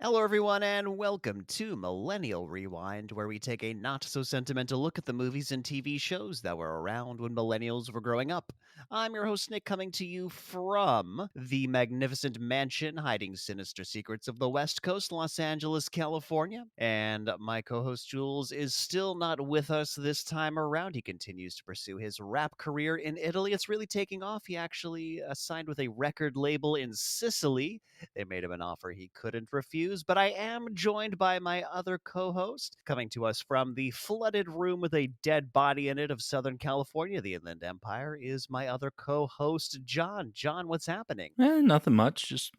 Hello, everyone, and welcome to Millennial Rewind, where we take a not so sentimental look at the movies and TV shows that were around when millennials were growing up. I'm your host, Nick, coming to you from the magnificent mansion hiding sinister secrets of the West Coast, Los Angeles, California. And my co host, Jules, is still not with us this time around. He continues to pursue his rap career in Italy. It's really taking off. He actually signed with a record label in Sicily. They made him an offer he couldn't refuse, but I am joined by my other co host, coming to us from the flooded room with a dead body in it of Southern California, the Inland Empire, is my other co host, John. John, what's happening? Nothing much. Just,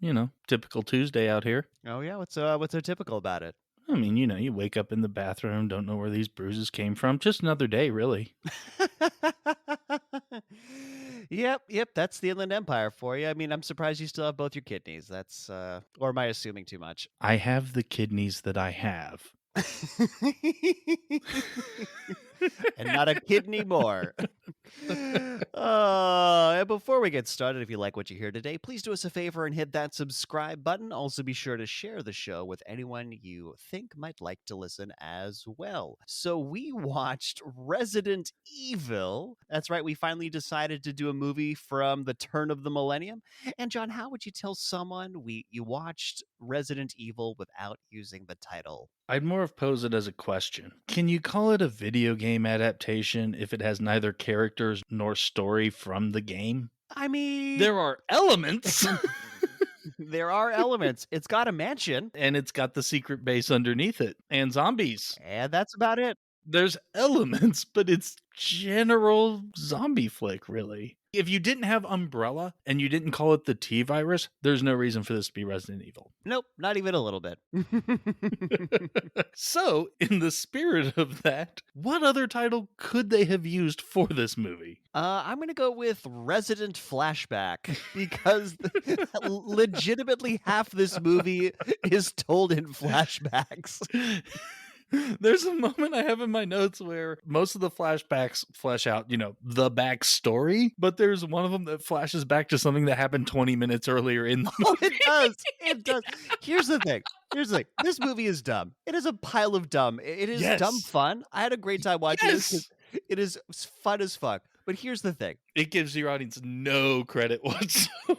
typical Tuesday out here. Oh, yeah, what's so typical about it? I mean, you wake up in the bathroom, don't know where these bruises came from. Just another day, really. Yep, that's the Inland Empire for you. I mean, I'm surprised you still have both your kidneys. Or am I assuming too much? I have the kidneys that I have. And not a kidney more. And before we get started, if you like what you hear today, please do us a favor and hit that subscribe button. Also, be sure to share the show with anyone you think might like to listen as well. So, we watched Resident Evil. That's right, we finally decided to do a movie from the turn of the millennium. And, John, how would you tell someone you watched Resident Evil without using the title? I'd more of pose it as a question. Can you call it a video game adaptation if it has neither characters nor story from the game? I mean, There are elements. there are elements. It's got a mansion, And it's got the secret base underneath it and zombies. and that's about it. There's elements, but it's general zombie flick, really. If you didn't have Umbrella and you didn't call it the T virus, there's no reason for this to be Resident Evil. Nope, not even a little bit. So, in the spirit of that, what other title could they have used for this movie? I'm going to go with Resident Flashback because legitimately half this movie is told in flashbacks. There's a moment I have in my notes where most of the flashbacks flesh out, the backstory, but there's one of them that flashes back to something that happened 20 minutes earlier in the Oh, movie. it does. It does. Here's the thing. This movie is dumb. It is a pile of dumb. It is dumb Yes. fun. I had a great time watching this 'cause Yes. it is fun as fuck. But here's the thing. It gives your audience no credit whatsoever.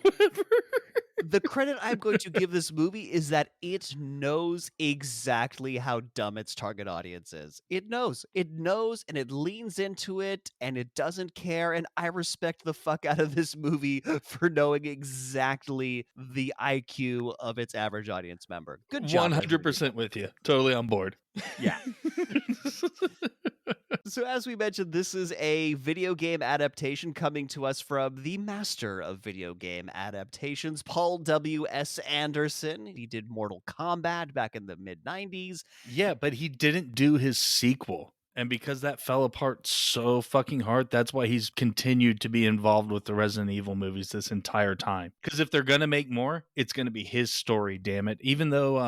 The credit I'm going to give this movie is that it knows exactly how dumb its target audience is. It knows, and it leans into it, and it doesn't care. And I respect the fuck out of this movie for knowing exactly the IQ of its average audience member. Good job. 100% with you. Totally on board. Yeah. So, as we mentioned, this is a video game adaptation coming to us from the master of video game adaptations, Paul W.S. Anderson. He did Mortal Kombat back in the mid 90s. Yeah, but he didn't do his sequel. And because that fell apart so fucking hard, that's why he's continued to be involved with the Resident Evil movies this entire time. Because if they're going to make more, it's going to be his story, damn it. Even though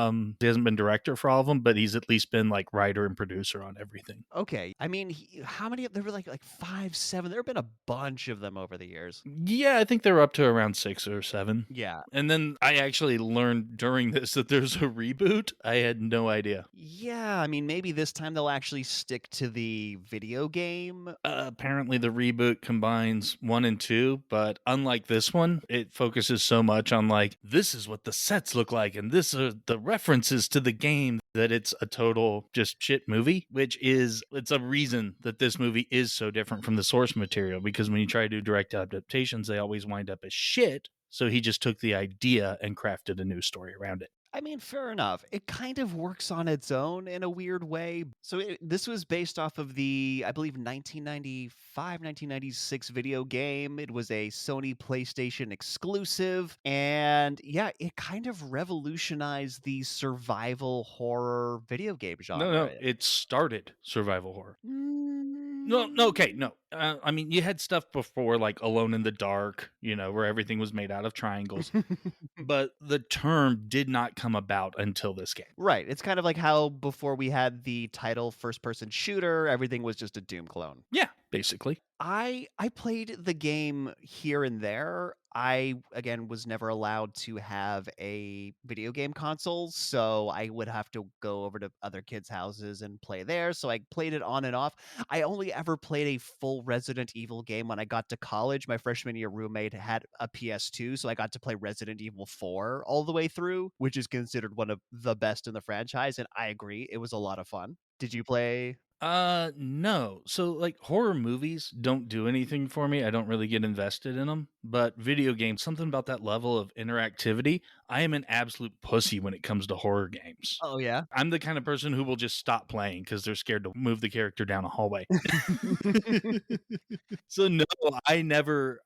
he hasn't been director for all of them, but he's at least been like writer and producer on everything. Okay. I mean, how many? There were like 5, 7. There have been a bunch of them over the years. Yeah, I think they're up to around 6 or 7. Yeah. And then I actually learned during this that there's a reboot. I had no idea. Yeah. I mean, maybe this time they'll actually stick to the video game. Apparently, the reboot combines 1 and 2, but unlike this one, it focuses so much on like, this is what the sets look like, and this are the references to the game that it's a total just shit movie, it's a reason that this movie is so different from the source material, because when you try to do direct adaptations, they always wind up as shit. So he just took the idea and crafted a new story around it. I mean, fair enough. It kind of works on its own in a weird way. So this was based off of the, I believe, 1995, 1996 video game. It was a Sony PlayStation exclusive. And yeah, it kind of revolutionized the survival horror video game genre. No, it started survival horror. No, Mm. okay, no. I mean, you had stuff before like Alone in the Dark, where everything was made out of triangles. But the term did not come about until this game. Right. It's kind of like how before we had the title first person shooter, everything was just a Doom clone. Yeah, basically. I played the game here and there. I, again, was never allowed to have a video game console, so I would have to go over to other kids' houses and play there, so I played it on and off. I only ever played a full Resident Evil game when I got to college. My freshman year roommate had a PS2, so I got to play Resident Evil 4 all the way through, which is considered one of the best in the franchise, and I agree, it was a lot of fun. Did you play? No. So like horror movies don't do anything for me. I don't really get invested in them. But video games, something about that level of interactivity, I am an absolute pussy when it comes to horror games. Oh, yeah? I'm the kind of person who will just stop playing because they're scared to move the character down a hallway. So no, I never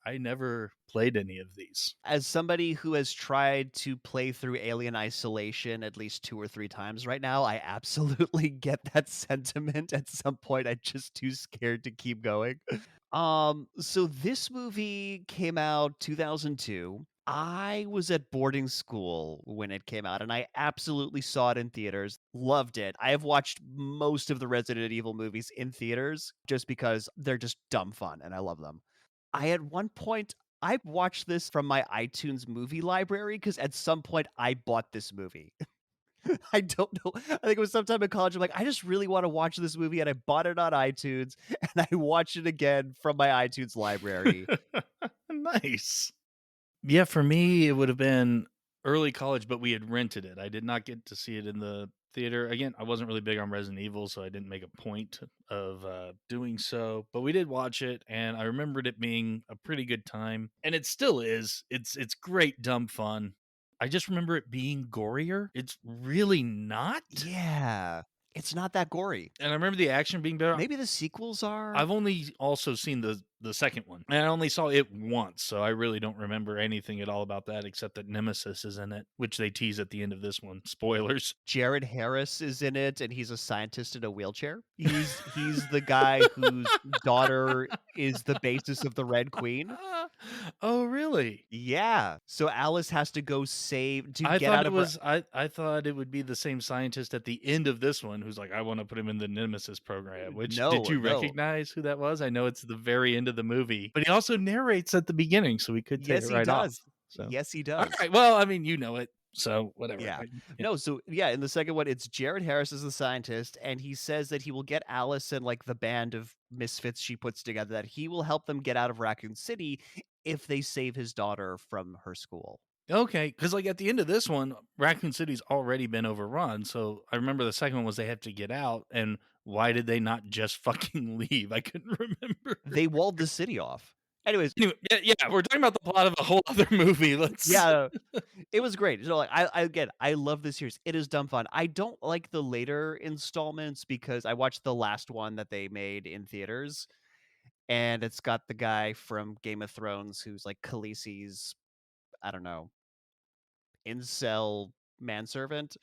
played any of these. As somebody who has tried to play through Alien Isolation at least 2 or 3 times right now, I absolutely get that sentiment. At some point, I'm just too scared to keep going. So this movie came out 2002. I was at boarding school when it came out, and I absolutely saw it in theaters, loved it. I have watched most of the Resident Evil movies in theaters just because they're just dumb fun, and I love them. I at one point I watched this from my iTunes movie library because at some point I bought this movie. I don't know. I think it was sometime in college. I'm like, I just really want to watch this movie, and I bought it on iTunes, and I watched it again from my iTunes library. Nice. Yeah, for me, it would have been early college, but we had rented it. I did not get to see it in the theater. Again, I wasn't really big on Resident Evil, so I didn't make a point of doing so. But we did watch it, and I remembered it being a pretty good time, and it still is. It's great, dumb fun. I just remember it being gorier. It's really not, Yeah, it's not that gory. and I remember the action being better. Maybe the sequels are. I've only also seen the second one, and I only saw it once, so I really don't remember anything at all about that except that Nemesis is in it, which they tease at the end of this one. Spoilers. Jared Harris is in it, and he's a scientist in a wheelchair. He's the guy whose daughter is the basis of the Red Queen. Oh, really? Yeah. So Alice has to go save to I get thought out it of her. was I thought it would be the same scientist at the end of this one who's like, I want to put him in the Nemesis program. Which did No, you no. recognize who that was? I know it's the very end of the movie, but he also narrates at the beginning, so we could take it Yes, he right off. does. So, Yes, he all does. right. Well, I mean, you know it, so whatever. Yeah. Yeah. No, so yeah, in the second one, it's Jared Harris as the scientist, and he says that he will get Alice and like the band of misfits she puts together, that he will help them get out of Raccoon City if they save his daughter from her school. Okay, because like at the end of this one, Raccoon City's already been overrun. So I remember the second one was they have to get out, and why did they not just fucking leave? I couldn't remember. They walled the city off. Anyways, Anyway, yeah, we're talking about the plot of a whole other movie. Let's. yeah, it was great. So like I again, I love this series. It is dumb fun. I don't like the later installments because I watched the last one that they made in theaters, and it's got the guy from Game of Thrones who's like Khaleesi's, I don't know, incel manservant.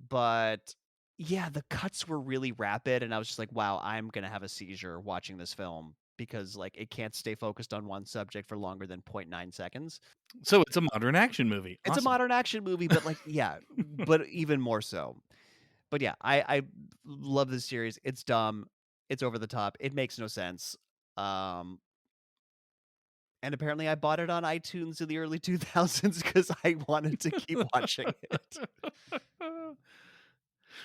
But yeah, the cuts were really rapid, and I was just like, wow, I'm gonna have a seizure watching this film because like it can't stay focused on one subject for longer than 0.9 seconds. So it's a modern action movie. It's a Awesome. modern action movie, but like, yeah, but even more so. But yeah, I love this series. It's dumb. It's over the top. It makes no sense. Um, and apparently I bought it on iTunes in the early 2000s because I wanted to keep watching it.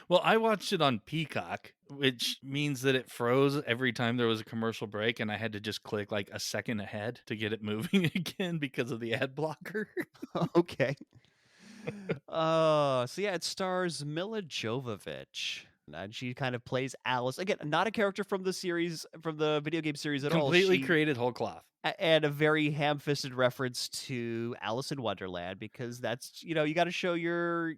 Well, I watched it on Peacock, which means that it froze every time there was a commercial break, and I had to just click like a second ahead to get it moving again because of the ad blocker. Okay. So yeah, it stars Milla Jovovich. And she kind of plays Alice. Again, not a character from the series, from the video game series at all. Completely created whole cloth. And a very ham-fisted reference to Alice in Wonderland because that's, you got to show your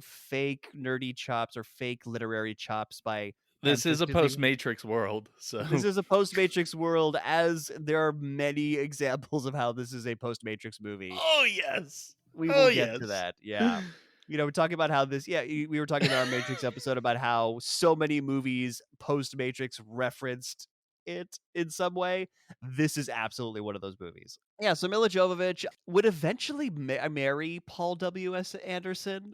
fake nerdy chops or fake literary chops by This is a ham-fistedly. post Matrix world, so This is a post-Matrix world, as there are many examples of how this is a post-Matrix movie. oh yes, We will oh get to yes. that. Yeah. We're talking about how this, we were talking in our Matrix episode about how so many movies post Matrix referenced it in some way. This is absolutely one of those movies. Yeah. So Milla Jovovich would eventually marry Paul W.S. Anderson,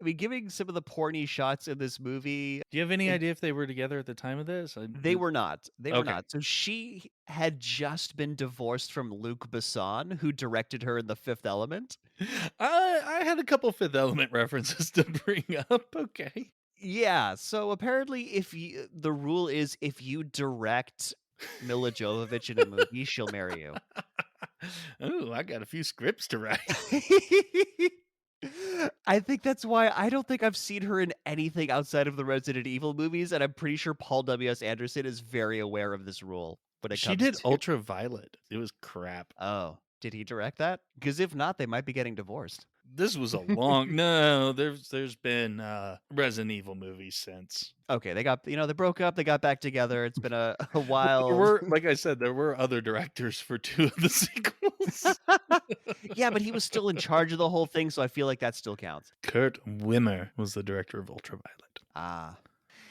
I mean, giving some of the porny shots in this movie, Do you have any it idea if they were together at the time of this? they were not. They were Okay. not. So she had just been divorced from Luc Besson, who directed her in The Fifth Element. I had a couple Fifth Element references to bring up. Okay. Yeah, so apparently the rule is if you direct Milla Jovovich in a movie, she'll marry you. Oh, I got a few scripts to write. I think that's why I don't think I've seen her in anything outside of the Resident Evil movies, and I'm pretty sure Paul W.S. Anderson is very aware of this rule when it She comes did to Ultraviolet. It was crap. Oh, did he direct that? Because if not, they might be getting divorced. This was a long no, there's been Resident Evil movies since. Okay, they broke up, they got back together, it's been a a There while. were, like I said, there were other directors for 2 of the sequels. Yeah, but he was still in charge of the whole thing, so I feel like that still counts. Kurt Wimmer was the director of Ultraviolet. Ah.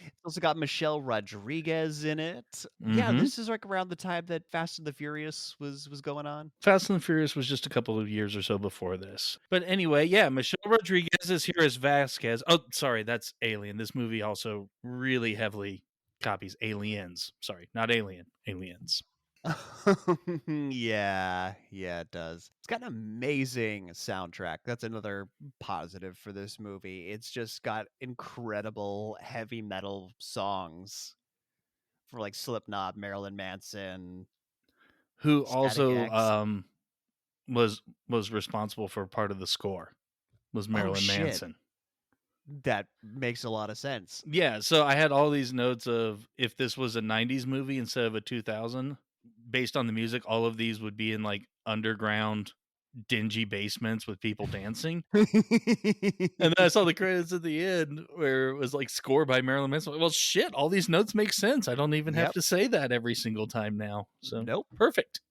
It's also got Michelle Rodriguez in it. Yeah, Mhm. this is, like, around the time that Fast and the Furious was going on. Fast and the Furious was just a couple of years or so before this. But anyway, yeah, Michelle Rodriguez is here as Vasquez. Oh, sorry, that's Alien. This movie also really heavily copies Aliens. Sorry, not Alien, Aliens. Yeah, yeah, it does. It's got an amazing soundtrack. That's another positive for this movie. It's just got incredible heavy metal songs for, like, Slipknot, Marilyn Manson, Who Static also X. was responsible for part of the score. Was Oh, Marilyn shit. Manson. That makes a lot of sense. Yeah, so I had all these notes of if this was a 90s movie instead of a 2000, based on the music, all of these would be in like underground, dingy basements with people dancing. And then I saw the credits at the end where it was like score by Marilyn Manson. Well, shit, all these notes make sense. I don't even have Yep. to say that every single time now. So Nope. perfect.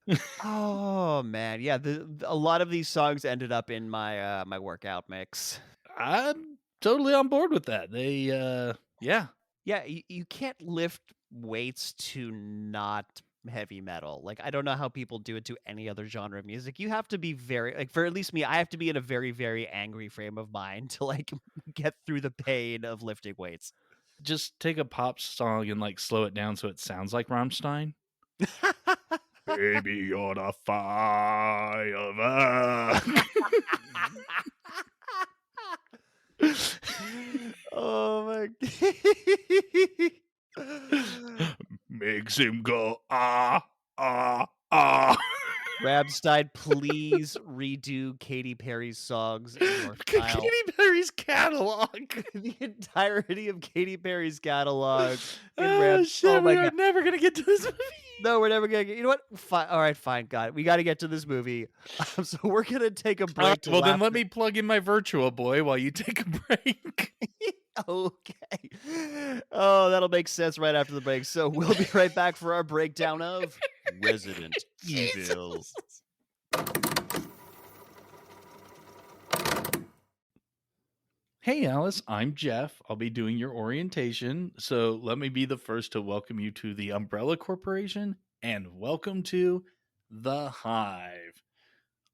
Oh, man. Yeah, a lot of these songs ended up in my workout mix. I'm totally on board with that. They, yeah, Yeah, you can't lift weights to not heavy metal. Like, I don't know how people do it to any other genre of music. You have to be very like, for at least me, I have to be in a very, very angry frame of mind to, like, get through the pain of lifting weights. just take a pop song and like slow it down so it sounds like Rammstein. Baby, you're the firework. Oh my Makes him go ah ah ah. Rabstein, please redo Katy Perry's songs in your style. Katy Perry's catalog. The entirety of Katy Perry's catalog in Oh Rabs oh shit, my we are god. never gonna get to this movie. No, we're never gonna get you know what? Alright, fine, God. We gotta get to this movie. So we're gonna take a break to Well, then laugh let me plug in my Virtual Boy while you take a break. Okay. Oh, that'll make sense right after the break. So we'll be right back for our breakdown of Resident Evil. Jesus. Hey Alice, I'm Jeff. I'll be doing your orientation. So let me be the first to welcome you to the Umbrella Corporation and welcome to the Hive.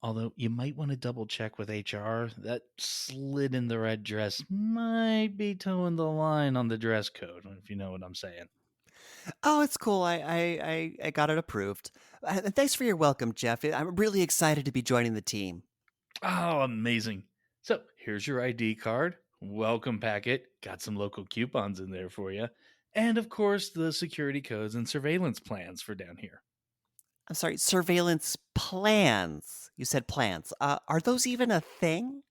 Although you might want to double check with HR. That slit in the red dress might be towing the line on the dress code, if you know what I'm saying. Oh, it's cool. I got it approved. Thanks for your welcome, Jeff. I'm really excited to be joining the team. Oh, amazing. So here's your ID card, welcome packet, got some local coupons in there for you, and of course the security codes and surveillance plans for down here. I'm sorry, surveillance plans. You said plans. Are those even a thing?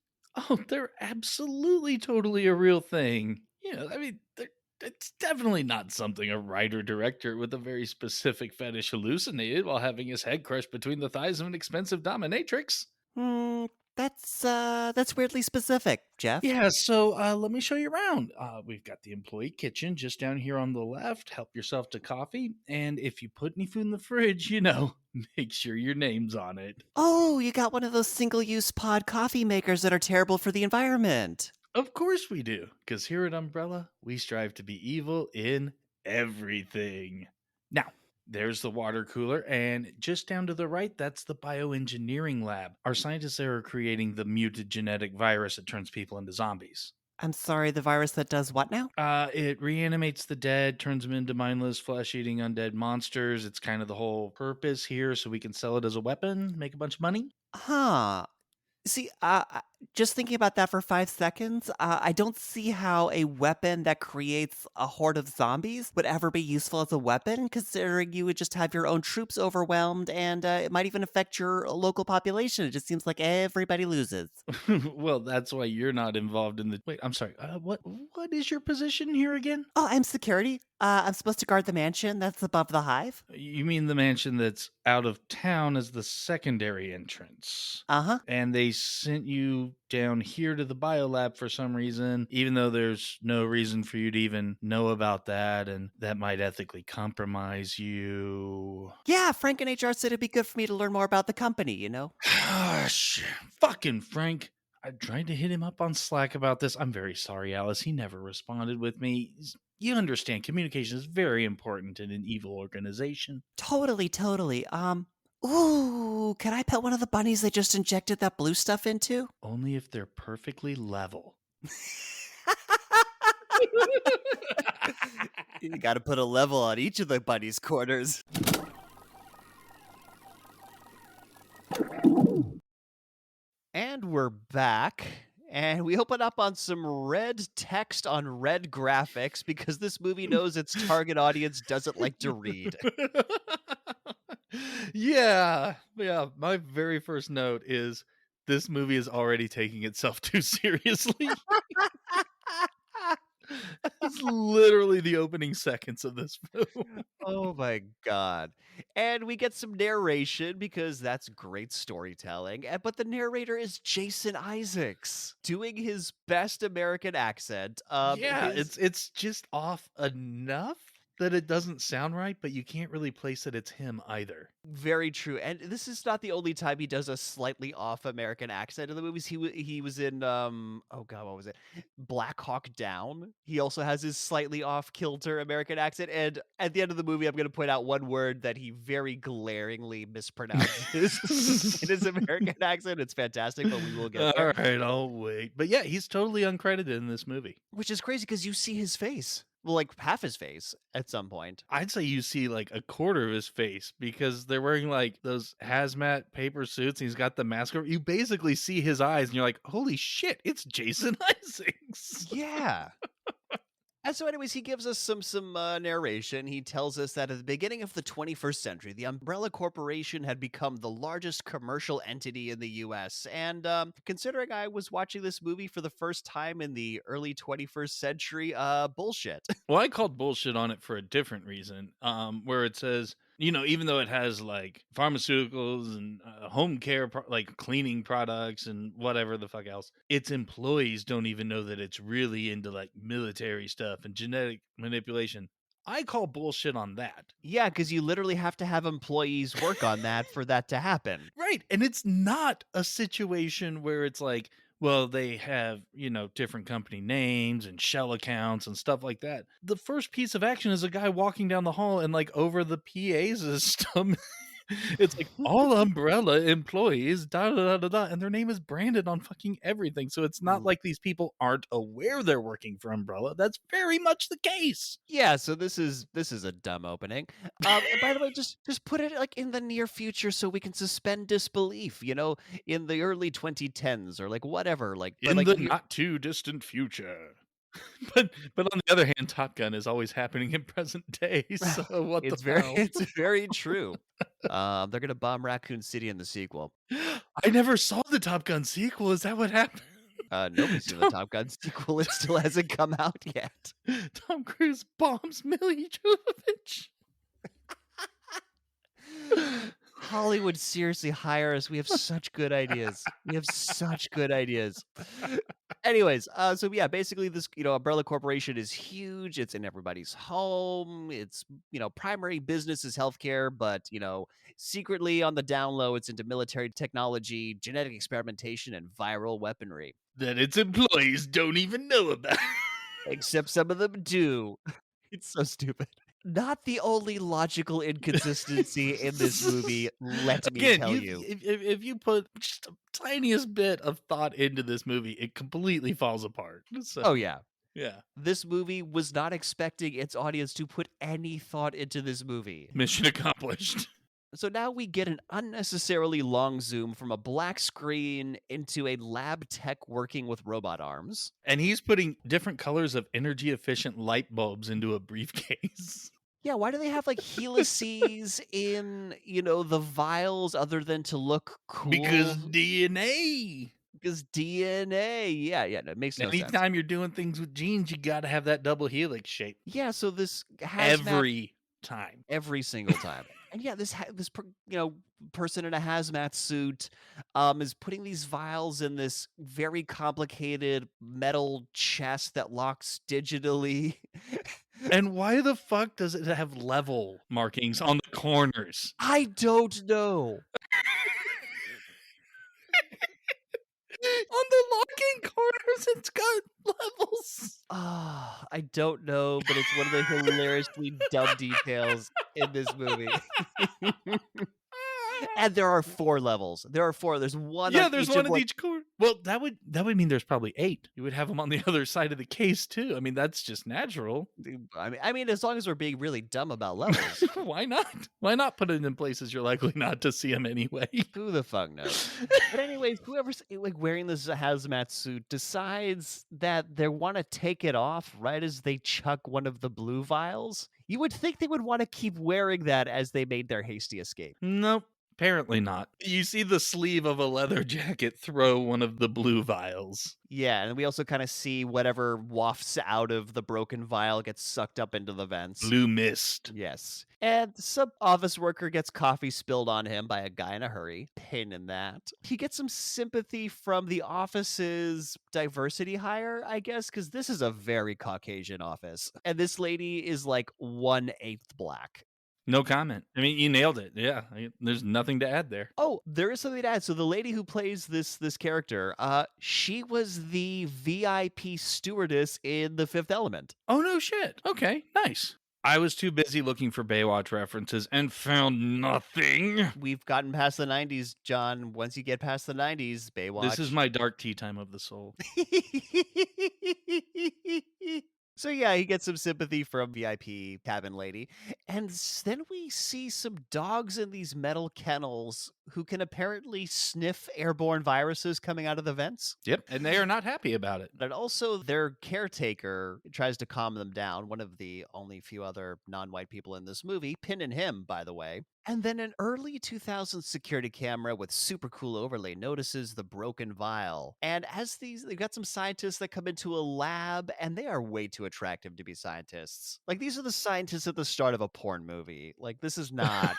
Oh, they're absolutely totally a real thing. I mean, it's definitely not something a writer director with a very specific fetish hallucinated while having his head crushed between the thighs of an expensive dominatrix. Hmm, that's weirdly specific, Jeff. Yeah, so let me show you around. We've got the employee kitchen just down here on the left. Help yourself to coffee. And if you put any food in the fridge, make sure your name's on it. Oh, you got one of those single-use pod coffee makers that are terrible for the environment. Of course we do, because here at Umbrella, we strive to be evil in everything. Now, there's the water cooler, and just down to the right, that's the bioengineering lab. Our scientists there are creating the muted genetic virus that turns people into zombies. I'm sorry, the virus that does what now? It reanimates the dead, turns them into mindless, flesh-eating undead monsters. It's kind of the whole purpose here, so we can sell it as a weapon, make a bunch of money. Huh. See, just thinking about that for 5 seconds, I don't see how a weapon that creates a horde of zombies would ever be useful as a weapon, considering you would just have your own troops overwhelmed and, it might even affect your local population. It just seems like everybody loses. Well, that's why you're not involved in the. Wait, I'm sorry. What is your position here again? Oh, I'm security. I'm supposed to guard the mansion that's above the hive. You mean the mansion that's out of town as the secondary entrance? Uh-huh. And they sent you down here to the biolab for some reason, even though there's no reason for you to even know about that, and that might ethically compromise you. Yeah, Frank and HR said it'd be good for me to learn more about the company, you know? Gosh, fucking Frank. I tried to hit him up on Slack about this. I'm very sorry, Alice. He never responded with me. You understand, communication is very important in an evil organization. Totally, totally. Ooh, can I pet one of the bunnies they just injected that blue stuff into? Only if they're perfectly level. You gotta put a level on each of the bunny's corners. And we're back. And we open up on some red text on red graphics because this movie knows its target audience doesn't like to read. Yeah, yeah. My very first note is this movie is already taking itself too seriously. It's literally the opening seconds of this film. Oh my god. And we get some narration because that's great storytelling. But the narrator is Jason Isaacs doing his best American accent. Yeah, His it's just off enough that it doesn't sound right, but you can't really place that it's him either. Very true. And this is not the only time he does a slightly off American accent in the movies. He was in oh god, what was it? Black Hawk Down. He also has his slightly off kilter American accent. And at the end of the movie, I'm going to point out one word that he very glaringly mispronounces in his American accent. It's fantastic, but we will get there. All right, I'll wait. But yeah, he's totally uncredited in this movie. Which is crazy because you see his face. Well, like half his face at some point. I'd say you see like a quarter of his face because they're wearing like those hazmat paper suits and he's got the mask over. You basically see his eyes and you're like, holy shit, it's Jason Isaacs. Yeah. And so anyways, he gives us some narration. He tells us that at the beginning of the 21st century, the Umbrella Corporation had become the largest commercial entity in the US. And considering I was watching this movie for the first time in the early 21st century, bullshit. Well, I called bullshit on it for a different reason, where it says, even though it has like pharmaceuticals and home care, like cleaning products and whatever the fuck else, its employees don't even know that it's really into like military stuff and genetic manipulation. I call bullshit on that. Yeah, because you literally have to have employees work on that for that to happen. Right. And it's not a situation where it's like, well, they have, different company names and shell accounts and stuff like that. The first piece of action is a guy walking down the hall and like over the PA system. It's like all umbrella employees, da da da da da, and their name is branded on fucking everything. So it's not like these people aren't aware they're working for Umbrella. That's very much the case. Yeah, so this is a dumb opening. And by the way, just put it like in the near future so we can suspend disbelief, in the early 2010s or like whatever. Like, but In like the we not too distant future. But on the other hand, Top Gun is always happening in present day, so what the it's very hell? it's very true. They're gonna bomb Raccoon City in the sequel. I never saw the Top Gun sequel, is that what happened? Nobody's seen the Tom Top Gun sequel. It still hasn't come out yet. Tom Cruise bombs Millie Jovovich. Hollywood, seriously, hire us. We have such good ideas. We have such good ideas. Anyways, so yeah, basically this, Umbrella Corporation is huge. It's in everybody's home. It's, primary business is healthcare, but, secretly on the down low, it's into military technology, genetic experimentation, and viral weaponry. That its employees don't even know about. Except some of them do. It's so stupid. Not the only logical inconsistency in this movie, let me Again, tell you you. if you put just the tiniest bit of thought into this movie, it completely falls apart. So, Oh, yeah. yeah. This movie was not expecting its audience to put any thought into this movie. Mission accomplished. So now we get an unnecessarily long zoom from a black screen into a lab tech working with robot arms. And he's putting different colors of energy efficient light bulbs into a briefcase. Yeah, why do they have like helices in, the vials other than to look Because cool? DNA. Because DNA. Yeah, yeah, no, it makes no sense. Anytime you're doing things with genes, you gotta have that double helix shape. Yeah, so this hazmat Every time. every single time. And yeah, this person in a hazmat suit is putting these vials in this very complicated metal chest that locks digitally. And why the fuck does it have level markings on the corners? I don't know. On the locking corners, it's got levels. I don't know, but it's one of the hilariously dumb details in this movie. And there are 4 levels. There are 4. There's 1 on Yeah, there's each one of in each corner. Well, that would mean there's probably 8. You would have them on the other side of the case too. I mean, that's just natural. I mean, as long as we're being really dumb about levels. Why not? Why not put it in places you're likely not to see them anyway? Who the fuck knows? But anyways, whoever's like wearing this hazmat suit decides that they want to take it off right as they chuck one of the blue vials. You would think they would want to keep wearing that as they made their hasty escape. Nope. Apparently not. You see the sleeve of a leather jacket throw one of the blue vials. Yeah, and we also kind of see whatever wafts out of the broken vial gets sucked up into the vents. Blue mist. Yes. And some office worker gets coffee spilled on him by a guy in a hurry. Pain in that. He gets some sympathy from the office's diversity hire, I guess, because this is a very Caucasian office. And this lady is like 1/8 black. No comment. I mean, you nailed it. Yeah, there's nothing to add there. Oh, there is something to add. So the lady who plays this character, she was the VIP stewardess in The Fifth Element. Oh, no shit. Okay, nice. I was too busy looking for Baywatch references and found nothing. We've gotten past the 90s, John. Once you get past the 90s, Baywatch. This is my dark tea time of the soul. So yeah, he gets some sympathy from VIP cabin lady. And then we see some dogs in these metal kennels who can apparently sniff airborne viruses coming out of the vents. Yep, and they are not happy about it. But also their caretaker tries to calm them down, one of the only few other non-white people in this movie, pinning him, by the way. And then an early 2000s security camera with super cool overlay notices the broken vial. And as they've got some scientists that come into a lab, and they are way too attractive to be scientists. Like, these are the scientists at the start of a porn movie. Like, this is not.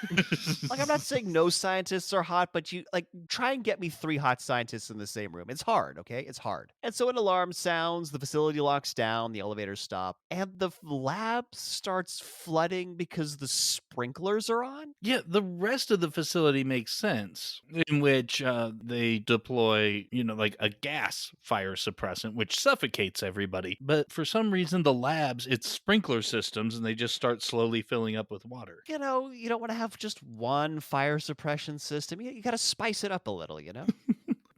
Like, I'm not saying no scientists are hot, but you like try and get me 3 hot scientists in the same room. It's hard, okay? It's hard. And so an alarm sounds, the facility locks down, the elevators stop, and the lab starts flooding because the sprinklers are on. Yeah, the rest of the facility makes sense, in which they deploy, like a gas fire suppressant, which suffocates everybody. But for some reason, the labs, it's sprinkler systems, and they just start slowly filling up with water. You don't want to have just one fire suppression system. You got to spice it up a little,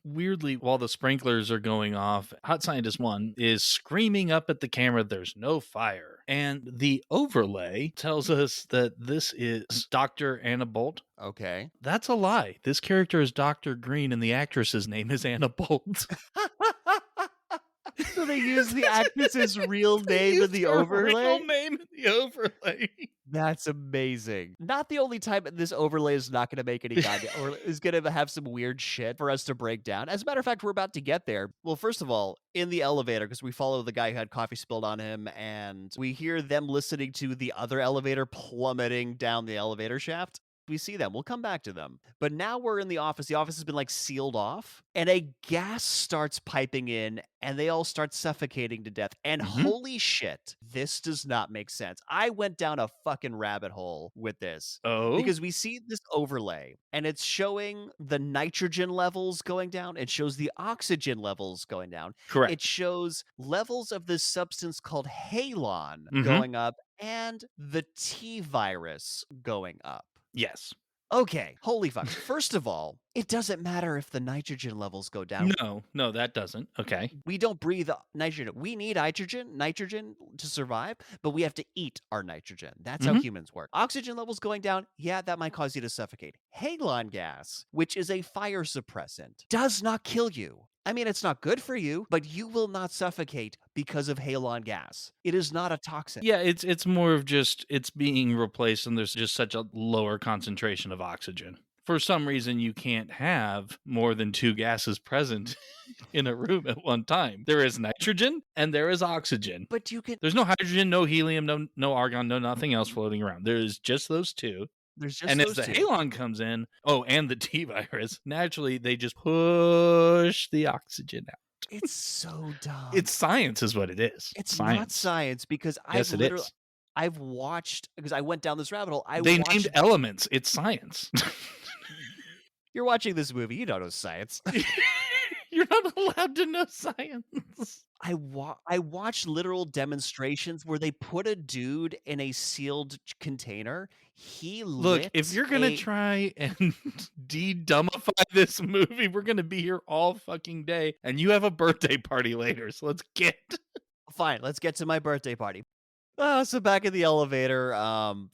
Weirdly, while the sprinklers are going off, Hot Scientist 1 is screaming up at the camera, there's no fire. And the overlay tells us that this is Dr. Anna Bolt. Okay. That's a lie. This character is Dr. Green, and the actress's name is Anna Bolt. So they use the actress's real They name in used the her overlay? real name in the overlay. That's amazing. Not the only time this overlay is not going to make any goddamn or is going to have some weird shit for us to break down. As a matter of fact, we're about to get there. Well, first of all, in the elevator, because we follow the guy who had coffee spilled on him, and we hear them listening to the other elevator plummeting down the elevator shaft. We see them. We'll come back to them. But now we're in the office. The office has been like sealed off, and a gas starts piping in, and they all start suffocating to death. And Mhm. holy shit, this does not make sense. I went down a fucking rabbit hole with this Oh? because we see this overlay and it's showing the nitrogen levels going down. It shows the oxygen levels going down. It Correct. shows levels of this substance called halon Mhm. going up and the T virus going up. Yes. Okay, holy fuck. First of all, it doesn't matter if the nitrogen levels go down. No, no, that doesn't. Okay. We don't breathe nitrogen. We need nitrogen to survive, but we have to eat our nitrogen. That's how Mhm. humans work. Oxygen levels going down, yeah, that might cause you to suffocate. Halon gas, which is a fire suppressant, does not kill you. I mean, it's not good for you, but you will not suffocate because of halon gas. It is not a toxin. Yeah, it's more of just it's being replaced and there's just such a lower concentration of oxygen. For some reason you can't have more than 2 gases present in a room at one time. There is nitrogen and there is oxygen. But you can There's no hydrogen, no helium, no argon, no nothing else floating around. There is just those 2. there's just And as those the two. halon comes in, oh, and the T virus, naturally they just push the oxygen out. It's so dumb. It's science is what it is. It's not Science. science because Yes, it is. I've watched because I went down this rabbit hole. I They named watched elements. It's science. You're watching this movie, you don't know science. You're not allowed to know science. I watched literal demonstrations where they put a dude in a sealed container. He Look, if lit you're gonna a try and de-dumbify this movie, we're gonna be here all fucking day, and you have a birthday party later, so let's get fine, let's get to my birthday party. So back in the elevator,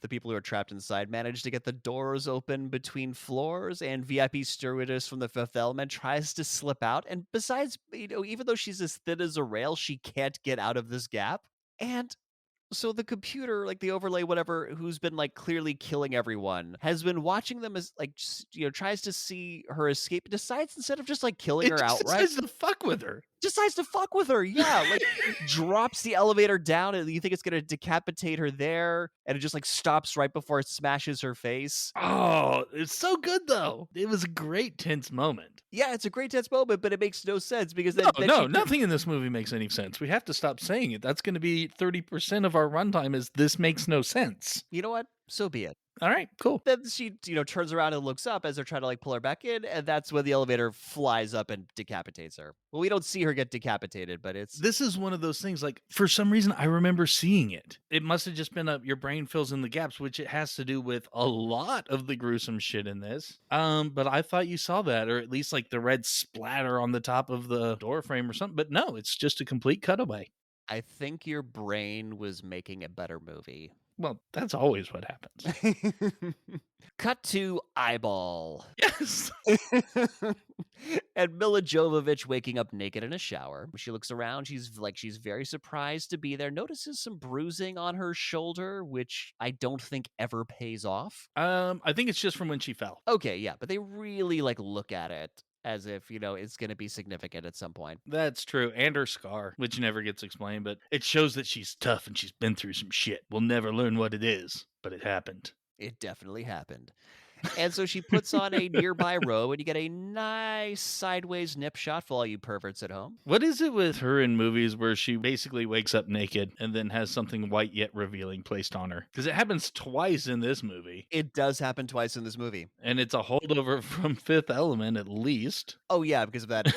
the people who are trapped inside manage to get the doors open between floors, and VIP stewardess from the Fifth Element tries to slip out. And besides, even though she's as thin as a rail, she can't get out of this gap. And so the computer, like the overlay, whatever, who's been like clearly killing everyone, has been watching them as like tries to see her escape. Decides instead of just like killing it her just outright, decides to fuck with her. decides to fuck with her. Yeah, like drops the elevator down, and you think it's gonna decapitate her there, and it just like stops right before it smashes her face. Oh, it's so good though. It was a great tense moment. Yeah, it's a great tense moment, but it makes no sense because No, then no, nothing in this movie makes any sense. We have to stop saying it. That's gonna be 30% of our runtime is this makes no sense. you know what? So be it. All right, cool. Then she, turns around and looks up as they're trying to like pull her back in, and that's when the elevator flies up and decapitates her. Well, we don't see her get decapitated, but it's This is one of those things, like, for some reason, I remember seeing it. It must have just been your brain fills in the gaps, which it has to do with a lot of the gruesome shit in this. But I thought you saw that, or at least like the red splatter on the top of the door frame or something. But no, it's just a complete cutaway. I think your brain was making a better movie. Well, that's always what happens. Cut to eyeball. Yes. And Milla Jovovich waking up naked in a shower. She looks around. She's very surprised to be there. Notices some bruising on her shoulder, which I don't think ever pays off. I think it's just from when she fell. Okay, yeah, but they really like look at it as if, it's going to be significant at some point. That's true. And her scar, which never gets explained, but it shows that she's tough and she's been through some shit. We'll never learn what it is, but it happened. It definitely happened. And so she puts on a nearby robe, and you get a nice sideways nip shot for all you perverts at home. What is it with her in movies where she basically wakes up naked and then has something white yet revealing placed on her? Because it happens twice in this movie. It does happen twice in this movie. And it's a holdover from Fifth Element, at least. Oh, yeah, because of that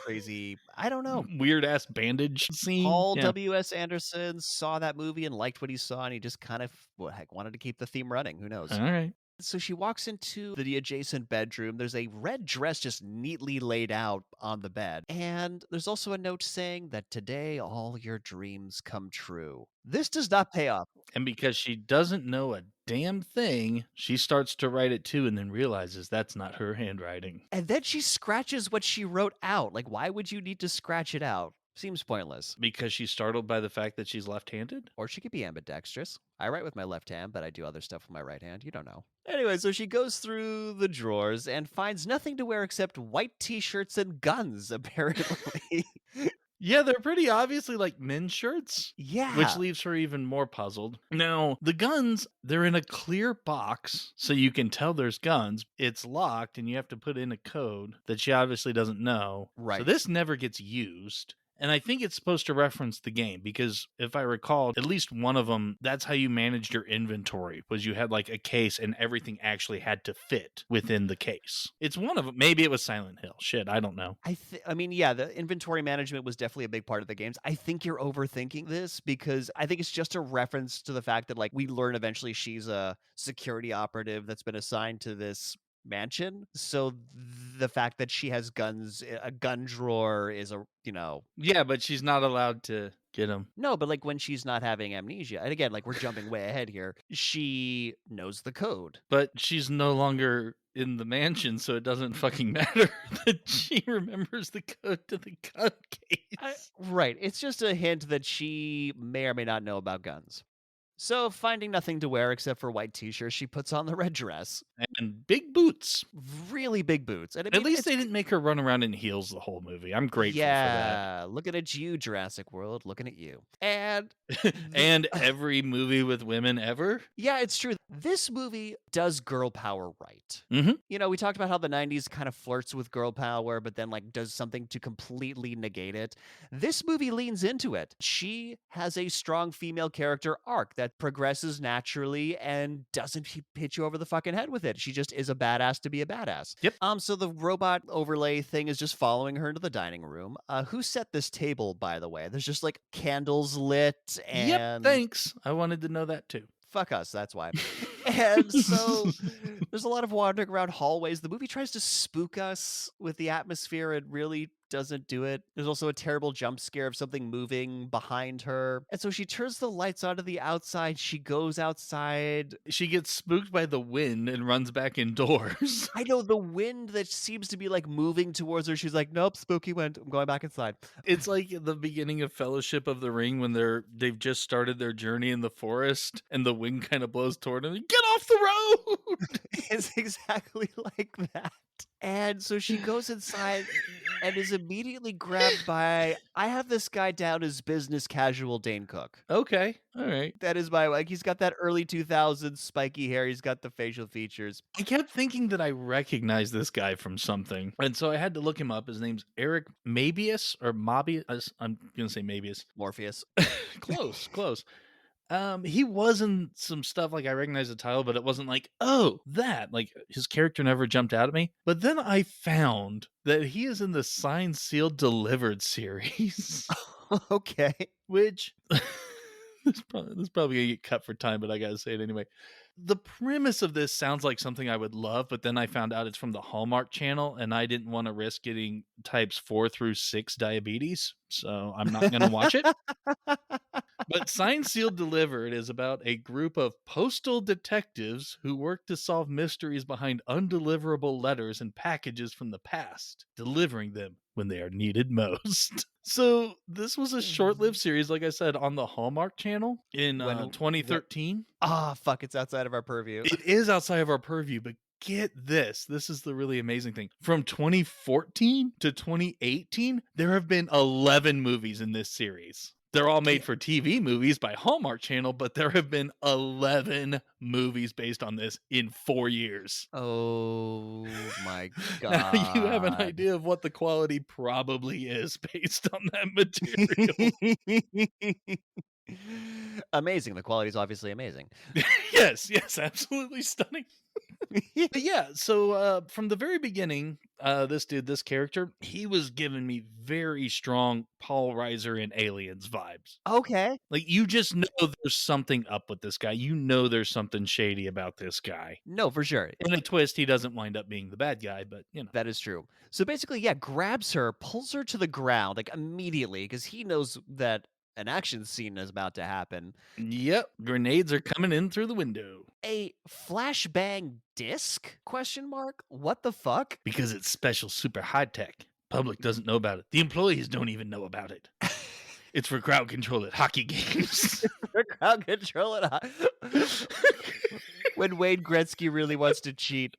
crazy, I don't know. Weird ass bandage scene. Paul Yeah. W.S. Anderson saw that movie and liked what he saw, and he just kind of wanted to keep the theme running. Who knows? All right. So she walks into the adjacent bedroom. There's a red dress just neatly laid out on the bed. And there's also a note saying that today all your dreams come true. This does not pay off. And because she doesn't know a damn thing, she starts to write it too and then realizes that's not her handwriting. And then she scratches what she wrote out. Like, why would you need to scratch it out? Seems pointless. Because she's startled by the fact that she's left-handed? Or she could be ambidextrous. I write with my left hand, but I do other stuff with my right hand. You don't know. Anyway, so she goes through the drawers and finds nothing to wear except white t-shirts and guns, apparently. Yeah, they're pretty obviously like men's shirts, which Yeah. leaves her even more puzzled. Now, the guns, they're in a clear box, so you can tell there's guns. It's locked, and you have to put in a code that she obviously doesn't know. So Right. this never gets used. And I think it's supposed to reference the game because if I recall, at least one of them, that's how you managed your inventory was you had like a case and everything actually had to fit within the case. It's one of them. Maybe it was Silent Hill. Shit, I don't know. I mean, yeah, the inventory management was definitely a big part of the games. I think you're overthinking this because I think it's just a reference to the fact that, like, we learn eventually she's a security operative that's been assigned to this mansion. So the fact that she has guns, a gun drawer is a, Yeah, but she's not allowed to get them. no, but like when she's not having amnesia, and again, like we're jumping way ahead here, she knows the code. But she's no longer in the mansion, so it doesn't fucking matter that she remembers the code to the gun case. Right. It's just a hint that she may or may not know about guns. So, finding nothing to wear except for white t-shirt, she puts on the red dress, And big boots. really big boots, and I At mean, least it's they didn't make her run around in heels the whole movie. I'm grateful for that. yeah, looking at you, Jurassic World, looking at you. And the And every movie with women ever? yeah, it's true. This movie does girl power right. Mhm. We talked about how the 90s kind of flirts with girl power, but then like does something to completely negate it. This movie leans into it. She has a strong female character arc that progresses naturally and doesn't hit you over the fucking head with it. She just is a badass to be a badass. Yep. So the robot overlay thing is just following her into the dining room. Who set this table, by the way? There's just like candles lit Yep, and thanks. I wanted to know that too. fuck us, that's why. And so there's a lot of wandering around hallways. The movie tries to spook us with the atmosphere. It really doesn't do it. There's also a terrible jump scare of something moving behind her. And so she turns the lights on to the outside. She goes outside. She gets spooked by the wind and runs back indoors. I know the wind that seems to be like moving towards her. She's like, nope, spooky wind. I'm going back inside. It's like the beginning of Fellowship of the Ring when they've just started their journey in the forest and the wind kind of blows toward them. Get off the road! It's exactly like that. And so she goes inside and is immediately grabbed by I have this guy down as business casual Dane Cook. Okay, all right. That is my like he's got that early 2000s spiky hair, he's got the facial features. I kept thinking that I recognized this guy from something, and so I had to look him up. His name's Eric Mabius or Mobius. I'm gonna say Mabius. Morpheus. Close, close. He was in some stuff like I recognized the title, but it wasn't like, oh, that. Like his character never jumped out at me. But then I found that he is in the Signed, Sealed, Delivered series, Okay. which this probably gonna get cut for time, but I gotta say it anyway. The premise of this sounds like something I would love, but then I found out it's from the Hallmark Channel, and I didn't want to risk getting types 4 through 6 diabetes, so I'm not gonna watch it. But Signed, Sealed, Delivered is about a group of postal detectives who work to solve mysteries behind undeliverable letters and packages from the past, delivering them when they are needed most. So, this was a short lived series, like I said, on the Hallmark Channel in When what 2013. fuck, it's outside of our purview. It is outside of our purview, but get this. This is the really amazing thing. From 2014 to 2018, there have been 11 movies in this series. They're all made for TV movies by Hallmark Channel, but there have been 11 movies based on this in 4 years. Oh my Now you have an god. idea of what the quality probably is based on that material. Amazing. The quality is obviously amazing. Yes, yes, absolutely stunning. But yeah, so from the very beginning, this character, he was giving me very strong Paul Reiser and Aliens vibes. Okay. Like you just know there's something up with this guy. You know there's something shady about this guy. No, for sure. In a twist, he doesn't wind up being the bad guy, but you know. That is true. So basically, yeah, grabs her, pulls her to the ground, like immediately, because he knows that an action scene is about to happen. Yep, grenades are coming in through the window A flashbang disc? Question mark? What the fuck? because it's special, super high tech. Public doesn't know about it. The employees don't even know about it. It's for crowd control at hockey games. The crowd control it. When Wayne Gretzky really wants to cheat.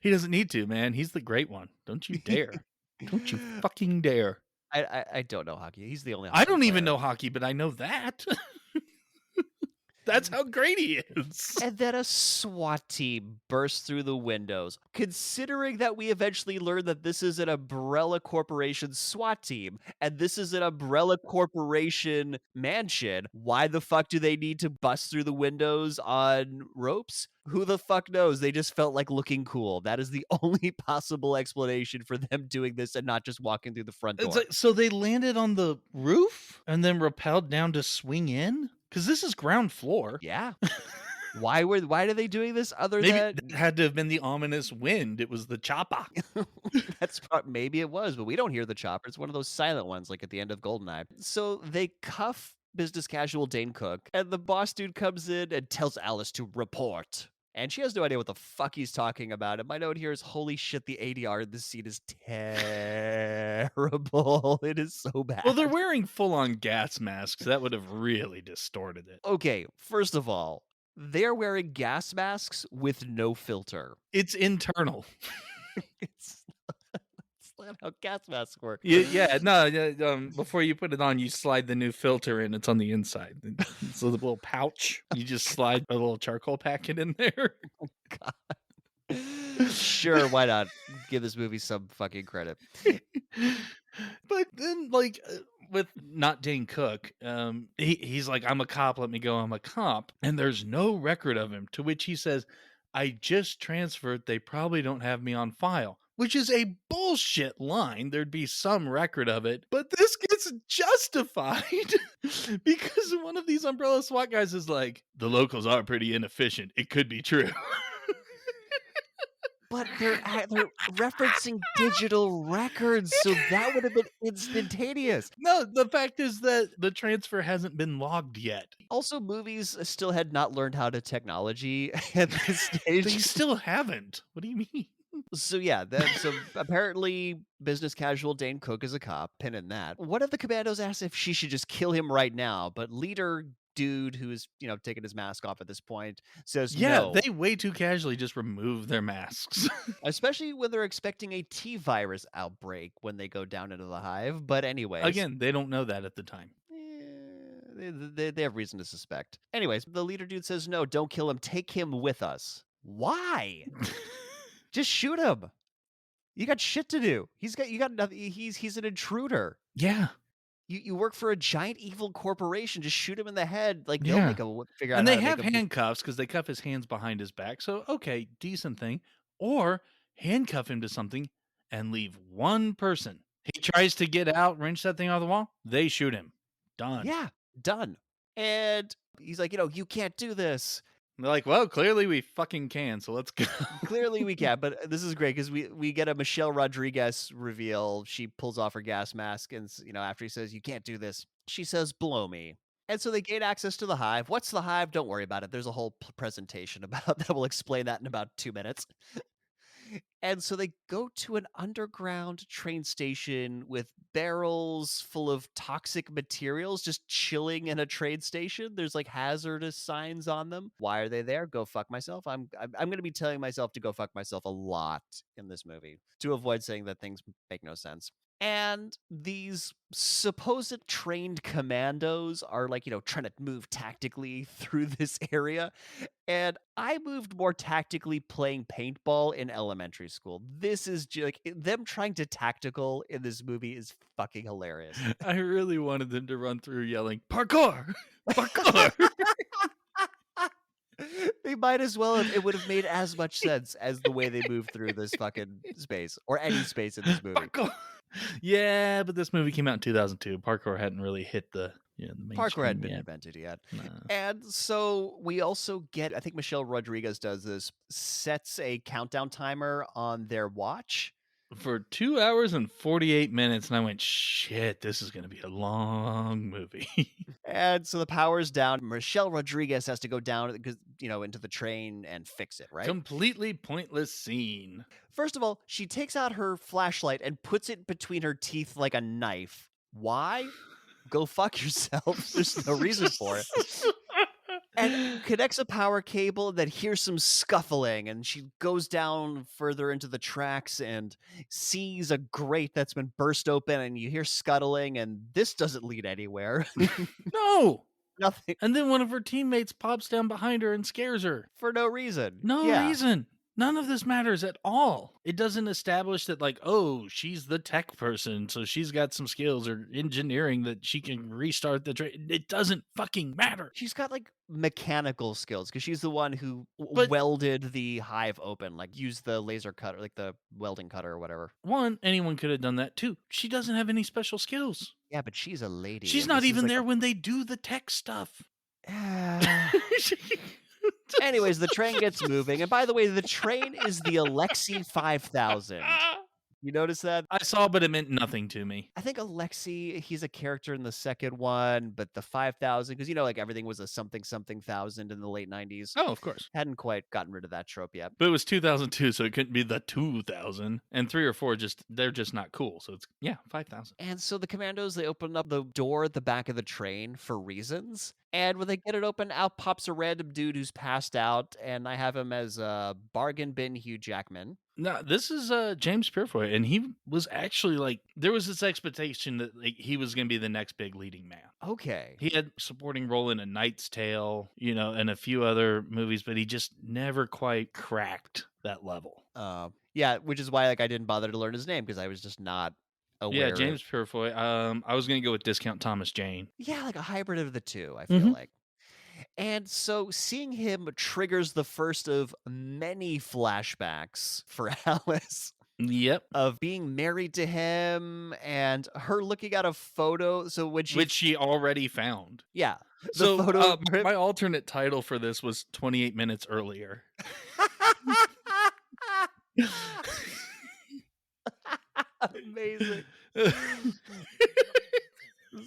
He doesn't need to, man. He's the great one. Don't you dare. Don't you fucking dare. I don't know hockey. He's the only I hockey don't even player. know hockey, but I know that. That's how great he is. And then a SWAT team bursts through the windows. Considering that we eventually learn that this is an Umbrella Corporation SWAT team, and this is an Umbrella Corporation mansion, why the fuck do they need to bust through the windows on ropes? Who the fuck knows? They just felt like looking cool. That is the only possible explanation for them doing this and not just walking through the front It's door. like, so they landed on the roof and then rappelled down to swing in? Because this is ground floor. Yeah. Why are they doing this other Maybe than that had to have been the ominous wind. It was the chopper. maybe it was, but we don't hear the chopper. It's one of those silent ones, like at the end of Goldeneye. So they cuff business casual Dane Cook, and the boss dude comes in and tells Alice to report. And she has no idea what the fuck he's talking about. And my note here is, holy shit, the ADR in this scene is terrible. It is so bad. Well, they're wearing full-on gas masks. That would have really distorted it. Okay, first of all, they're wearing gas masks with no filter. It's internal. It's not how gas masks work. Before you put it on, you slide the new filter in. It's on the inside. So the little pouch, you just slide a little charcoal packet in there. Sure, why not? Give this movie some fucking credit. But then, with not Dane Cook, he's like, I'm a cop, let me go, I'm a cop. And there's no record of him, to which he says, I just transferred, they probably don't have me on file. Which is a bullshit line. There'd be some record of it. But this gets justified because one of these Umbrella SWAT guys is like, the locals are pretty inefficient. It could be true. But they're referencing digital records, so that would have been instantaneous. No, the fact is that the transfer hasn't been logged yet. Also, movies still had not learned how to technology at this stage. They still haven't. What do you mean? So yeah, so apparently business casual Dane Cook is a cop, pin in that. One of the commandos asks if she should just kill him right now, but leader dude who is, taking his mask off at this point says Yeah, no. they way too casually just remove their masks. Especially when they're expecting a T-virus outbreak when they go down into the hive. But anyways. Again, they don't know that at the time. They have reason to suspect. Anyways, the leader dude says no, don't kill him, take him with us. Why? Just shoot him. You got shit to do. You got nothing. He's an intruder. Yeah. You work for a giant evil corporation. Just shoot him in the head. Like Yeah. they'll figure out. And how they to have make him handcuffs because they cuff his hands behind his back. So, okay, decent thing. Or handcuff him to something and leave one person. He tries to get out, wrench that thing off the wall. They shoot him. Done. Yeah, done. And he's like, you can't do this. And they're like, well, clearly we fucking can, so let's go. Clearly we can, but this is great because we get a Michelle Rodriguez reveal. She pulls off her gas mask, and after he says, you can't do this, she says, blow me. And so they gain access to the hive. What's the hive? Don't worry about it. There's a whole presentation about that. We'll explain that in about 2 minutes. And so they go to an underground train station with barrels full of toxic materials just chilling in a train station. There's like hazardous signs on them. Why are they there? Go fuck myself. I'm going to be telling myself to go fuck myself a lot in this movie to avoid saying that things make no sense. And these supposed trained commandos are like, trying to move tactically through this area. And I moved more tactically playing paintball in elementary school. This is like them trying to tactical in this movie is fucking hilarious. I really wanted them to run through yelling, parkour! Parkour! They might as well have. It would have made as much sense as the way they move through this fucking space or any space in this movie. Parkour! Yeah, but this movie came out in 2002. Parkour hadn't really hit the Parkour hadn't been yet. invented yet. No. And so we also get, I think Michelle Rodriguez does this, sets a countdown timer on their watch. For 2 hours and 48 minutes, and I went, shit, this is going to be a long movie. And so the power's down. Michelle Rodriguez has to go down, into the train and fix it, right? Completely pointless scene. First of all, she takes out her flashlight and puts it between her teeth like a knife. Why? Go fuck yourself. There's no reason for it. and connects a power cable that hears some scuffling, and she goes down further into the tracks and sees a grate that's been burst open, and you hear scuttling, and this doesn't lead anywhere. No! Nothing, And then one of her teammates pops down behind her and scares her. for no reason. No Yeah. reason. None of this matters at all. It doesn't establish that, like, oh, she's the tech person, so she's got some skills or engineering that she can restart the train. It doesn't fucking matter. She's got, like, mechanical skills because she's the one who But welded the hive open, like, used the laser cutter, like, the welding cutter or whatever. one, anyone could have done that too. She doesn't have any special skills. Yeah, but she's a lady, She's and not this is even like there a when they do the tech stuff. Anyways, the train gets moving, and by the way, the train is the Alexei 5000. You notice that? I saw, but it meant nothing to me. I think Alexei, he's a character in the second one, but the 5000, because like, everything was a something something thousand in the late 90s. Oh, of course. Hadn't quite gotten rid of that trope yet. But it was 2002, so it couldn't be the 2000. And 3 or 4 they're just not cool. So it's, yeah, 5,000. And so the commandos, they open up the door at the back of the train for reasons. And when they get it open, out pops a random dude who's passed out, and I have him as Bargain Bin Hugh Jackman. No, this is James Purefoy, and he was actually like there was this expectation that like he was going to be the next big leading man. Okay. He had a supporting role in A Knight's Tale, and a few other movies, but he just never quite cracked that level. Yeah, which is why like I didn't bother to learn his name because I was just not Yeah, aware of. James Purefoy. I was going to go with Discount Thomas Jane. Yeah, like a hybrid of the two, I feel Mhm. like. And so seeing him triggers the first of many flashbacks for Alice Yep. of being married to him and her looking at a photo. So when she, Which she already found. yeah, the So photo of my alternate title for this was 28 minutes earlier. Amazing.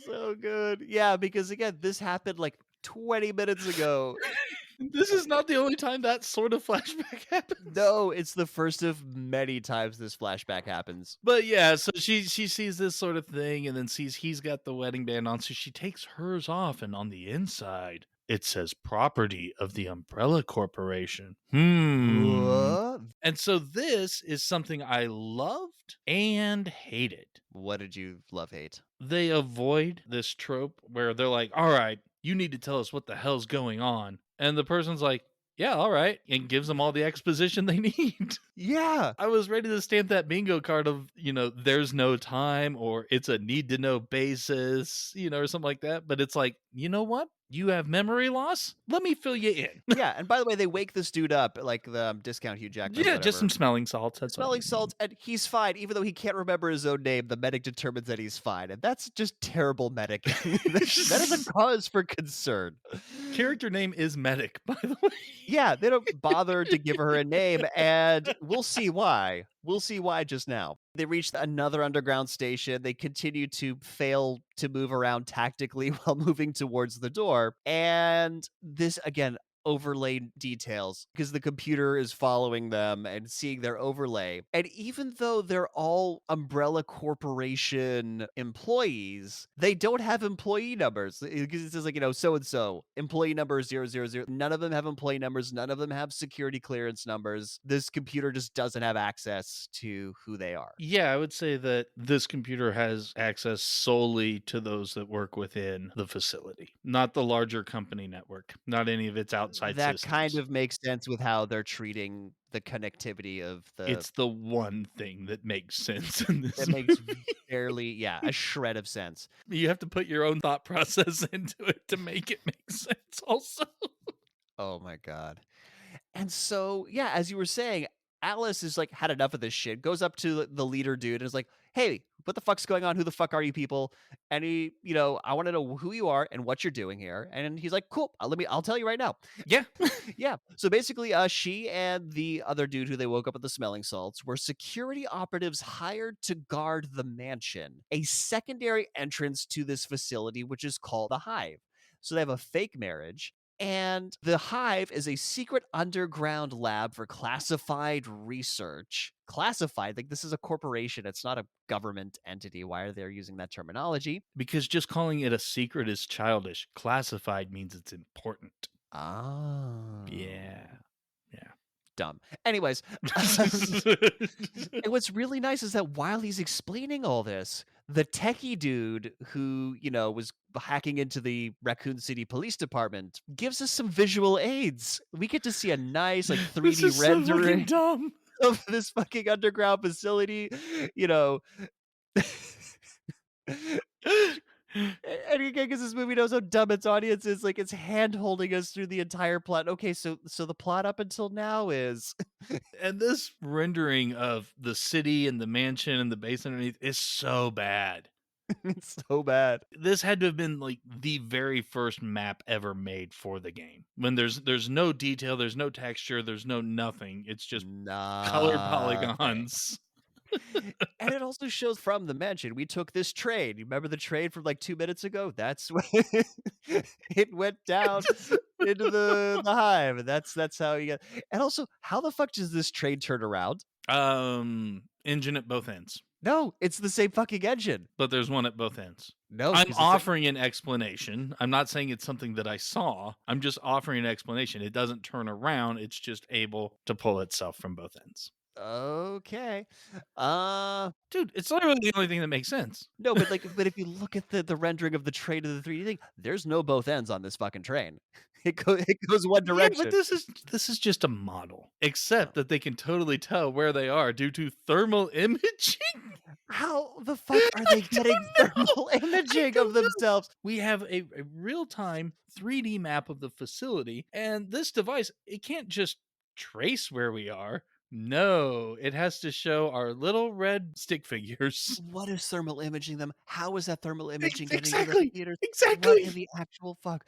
So good. Yeah, because again, this happened like 20 minutes ago. This is not the only time that sort of flashback happens. No, it's the first of many times this flashback happens. But yeah, so she sees this sort of thing and then sees he's got the wedding band on, so she takes hers off, and on the inside it says property of the Umbrella Corporation. What? And so this is something I loved and hated. What did you love hate? They avoid this trope where they're like, all right, you need to tell us what the hell's going on. And the person's like, yeah, all right. And gives them all the exposition they need. Yeah. I was ready to stamp that bingo card of, there's no time or it's a need to know basis, or something like that. But it's like, you know what? You have memory loss? Let me fill you in. Yeah, and by the way, they wake this dude up, like the Discount Hugh Jackman. Yeah, Whatever. just some smelling salts. That's Smelling salts, and he's fine. Even though he can't remember his own name, the medic determines that he's fine. And that's just terrible medic. That is a cause for concern. Character name is Medic, by the way. Yeah, they don't bother to give her a name, and we'll see why. We'll see why just now. They reach another underground station. They continue to fail to move around tactically while moving towards the door. And this, again, overlay details because the computer is following them and seeing their overlay. And even though they're all Umbrella Corporation employees, they don't have employee numbers because it says like, so and so, employee number 000. None of them have employee numbers. None of them have security clearance numbers. This computer just doesn't have access to who they are. Yeah, I would say that this computer has access solely to those that work within the facility, not the larger company network, not any of its outside That systems. kind of makes sense with how they're treating the connectivity of the. It's the one thing that makes sense in this It movie. makes barely, a shred of sense. You have to put your own thought process into it to make it make sense also. Oh my god. And so, yeah, as you were saying, Alice is like had enough of this shit, goes up to the leader dude and is like, "Hey, what the fuck's going on? Who the fuck are you people?" And he, I want to know who you are and what you're doing here. And he's like, "Cool, I'll tell you right now." Yeah. Yeah. So basically, she and the other dude who they woke up with the smelling salts were security operatives hired to guard the mansion, a secondary entrance to this facility, which is called the Hive. So they have a fake marriage. And the Hive is a secret underground lab for classified research. Classified, like this is a corporation. It's not a government entity. Why are they using that terminology? Because just calling it a secret is childish. Classified means it's important. Oh. Yeah. Yeah. Dumb. Anyways, and what's really nice is that while he's explaining all this, the techie dude who, was hacking into the Raccoon City Police Department gives us some visual aids. We get to see a nice, like, This 3D is so fucking rendering dumb. of this fucking underground facility, you know. And again, because this movie knows how dumb its audience is, like, it's hand holding us through the entire plot. Okay, so the plot up until now is And this rendering of the city and the mansion and the base underneath is so bad. it's so bad. This had to have been like the very first map ever made for the game. When there's no detail, there's no texture, there's no nothing. It's just colored Nothing. polygons. And it also shows from the mansion, we took this train. You remember the train from, like, 2 minutes ago? That's when it went down into the hive, and that's how you get. And also, how the fuck does this train turn around? Engine at both ends, No, it's the same fucking engine. but there's one at both ends. No, I'm because it's a offering an explanation. I'm not saying it's something that I saw. I'm just offering an explanation. It doesn't turn around. It's just able to pull itself from both ends. okay. Uh, Dude, it's literally the only thing that makes sense. no, but, like, but if you look at the rendering of the train of the 3D thing, there's no both ends on this fucking train. It goes one Yeah, but direction. this is just a model, Oh. except that they can totally tell where they are due to thermal imaging. How the fuck are I they getting don't know. thermal I imaging of don't know. themselves? We have a real-time 3D map of the facility, and this device, it can't just trace where we are. No, it has to show our little red stick figures. What is thermal imaging them? How is that thermal imaging getting to the Exactly. theaters? What in Exactly. the actual fuck?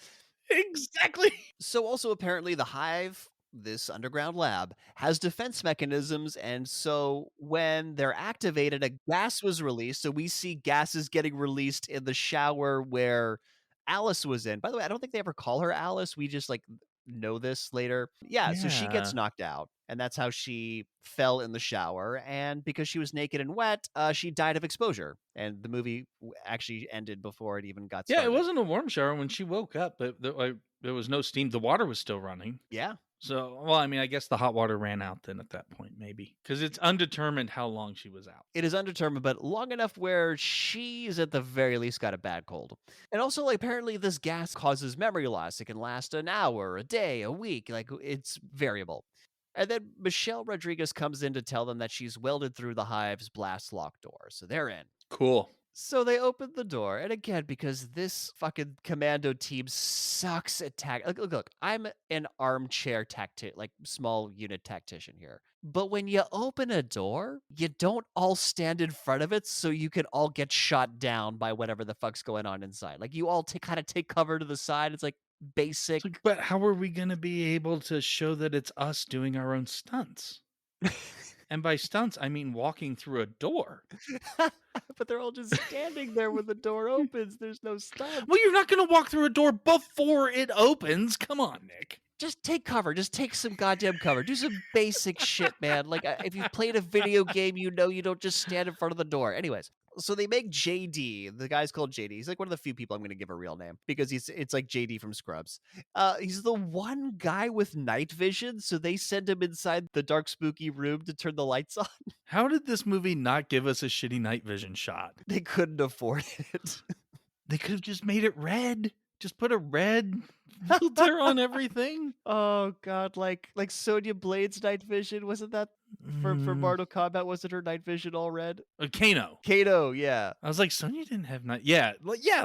Exactly. So also apparently the Hive, this underground lab, has defense mechanisms, and so when they're activated, a gas was released. So we see gases getting released in the shower where Alice was in. By the way, I don't think they ever call her Alice. We just like know this later. Yeah, so she gets Yeah. knocked out, and that's how she fell in the shower. And because she was naked and wet, she died of exposure. And the movie actually ended before it even got Yeah, it started. wasn't a warm shower when she woke up, but there was no steam. The water was still running. Yeah. So, well, I mean, I guess the hot water ran out then at that point, maybe because it's undetermined how long she was out. It is undetermined, but long enough where she's at the very least got a bad cold. And also, like, apparently this gas causes memory loss. It can last an hour, a day, a week. Like, it's variable. And then Michelle Rodriguez comes in to tell them that she's welded through the Hive's blast lock door. So they're in. Cool. So they open the door, and again, because this fucking commando team sucks at look, I'm an armchair like small unit tactician here. But when you open a door, you don't all stand in front of it so you can all get shot down by whatever the fuck's going on inside. Like you all kind of take cover to the side. It's like It's basic. like, but how are we going to be able to show that it's us doing our own stunts? And by stunts, I mean walking through a door. But they're all just standing there when the door opens. There's no Well, stunts. you're not going to walk through a door before it opens. Come on, Nick. Just take cover. Just take some goddamn cover. Do some basic shit, man. Like, if you've played a video game, you know you don't just stand in front of the door. Anyways, so they make JD. The guy's called JD. He's like one of the few people I'm going to give a real name because it's like JD from Scrubs. He's the one guy with night vision, so they send him inside the dark, spooky room to turn the lights on. How did this movie not give us a shitty night vision shot? They couldn't afford it. They could have just made it red. Just put a red filter on everything. Oh god, like Sonya Blade's night vision, wasn't that for Mm, Mortal Kombat? Wasn't her night vision all red? Kano. Kato, yeah. I was like, Sonya didn't have night. Yeah,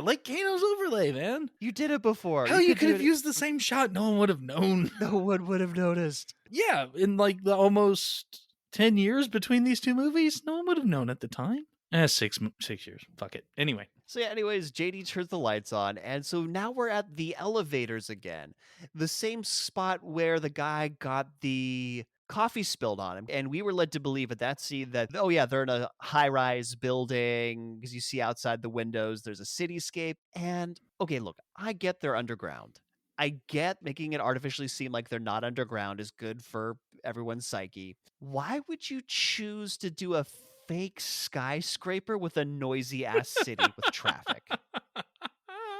like Kano's overlay, man. You did it before. Hell, you Could could do have it. used the same shot. No one would have known. No one would have noticed. Yeah, in like the almost 10 years between these two movies, no one would have known at the time. 6 years. Fuck it. Anyway, So yeah, anyways, JD turns the lights on, and so now we're at the elevators again. The same spot where the guy got the coffee spilled on him. And we were led to believe at that scene that, oh yeah, they're in a high-rise building, because you see outside the windows, there's a cityscape. And okay, look, I get they're underground. I get making it artificially seem like they're not underground is good for everyone's psyche. Why would you choose to do a fake skyscraper with a noisy ass city with traffic?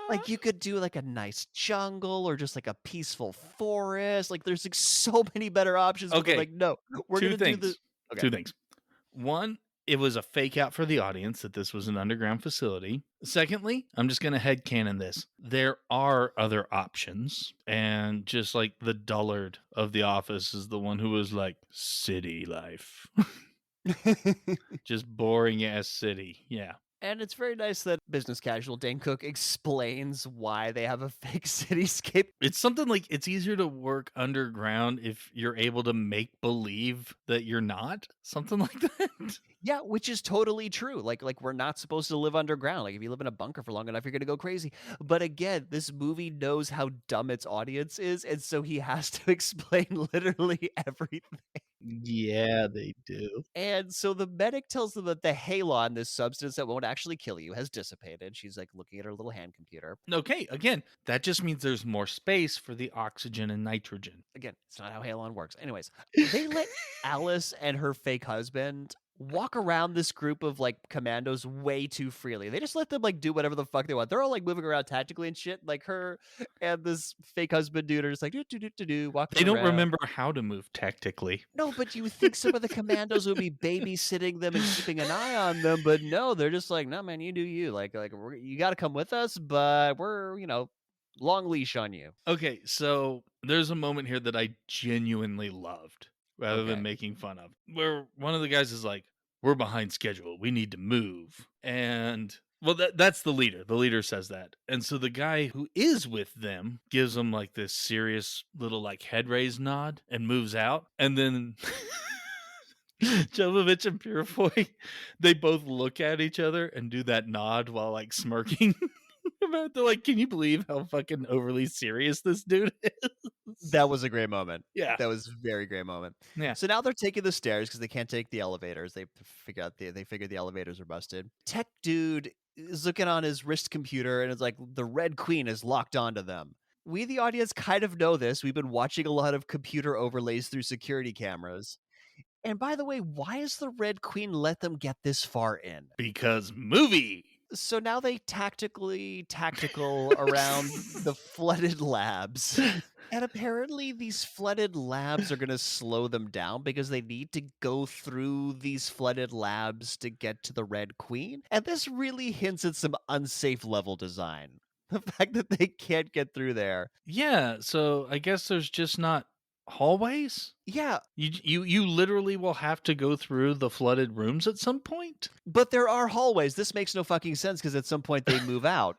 Like, you could do, like, a nice jungle or just, like, a peaceful forest, like, there's, like, so many better options, but they're Okay, like, "No, we're 2 gonna do the." things. Okay. 2 things. 1, it was a fake out for the audience that this was an underground facility. Secondly, I'm just gonna headcanon this. There are other options, and just like the dullard of The Office is the one who was like, "City life." Just boring ass city. Yeah. And it's very nice that business casual Dane Cook explains why they have a fake cityscape. It's something like it's easier to work underground if you're able to make believe that you're not. Something like that. Yeah, which is totally true. Like we're not supposed to live underground. Like if you live in a bunker for long enough, you're gonna go crazy. But again, this movie knows how dumb its audience is, and so he has to explain literally everything. Yeah, they do. And so the medic tells them that the halon, this substance that won't actually kill you, has dissipated. She's like looking at her little hand computer. Okay, again, that just means there's more space for the oxygen and nitrogen. Again, it's not how halon works. Anyways, they let Alice and her fake husband walk around this group of like commandos way too freely. They just let them like do whatever the fuck they want. They're all like moving around tactically and shit. Like her and this fake husband dude are just like do walking They don't around. remember how to move tactically. No, but you would think some of the commandos would be babysitting them and keeping an eye on them, but no, they're just like, "No, man, you do you. Like you got to come with us, but we're, long leash on you." Okay, so there's a moment here that I genuinely loved rather than Okay. making fun of, where one of the guys is like, "We're behind schedule. We need to move." And well, that's the leader. The leader says that. And so the guy who is with them gives them like this serious little like head raise nod and moves out. And then Jovovich and Purefoy, they both look at each other and do that nod while like smirking. They're like, "Can you believe how fucking overly serious this dude is?" That was a great moment. Yeah, That was a very great moment. yeah. So now they're taking the stairs because they can't take the elevators. They figured the elevators are busted. Tech dude is looking on his wrist computer and it's like the Red Queen is locked onto them. We, the audience, kind of know this. We've been watching a lot of computer overlays through security cameras. And by the way, why has the Red Queen let them get this far in? Because movie. So now they tactical around the flooded labs. And apparently these flooded labs are gonna slow them down because they need to go through these flooded labs to get to the Red Queen. And this really hints at some unsafe level design. The fact that they can't get through there. Yeah, so I guess there's just not hallways? Yeah, You literally will have to go through the flooded rooms at some point? but there are hallways. This makes no fucking sense because at some point they move out.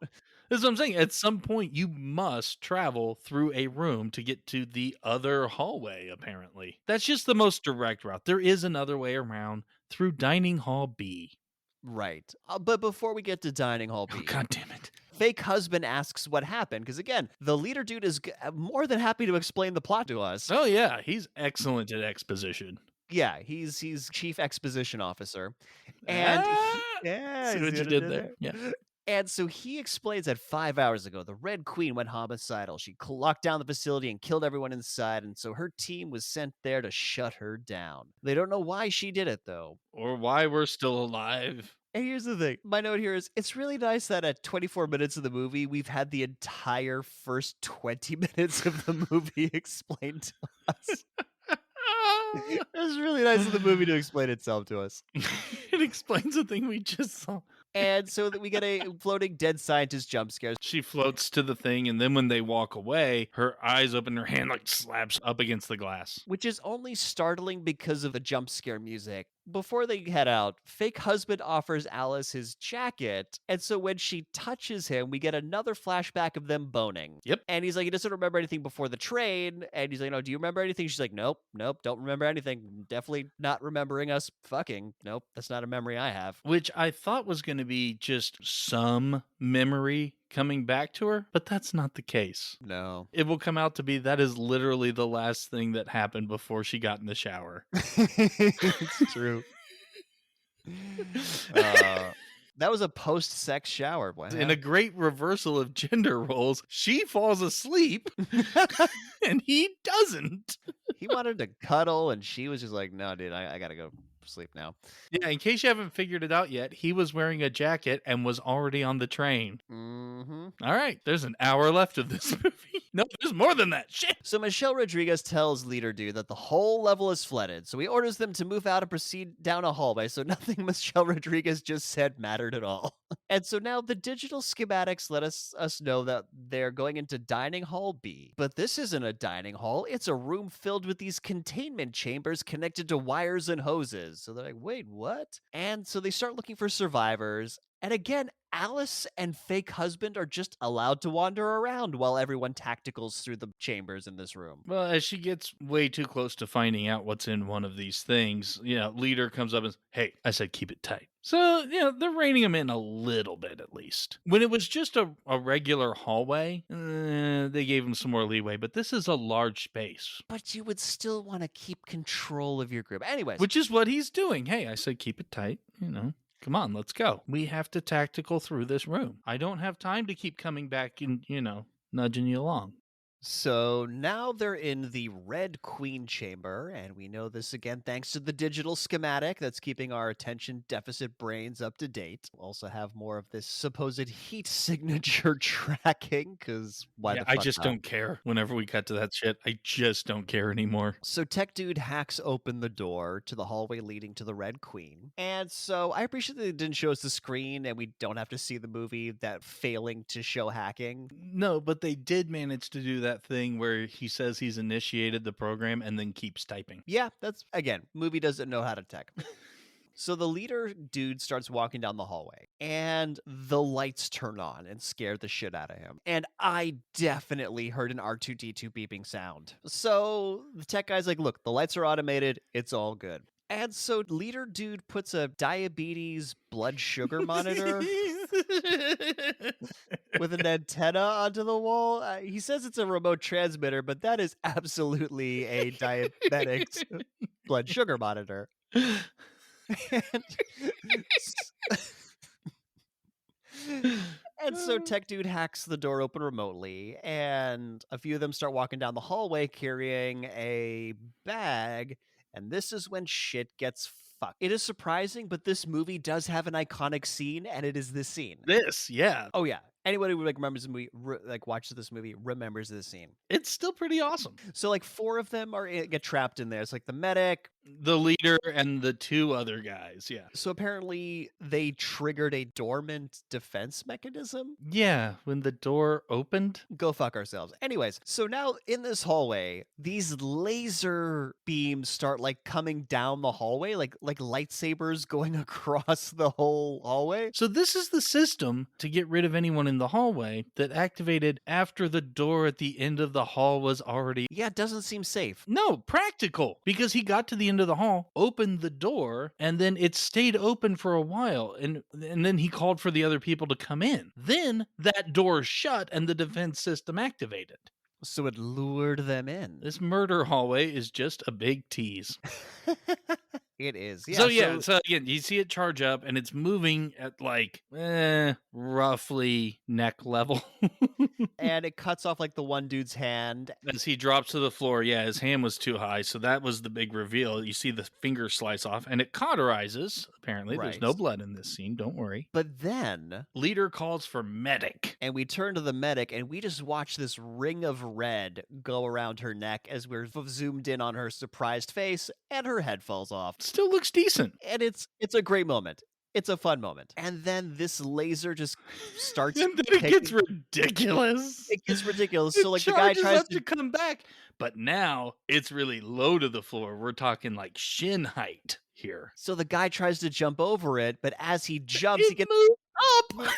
That's what I'm saying. At some point, you must travel through a room to get to the other hallway, apparently. That's just the most direct route. There is another way around through Dining Hall B. Right. But before we get to Dining Hall Oh, B, god damn it. fake husband asks what happened because again, the leader dude is more than happy to explain the plot to us. Oh, yeah. He's excellent at exposition. Yeah, he's chief exposition officer, and he Ah! yeah, See you what see you what I did did there? Yeah. there? And so he explains that 5 hours ago, the Red Queen went homicidal. She locked down the facility and killed everyone inside, and so her team was sent there to shut her down. They don't know why she did it though. Or why we're still alive. And here's the thing. My note here is it's really nice that at 24 minutes of the movie, we've had the entire first 20 minutes of the movie explained to us. It's really nice of the movie to explain itself to us. It explains the thing we just saw. And so that we get a floating dead scientist jump scare, She floats to the thing, and then when they walk away, her eyes open, her hand like slaps up against the glass. which is only startling because of the jump scare music. Before they head out, fake husband offers Alice his jacket, and so when she touches him, we get another flashback of them boning. Yep. And he's like, he doesn't remember anything before the train, and he's like, no, do you remember anything? She's like, nope, don't remember anything. Definitely not remembering us fucking. Nope, that's not a memory I have. Which I thought was going to be just some memory coming back to her, but that's not the case. No. It will come out to be that is literally the last thing that happened before she got in the shower. It's true. That was a post-sex shower. Wow. In a great reversal of gender roles, she falls asleep and he doesn't. He wanted to cuddle, and she was just like, "No, dude, I gotta go asleep now. Yeah, in case you haven't figured it out yet, he was wearing a jacket and was already on the train. Hmm. All right, there's an hour left of this movie. No, there's more than that. Shit. So Michelle Rodriguez tells Leader Dude that the whole level is flooded, so he orders them to move out and proceed down a hallway, so nothing Michelle Rodriguez just said mattered at all. And so now the digital schematics let us know that they're going into dining hall B. But this isn't a dining hall, it's a room filled with these containment chambers connected to wires and hoses. So they're like, wait, what? And so they start looking for survivors. And again, Alice and fake husband are just allowed to wander around while everyone tacticals through the chambers in this room. Well, as she gets way too close to finding out what's in one of these things, leader comes up and says, "Hey, I said keep it tight." So, they're reining him in a little bit at least. When it was just a regular hallway, they gave him some more leeway, but this is a large space. But you would still want to keep control of your group. Anyways, Which is what he's doing. Hey, I said keep it tight, Come on, let's go. We have to tactical through this room. I don't have time to keep coming back and, nudging you along. so now they're in the Red Queen chamber, and we know this again thanks to the digital schematic that's keeping our attention deficit brains up to date. We'll also have more of this supposed heat signature tracking, because why Yeah, the I fuck just not? don't care whenever we cut to that shit. I just don't care anymore. So Tech Dude hacks open the door to the hallway leading to the Red Queen. And so I appreciate that they didn't show us the screen and we don't have to see the movie that failing to show hacking. No, but they did manage to do that thing where he says he's initiated the program and then keeps typing. Yeah, that's again, movie doesn't know how to tech. So the leader dude starts walking down the hallway and the lights turn on and scare the shit out of him. And I definitely heard an R2D2 beeping sound. So the tech guy's like, look, the lights are automated. It's all good. And so leader dude puts a diabetes blood sugar monitor with an antenna onto the wall. He says it's a remote transmitter, but that is absolutely a diabetic's blood sugar monitor. And and so Tech Dude hacks the door open remotely, and a few of them start walking down the hallway carrying a bag, and this is when shit gets fucked. It is surprising, but this movie does have an iconic scene, and it is this scene. This, yeah. Oh yeah, anybody who remembers the movie, watches this movie, remembers this scene. It's still pretty awesome. So like four of them get trapped in there. It's like the medic, The leader and the two other guys, yeah. so apparently they triggered a dormant defense mechanism. Yeah, when the door opened. Go fuck ourselves. Anyways, so now in this hallway, these laser beams start like coming down the hallway, like lightsabers going across the whole hallway. So this is the system to get rid of anyone in the hallway that activated after the door at the end of the hall was already. Yeah, it doesn't seem safe. No, practical. Because he got to the end of the hall, opened the door, and then it stayed open for a while. And then he called for the other people to come in. Then that door shut and the defense system activated. So it lured them in. This murder hallway is just a big tease. It is. So again, you see it charge up and it's moving at like roughly neck level. And it cuts off like the one dude's hand. As he drops to the floor, yeah, his hand was too high, so that was the big reveal. You see the finger slice off, and it cauterizes. Apparently, there's no Right. blood in this scene, don't worry. But then Leader calls for medic. and we turn to the medic and we just watch this ring of red go around her neck as we're zoomed in on her surprised face and her head falls off. Still looks decent. And it's a great moment. It's a fun moment. And then this laser just starts And then it gets picking- ridiculous. it gets ridiculous. It So like the guy charges tries up to come back, but now it's really low to the floor. We're talking like shin height here. so the guy tries to jump over it, but as he jumps, he It gets moves up.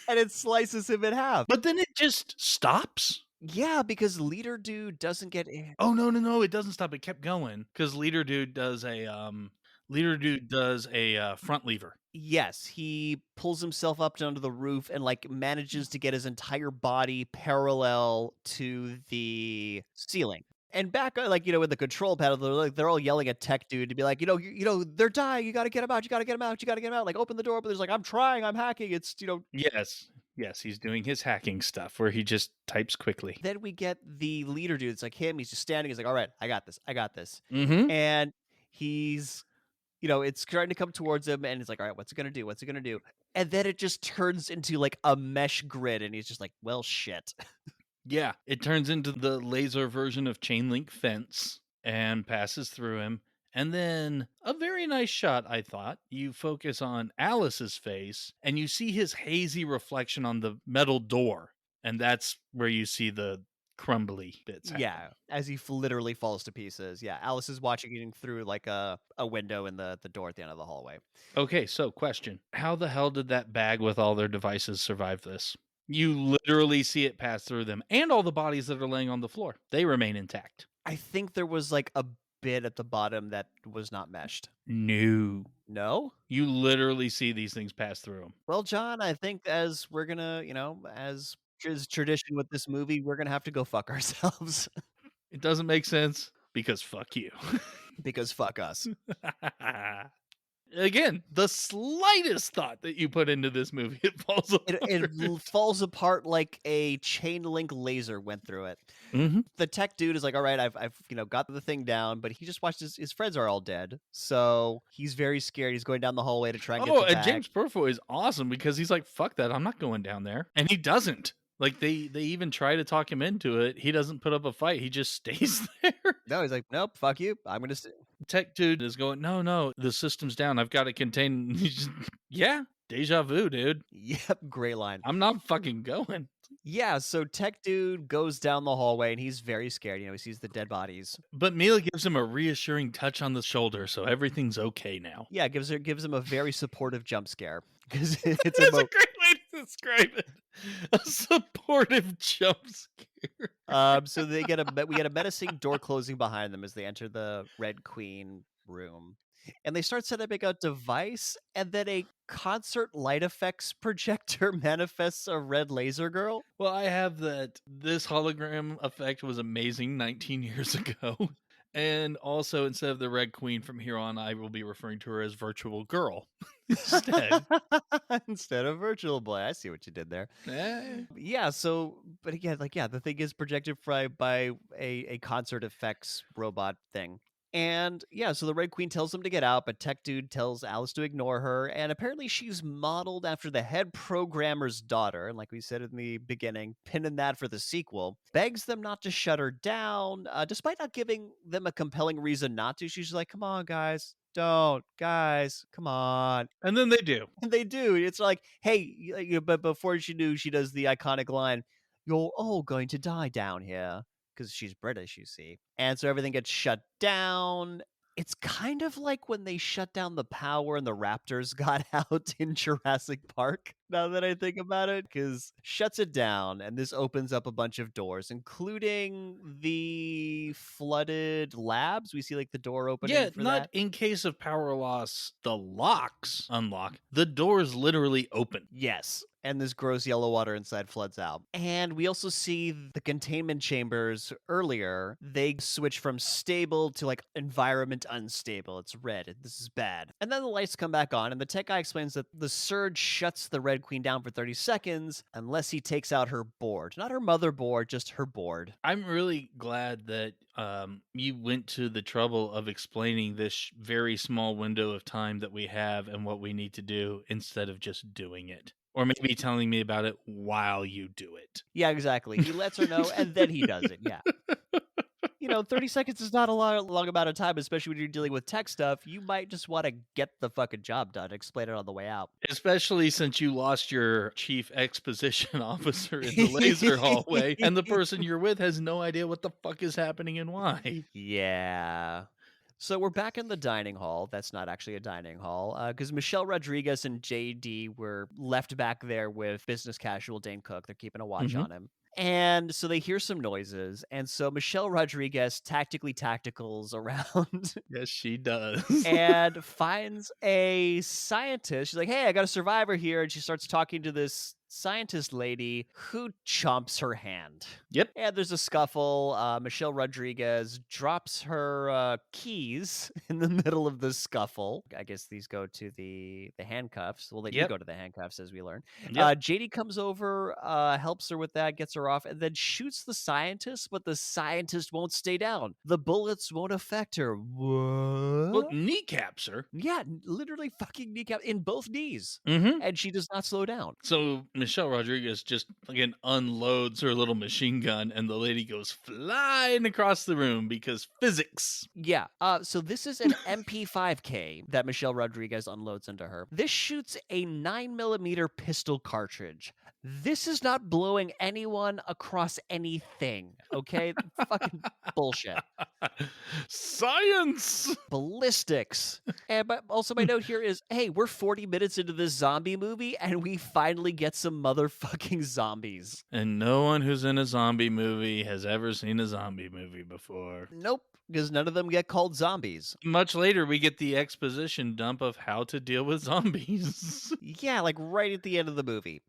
and it slices him in half. But then it just stops. Yeah, because leader dude doesn't get in. Oh no, it doesn't stop. It kept going because leader dude does a front lever. Yes, he pulls himself up onto the roof and like manages to get his entire body parallel to the ceiling. And back, like with the control panel, they're all yelling at Tech Dude to be like, they're dying. You got to get them out. You got to get them out. You got to get them out. Like, open the door. But there's like, I'm trying. I'm hacking. It's Yes, he's doing his hacking stuff where he just types quickly. Then we get the leader dude. It's like him. He's just standing. He's like, all right, I got this. I got this. Mm-hmm. And he's It's starting to come towards him, and he's like, "All right, what's it gonna do? What's it gonna do?" And then it just turns into like a mesh grid, and he's just like, "Well, shit." Yeah, it turns into the laser version of chain link fence and passes through him. And then a very nice shot, I thought. You focus on Alice's face and you see his hazy reflection on the metal door. And that's where you see the crumbly bits happen. Yeah, as he literally falls to pieces. Yeah, Alice is watching him through like a window in the door at the end of the hallway. Okay, so question. How the hell did that bag with all their devices survive this? You literally see it pass through them and all the bodies that are laying on the floor. They remain intact. I think there was like a bit at the bottom that was not meshed. No. No? You literally see these things pass through them. Well, John, I think as we're gonna, as is tradition with this movie, we're gonna have to go fuck ourselves It doesn't make sense because fuck you. because fuck us. Again, the slightest thought that you put into this movie, it falls apart. Falls apart like a chain link laser went through it. Mhm. The tech dude is like, "All right, I've got the thing down," but he just watched his friends are all dead, so he's very scared. He's going down the hallway to try and get Oh, the and bag. James Purfoy is awesome because he's like, "Fuck that, I'm not going down there," and he doesn't. Like they even try to talk him into it. He doesn't put up a fight. He just stays there. No, he's like, "Nope, fuck you. I'm gonna." Tech dude is going, "No, no, the system's down. I've got to contain." He's just, yeah, deja vu, dude. Yep, great line. I'm not fucking going. Yeah, so tech dude goes down the hallway and he's very scared. He sees the dead bodies. But Mila gives him a reassuring touch on the shoulder, so everything's okay now. Yeah, gives him a very supportive jump scare because it's a That's a great way to describe it. A supportive jump scare. so we get a menacing door closing behind them as they enter the Red Queen room. And they start setting up a device, and then a concert light effects projector manifests a red laser girl. Well, I have that this hologram effect was amazing 19 years ago. And also, instead of the Red Queen from here on, I will be referring to her as Virtual Girl instead. Instead of Virtual Boy. I see what you did there. Eh. Yeah, so but again, the thing is projected by a concert effects robot thing. And yeah, so the Red Queen tells him to get out, but Tech Dude tells Alice to ignore her. And apparently she's modeled after the head programmer's daughter. And like we said in the beginning, pinning that for the sequel, begs them not to shut her down, despite not giving them a compelling reason not to. She's like, come on, guys. Don't, guys, come on. And then they do. And they do. It's like, hey, but before she knew, she does the iconic line, "You're all going to die down here," because she's British, you see. And so everything gets shut down. It's kind of like when they shut down the power and the raptors got out in Jurassic Park, now that I think about it, because shuts it down, and this opens up a bunch of doors, including the flooded labs. We see like the door Yeah, opening for not that. in case of power loss, the locks unlock. The doors literally open. Yes. And this gross yellow water inside floods out. And we also see the containment chambers earlier. They switch from stable to like environment unstable. It's red. This is bad. And then the lights come back on, and the tech guy explains that the surge shuts the Red Queen down for 30 seconds unless he takes out her board. Not her motherboard, just her board. I'm really glad that you went to the trouble of explaining this very small window of time that we have and what we need to do instead of just doing it. Or maybe telling me about it while you do it. Yeah, exactly. He lets her know, and then he does it. Yeah. 30 seconds is not a long amount of time, especially when you're dealing with tech stuff. You might just want to get the fucking job done. Explain it on the way out. Especially since you lost your chief exposition officer in the laser hallway, and the person you're with has no idea what the fuck is happening and why. Yeah. So we're back in the dining hall. That's not actually a dining hall, because Michelle Rodriguez and JD were left back there with business casual Dane Cook. They're keeping a watch Mhm. on him. And so they hear some noises. And so Michelle Rodriguez tacticals around Yes, she does. and finds a scientist. She's like, hey, I got a survivor here. And she starts talking to this scientist lady who chomps her hand. Yep. And there's a scuffle. Michelle Rodriguez drops her keys in the middle of the scuffle. I guess these go to the handcuffs. Well, they do Yep. go to the handcuffs, as we learn. Yep. JD comes over, helps her with that, gets her off, and then shoots the scientist, but the scientist won't stay down. The bullets won't affect her. Well, What? kneecaps her. Yeah, literally fucking kneecap in both knees. Mm-hmm. And she does not slow down. So Michelle Rodriguez just again unloads her little machine gun, and the lady goes flying across the room because physics. Yeah. So this is an MP5K that Michelle Rodriguez unloads into her. This shoots a 9mm pistol cartridge. This is not blowing anyone across anything. Okay, fucking bullshit. Science. Ballistics. And but also my note here is, hey, we're 40 minutes into this zombie movie, and we finally get some motherfucking zombies. And no one who's in a zombie movie has ever seen a zombie movie before. Nope, because none of them get called zombies. Much later, we get the exposition dump of how to deal with zombies. Yeah, like right at the end of the movie.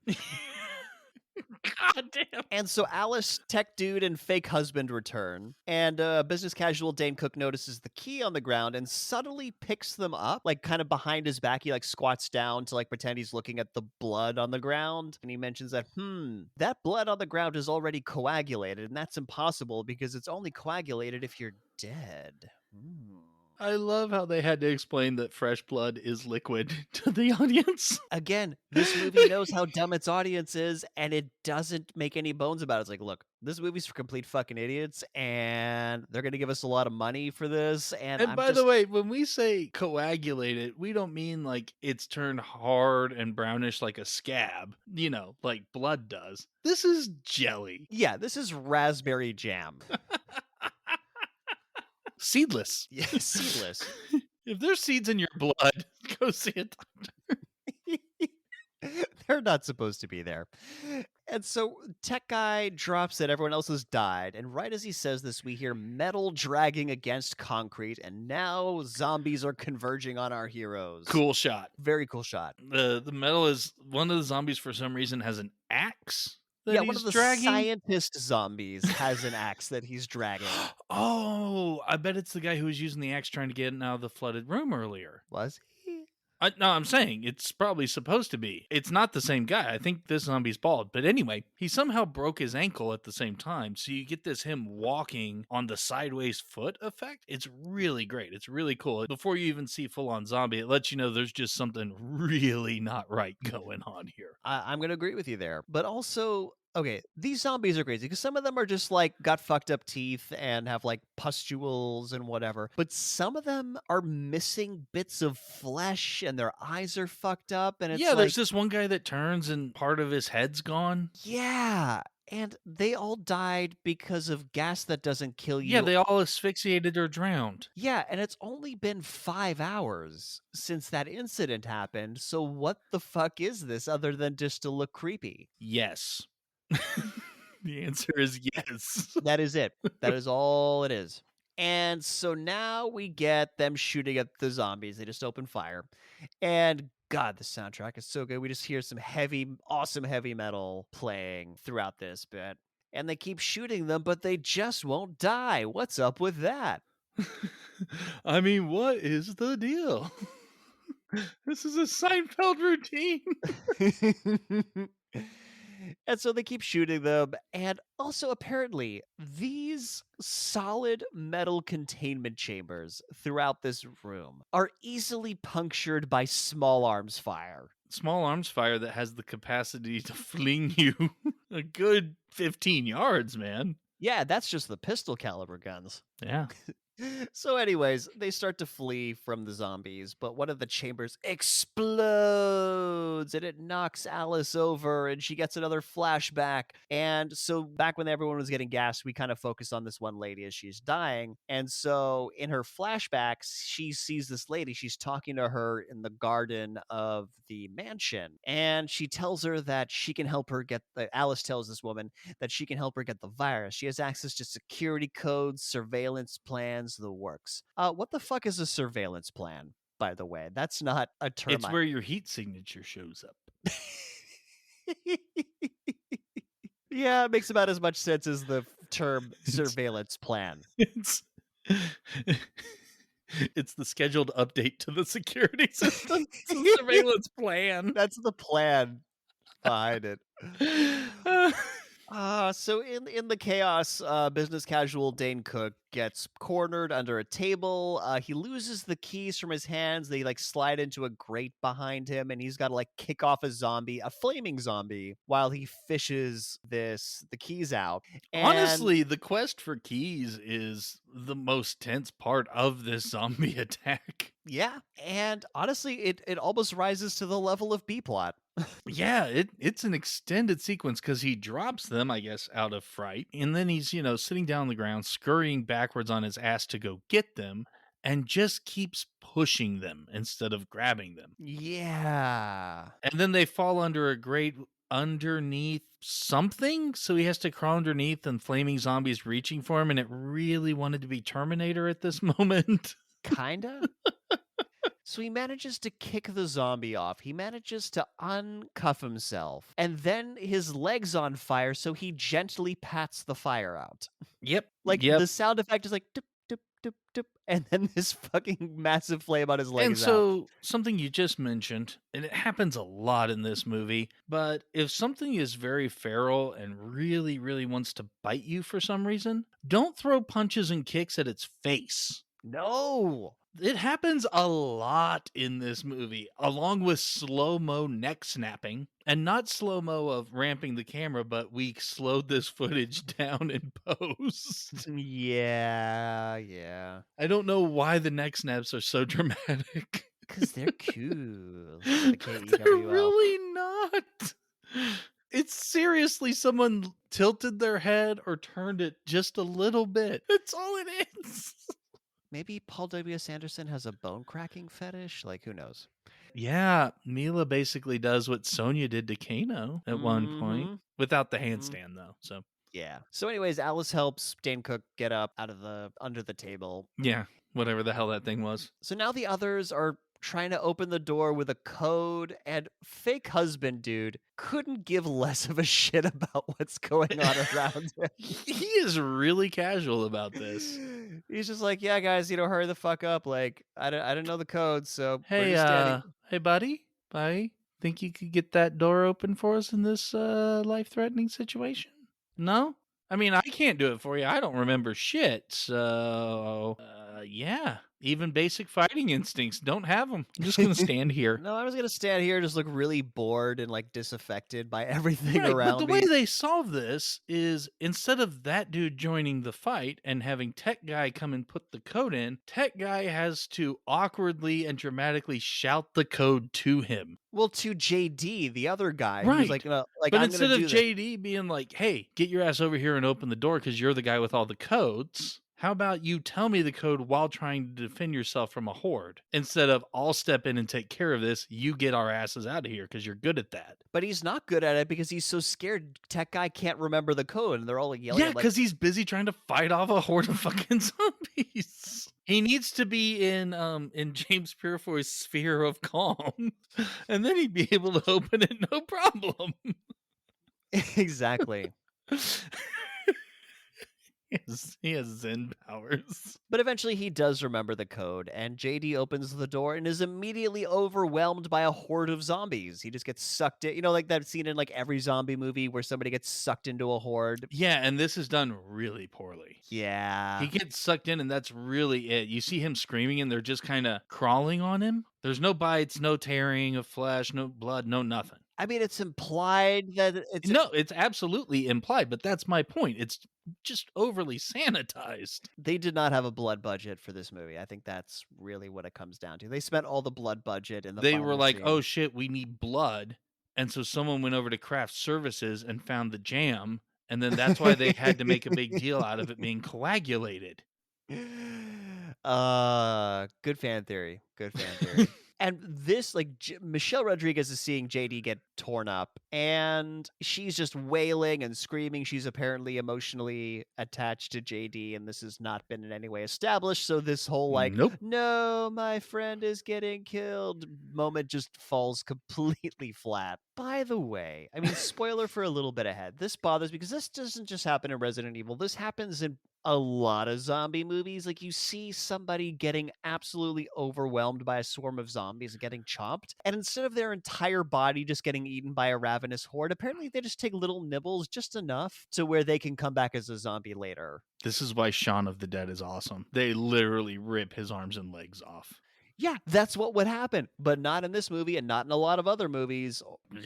God damn. And so Alice, tech dude, and fake husband return, and business casual Dane Cook notices the key on the ground and subtly picks them up, like kind of behind his back. He like squats down to like pretend he's looking at the blood on the ground, and he mentions that that blood on the ground is already coagulated, and that's impossible because it's only coagulated if you're dead. I love how they had to explain that fresh blood is liquid to the audience. Again, this movie knows how dumb its audience is, and it doesn't make any bones about it. It's like, look, this movie's for complete fucking idiots, and they're gonna give us a lot of money for this. And And I'm by just, the way, when we say coagulated, we don't mean like it's turned hard and brownish like a scab, like blood does. This is jelly. yeah, this is raspberry jam. Seedless. Yeah, seedless. If there's seeds in your blood, go see it. They're not supposed to be there. And so Tech Guy drops that everyone else has died, and right as he says this, we hear metal dragging against concrete, and now zombies are converging on our heroes. Cool shot. Very cool shot. The metal is one of the zombies for some reason has an axe that Yeah, he's one of the dragging. scientist zombies has an axe that he's dragging. Oh, I bet it's the guy who was using the axe trying to get out of the flooded room earlier. Was he? No, I'm saying it's probably supposed to be. It's not the same guy. I think this zombie's bald. But anyway, he somehow broke his ankle at the same time. So you get this him walking on the sideways foot effect. It's really great. It's really cool. Before you even see full on zombie, it lets you know there's just something really not right going on here. I'm going to agree with you there. But also, okay, these zombies are crazy because some of them are just like got fucked up teeth and have like pustules and whatever. But some of them are missing bits of flesh and their eyes are fucked up. And it's Yeah, like, there's this one guy that turns and part of his head's gone. yeah. And they all died because of gas that doesn't kill you. Yeah, they all asphyxiated or drowned. Yeah, and it's only been 5 hours since that incident happened. So what the fuck is this other than just to look creepy? Yes. The answer is yes. That is it. That is all it is. And so now we get them shooting at the zombies. They just open fire. And God, the soundtrack is so good. We just hear some heavy, awesome heavy metal playing throughout this bit. And they keep shooting them, but they just won't die. What's up with that? I mean, what is the deal? This is a Seinfeld routine. And so they keep shooting them. And also, apparently, these solid metal containment chambers throughout this room are easily punctured by small arms fire. Small arms fire that has the capacity to fling you a good 15 yards, man. Yeah, that's just the pistol caliber guns. Yeah. So, anyways, they start to flee from the zombies, but one of the chambers explodes and it knocks Alice over and she gets another flashback. And so, back when everyone was getting gassed, we kind of focus on this one lady as she's dying. And so, in her flashbacks, she sees this lady. She's talking to her in the garden of the mansion. And she tells her that she can help her get Alice tells this woman that she can help her get the virus. She has access to security codes, surveillance plans, the works. What the fuck is a surveillance plan, by the way? That's not a term. It's where your heat signature shows up. Yeah, it makes about as much sense as the term It's surveillance plan. it's it's the scheduled update to the security system. It's a surveillance plan. That's the plan behind it. So in the chaos, business casual Dane Cook gets cornered under a table. He loses the keys from his hands. They like slide into a grate behind him, and he's got to like kick off a flaming zombie, while he fishes the keys out. And Honestly, the quest for keys is the most tense part of this zombie attack. yeah, and honestly, it almost rises to the level of B plot. Yeah, it's an extended sequence because he drops them, I guess, out of fright, and then he's, sitting down on the ground, scurrying backwards on his ass to go get them, and just keeps pushing them instead of grabbing them. Yeah. And then they fall under a grate underneath something, so he has to crawl underneath, and flaming zombies reaching for him, and it really wanted to be Terminator at this moment. Kinda. So he manages to kick the zombie off. He manages to uncuff himself. And then his leg's on fire, so he gently pats the fire out. Yep, Like yep. the sound effect is like dip, dip, dip, dip, and then this fucking massive flame on his leg And is out. so, something you just mentioned, and it happens a lot in this movie, but if something is very feral and really, really wants to bite you for some reason, don't throw punches and kicks at its face. No. It happens a lot in this movie, along with slow mo neck snapping, and not slow mo of ramping the camera, but we slowed this footage down in post. Yeah, yeah. I don't know why the neck snaps are so dramatic. Because they're cool. For the They're KEWL. really not. It's seriously someone tilted their head or turned it just a little bit. That's all it is. Maybe Paul W.S. Anderson has a bone cracking fetish? Like, who knows? Yeah, Mila basically does what Sonya did to Kano at one point, Mm-hmm. without the Mm-hmm. handstand though. So Yeah. So, anyways, Alice helps Dane Cook get up out of under the table. yeah, whatever the hell that thing was. So now the others are trying to open the door with a code, and fake husband dude couldn't give less of a shit about what's going on around He is really casual about this. him. He's just like, yeah, guys, hurry the fuck up. Like, I didn't know the code, so we're Hey, just standing. hey, buddy, think you could get that door open for us in this life-threatening situation? No, I mean I can't do it for you. I don't remember shit. So, yeah, even basic fighting instincts don't have them. I'm just gonna stand here. No, I was gonna stand here, just look really bored and like disaffected by everything Right, but the around way me. they solve this is instead of that dude joining the fight and having Tech Guy come and put the code in, Tech Guy has to awkwardly and dramatically shout the code to him. Well, to JD, the other guy, who's Right. like, like But I'm gonna instead of do this. JD being like, "Hey, get your ass over here and open the door because you're the guy with all the codes," how about you tell me the code while trying to defend yourself from a horde? Instead of I'll step in and take care of this, you get our asses out of here because you're good at that. But he's not good at it because he's so scared Tech Guy can't remember the code, and they're all like yelling Yeah, at like, because he's busy trying to fight off a horde of fucking zombies. He needs to be in James Purefoy's sphere of calm, and then he'd be able to open it no problem. exactly. He has Zen powers. But eventually he does remember the code, and JD opens the door and is immediately overwhelmed by a horde of zombies. He just gets sucked in, like that scene in like every zombie movie where somebody gets sucked into a horde. Yeah, and this is done really poorly. Yeah. He gets sucked in, and that's really it. You see him screaming, and they're just kind of crawling on him. There's no bites, no tearing of flesh, no blood, no nothing. I mean, it's implied that it's No, it's absolutely implied, but that's my point. It's just overly sanitized. they did not have a blood budget for this movie. I think that's really what it comes down to. They spent all the blood budget in the They were final like, "Oh scene. shit, we need blood." And so someone went over to craft services and found the jam, and then that's why they had to make a big deal out of it being coagulated. Good fan theory. Good fan theory. And this, like, Michelle Rodriguez is seeing JD get torn up, and she's just wailing and screaming. She's apparently emotionally attached to JD, and this has not been in any way established. So this whole like, Nope. "No, my friend is getting killed" moment just falls completely flat. By the way, I mean, spoiler for a little bit ahead. This bothers me because this doesn't just happen in Resident Evil. This happens in a lot of zombie movies. Like, you see somebody getting absolutely overwhelmed by a swarm of zombies and getting chomped, and instead of their entire body just getting eaten by a ravenous horde, apparently they just take little nibbles, just enough to where they can come back as a zombie later. This is why Shaun of the Dead is awesome. They literally rip his arms and legs off. Yeah, that's what would happen, but not in this movie and not in a lot of other movies.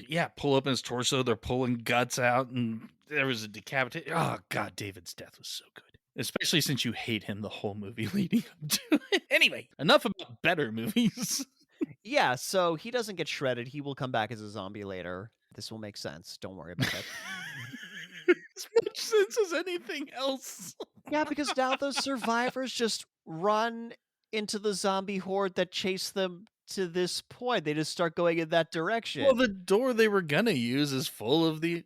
Yeah, pull open his torso. They're pulling guts out, and there was a decapitation. Oh, God, David's death was so good. Especially since you hate him the whole movie leading up to it. Anyway, enough about better movies. Yeah, so he doesn't get shredded. He will come back as a zombie later. This will make sense. Don't worry about it. As much sense as anything else. Yeah, because now those survivors just run into the zombie horde that chased them to this point. They just start going in that direction. Well, the door they were gonna use is full of the,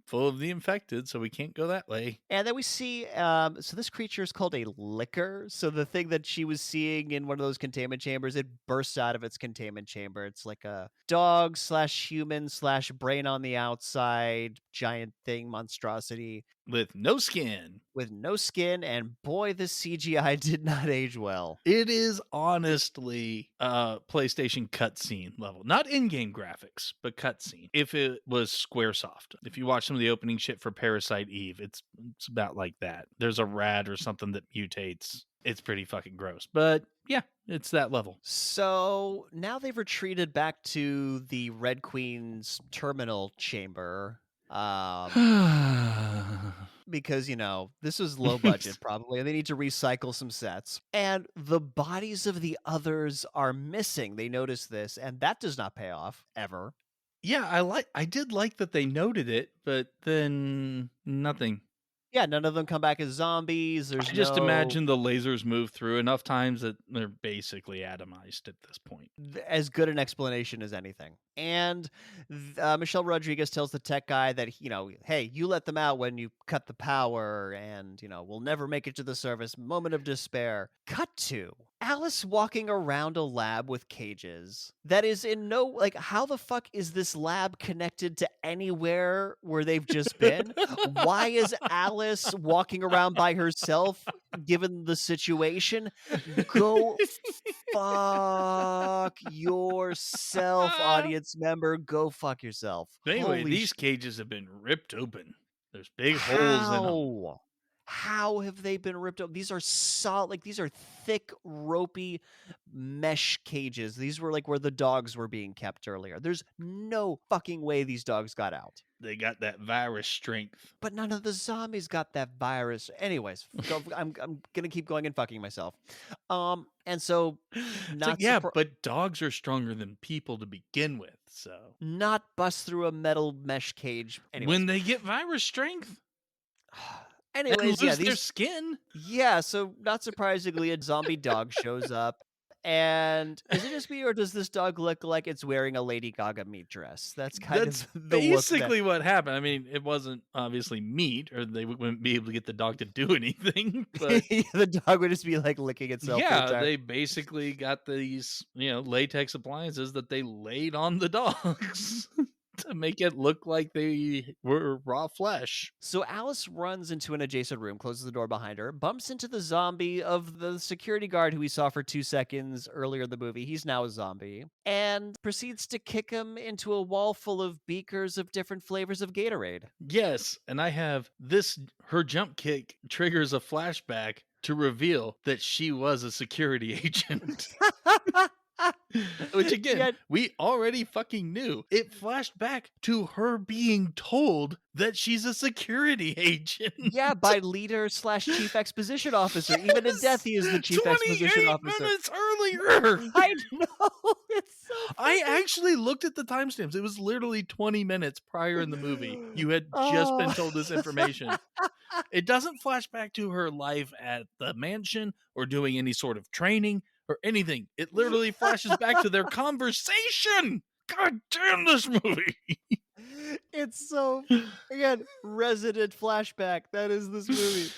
full of the infected, so we can't go that way. And then we see, so this creature is called a licker. So the thing that she was seeing in one of those containment chambers, it bursts out of its containment chamber. It's like a dog slash human slash brain on the outside, giant thing monstrosity With no skin. with no skin. And boy, this CGI did not age well. It is honestly PlayStation cutscene level. Not in-game graphics, but cutscene. If it was Squaresoft. If you watch some of the opening shit for Parasite Eve, it's about like that. There's a rat or something that mutates. It's pretty fucking gross. But yeah, it's that level. So now they've retreated back to the Red Queen's terminal chamber. Because, this was low budget probably, and they need to recycle some sets. And the bodies of the others are missing. They notice this, and that does not pay off ever. Yeah, I did like that they noted it, but then nothing. Yeah, none of them come back as zombies. There's I just imagine the lasers move through enough times that they're basically atomized at this point. as good an explanation as anything. And Michelle Rodriguez tells the tech guy that, hey, you let them out when you cut the power, and, we'll never make it to the surface. Moment of despair. Cut to Alice walking around a lab with cages that is in no, like, how the fuck is this lab connected to anywhere where they've just been? Why is Alice walking around by herself given the situation? Go fuck yourself, audience member. Go fuck yourself. But anyway, Holy these cages have been ripped open. There's big holes in them. How? How have they been ripped up? These are solid, like, these are thick, ropey mesh cages. These were like where the dogs were being kept earlier. There's no fucking way these dogs got out. They got that virus strength. But none of the zombies got that virus. Anyways, I'm gonna keep going and fucking myself. And so It's like, yeah, but dogs are stronger than people to begin with. So not bust through a metal mesh cage. Anyways. when they get virus strength, Anyways, and yeah, lose their skin. Yeah, so not surprisingly, a zombie dog shows up. And is it just me, or does this dog look like it's wearing a Lady Gaga meat dress? That's That's the look basically what happened. I mean, it wasn't obviously meat, or they wouldn't be able to get the dog to do anything. But the dog would just be like licking itself. yeah, they basically got these, latex appliances that they laid on the dogs to make it look like they were raw flesh. So Alice runs into an adjacent room, closes the door behind her, bumps into the zombie of the security guard who we saw for 2 seconds earlier in the movie. He's now a zombie, and proceeds to kick him into a wall full of beakers of different flavors of Gatorade. Yes, and I have this, her jump kick triggers a flashback to reveal that she was a security agent. Which again, we already fucking knew. It flashed back to her being told that she's a security agent. Yeah, by leader / chief exposition officer. Yes! Even in death, he is the chief exposition officer. 28 minutes earlier. I know. It's so funny. I actually looked at the timestamps. It was literally 20 minutes prior in the movie. You had just been told this information. It doesn't flash back to her life at the mansion or doing any sort of training or anything. It literally flashes back to their conversation. God damn this movie. It's so, again, resident flashback. That is this movie.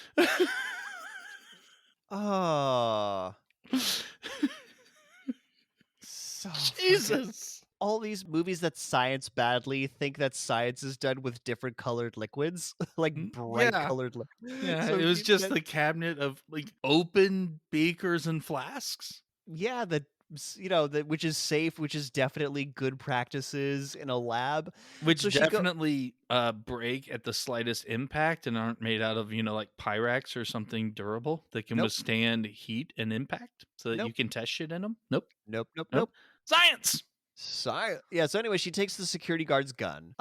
Oh, so fucking. Jesus. All these movies that science badly think that science is done with different colored liquids, like bright Yeah. colored Yeah, so it was you just that the cabinet of like open beakers and flasks, yeah, that that which is safe, which is definitely good practices in a lab. which So she go definitely break at the slightest impact and aren't made out of, like Pyrex or something durable that can nope, withstand heat and impact so that you nope, can test shit in them. Nope. nope, nope, Nope. nope. Science. Yeah, so anyway, she takes the security guard's gun,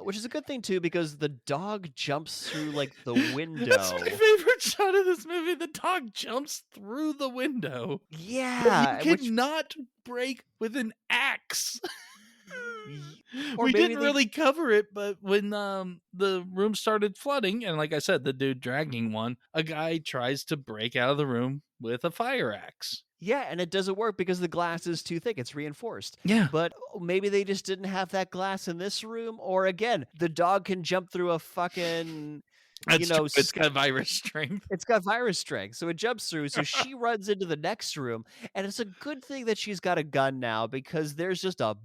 which is a good thing too because the dog jumps through like the That's my window. favorite shot of this movie. The dog jumps through the window that you Yeah, which cannot break with an axe. or We maybe didn't they really cover it, but when the room started flooding, and like I said, the dude dragging one, a guy tries to break out of the room with a fire axe. yeah, and it doesn't work because the glass is too thick. It's reinforced. Yeah, But maybe they just didn't have that glass in this room. Or again, the dog can jump through a fucking, you that's true. know, It's got virus strength. it's got virus strength. So it jumps through. So she runs into the next room. And it's a good thing that she's got a gun now because there's just a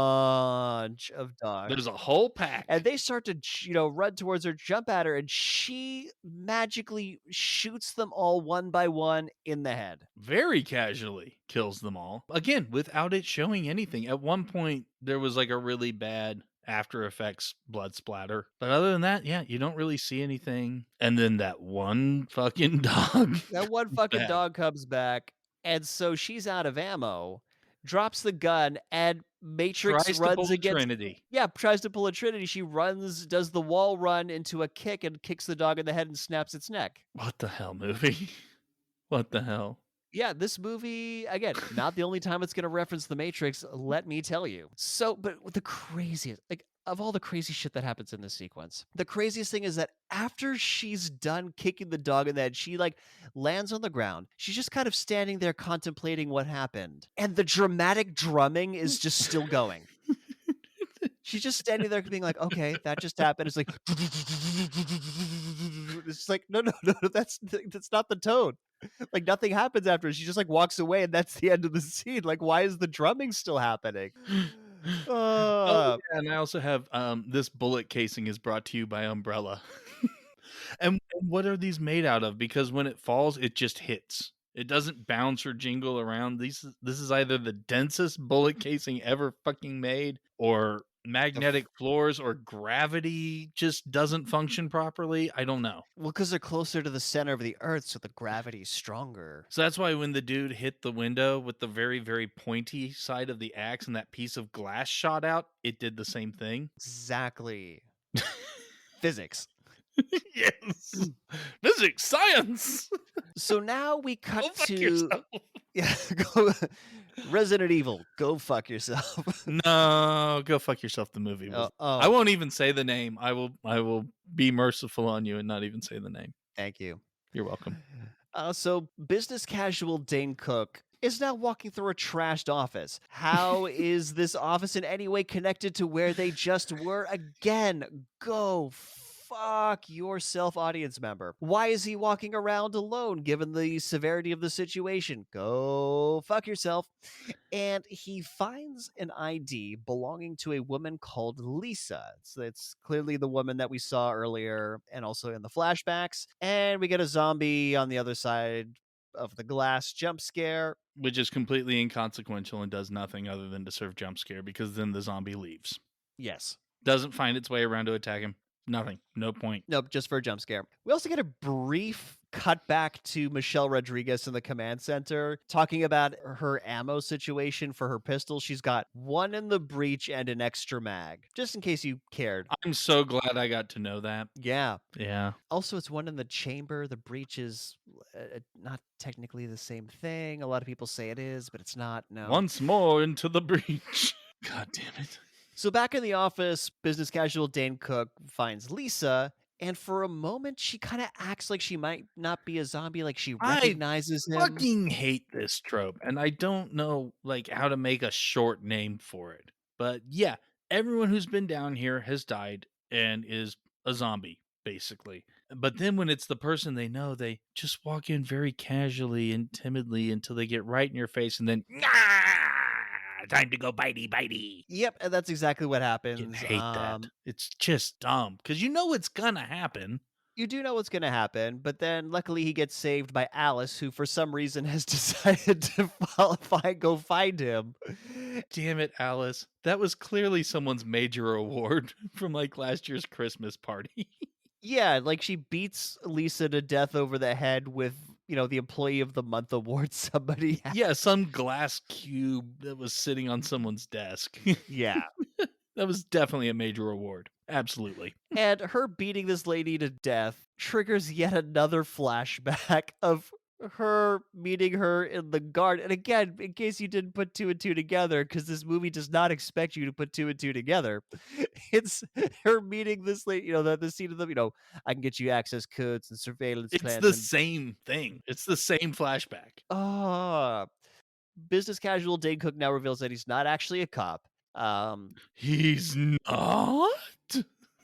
bunch of There's dogs. a whole And pack. they start to, run towards her, jump at her, and she magically shoots them all one by one in the head. Very casually kills them all. Again, without it showing anything. At one point, there was like a really bad After Effects blood splatter. But other than that, yeah, you don't really see anything. And then that one fucking dog That one comes fucking back. dog comes back, and so she's out of ammo, drops the gun, and Matrix Tries to runs pull a against Trinity. yeah, tries to pull a Trinity. She runs, does the wall run into a kick and kicks the dog in the head and snaps its neck. What the hell, movie? What the hell? Yeah, this movie, again, not the only time it's gonna reference The Matrix, let me tell you. So, but the craziest, like, of all the crazy shit that happens in this sequence, the craziest thing is that after she's done kicking the dog in the head, she, like, lands on the ground. She's just kind of standing there contemplating what happened, and the dramatic drumming is just still going. She's just standing there being like, "Okay, that just happened." It's like it's just like, "No, no, no, no, that's not the tone." Like, nothing happens after. She just, like, walks away, and that's the end of the scene. Like, why is the drumming still happening? Oh, Uh, yeah, and I also have, this bullet casing is brought to you by Umbrella. And what are these made out of? Because when it falls, it just hits. It doesn't bounce or jingle around. This is either the densest bullet casing ever fucking made, or the magnetic f floors, or gravity just doesn't function properly. I don't know. well, because 'cause they're closer to the center of the Earth, so the gravity's stronger. So that's why when the dude hit the window with the very, very pointy side of the axe and that piece of glass shot out, it did the same thing. Exactly. Physics. Yes. Physics, science. So now we Go cut fuck to yourself. yeah, go Resident Evil, go fuck yourself. No, go fuck yourself. The movie was. I Oh, won't even say the name. I will be merciful on you and not even say the name. thank you. You're welcome. So business casual Dane Cook is now walking through a trashed office. How is this office in any way connected to where they just were? Again, go fuck yourself, audience member. Why is he walking around alone given the severity of the situation? Go fuck yourself. And he finds an ID belonging to a woman called Lisa. So it's clearly the woman that we saw earlier and also in the flashbacks. And we get a zombie on the other side of the glass jump scare. Which is completely inconsequential and does nothing other than to serve jump scare because then the zombie leaves. Yes. Doesn't find its way around to attack him. Nothing. No point. Nope, just for a jump scare. We also get a brief cut back to Michelle Rodriguez in the command center talking about her ammo situation for her pistol. She's got one in the breech and an extra mag, just in case you cared. I'm so glad I got to know that. Yeah. Yeah. Also, it's one in the chamber. The breech is not technically the same thing. A lot of people say it is, but it's not. No. Once more into the breach. God damn it. So back in the office, business casual Dane Cook finds Lisa And for a moment, she kinda acts like she might not be a zombie, like she I recognizes him. fucking hate this trope, and I don't know, like, how to make a short name for it. But, yeah, everyone who's been down here has died and is a zombie, basically. But then when it's the person they know, they just walk in very casually and timidly until they get right in your face and then, "Ah, time to go bitey bitey." Yep, and that's exactly what Fucking happens. hate that. It's just dumb because you know it's gonna happen. You do know what's gonna happen, but then luckily he gets saved by Alice, who for some reason has decided to go find him. Damn it, Alice. That was clearly someone's major award from, like, last year's Christmas party. Yeah, like she beats Lisa to death over the head with, the Employee of the Month award somebody had. Yeah, some glass cube that was sitting on someone's desk. Yeah. That was definitely a major award. Absolutely. And her beating this lady to death triggers yet another flashback of her meeting her in the garden. And again, in case you didn't put two and two together, because this movie does not expect you to put two and two together, it's her meeting this lady, the scene of them, I can get you access codes and surveillance It's plans the and same thing. It's the same flashback. ah, business casual Dane Cook now reveals that he's not actually a cop. Um, He's not?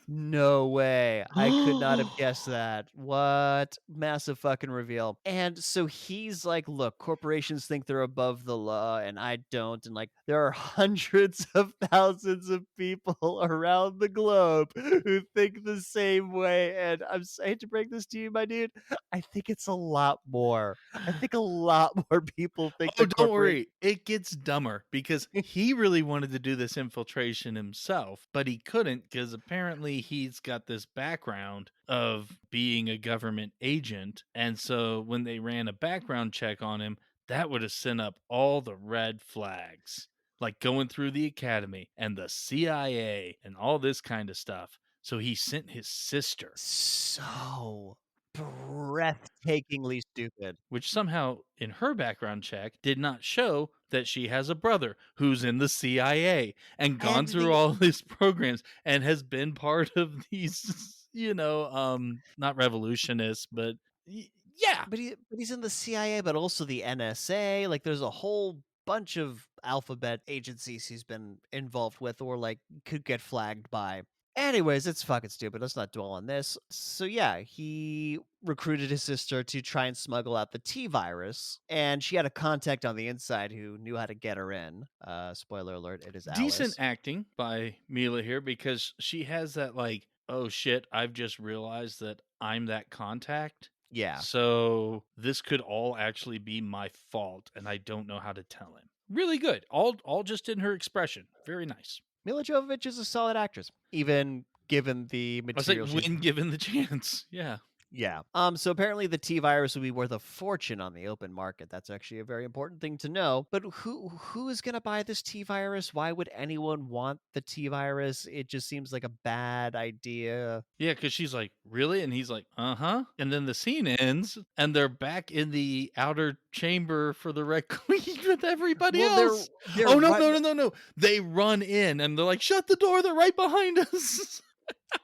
No way. I could not have guessed that. What? Massive fucking reveal. And so he's like, look, corporations think they're above the law and I don't. And like, there are hundreds of thousands of people around the globe who think the same way. And I hate to break this to you, my dude. I think it's a lot more. I think a lot more people think Oh, that don't corporate. worry. It gets dumber because he really wanted to do this infiltration himself, but he couldn't because apparently he's got this background of being a government agent. And so when they ran a background check on him, that would have sent up all the red flags, like going through the academy and the CIA and all this kind of stuff. So he sent his sister, So breathtakingly stupid. which somehow in her background check did not show that she has a brother who's in the CIA and gone And through the all these programs and has been part of these, not revolutionists, but yeah. But he's in the CIA, but also the NSA, like, there's a whole bunch of alphabet agencies he's been involved with or, like, could get flagged by. Anyways, it's fucking stupid, let's not dwell on this. So, yeah, he recruited his sister to try and smuggle out the T virus, and she had a contact on the inside who knew how to get her in. Spoiler alert, it is Decent Alice. acting by Mila here because she has that like, oh shit, I've just realized that I'm that contact. Yeah. So this could all actually be my fault and I don't know how to tell him. Really good. All just in her expression. Very nice. Milla Jovovich is a solid actress, even given the I was like, material she's. when given the chance. Yeah. Yeah. So apparently the T virus would be worth a fortune on the open market. That's actually a very important thing to know. But who is going to buy this T virus? Why would anyone want the T virus? It just seems like a bad idea. Yeah, because she's like, really? And he's like, uh-huh. And then the scene ends and they're back in the outer chamber for the Red Queen with everybody Well, they're else. they're Oh no, run no, no, no, no. They run in and they're like, shut the door, they're right behind us.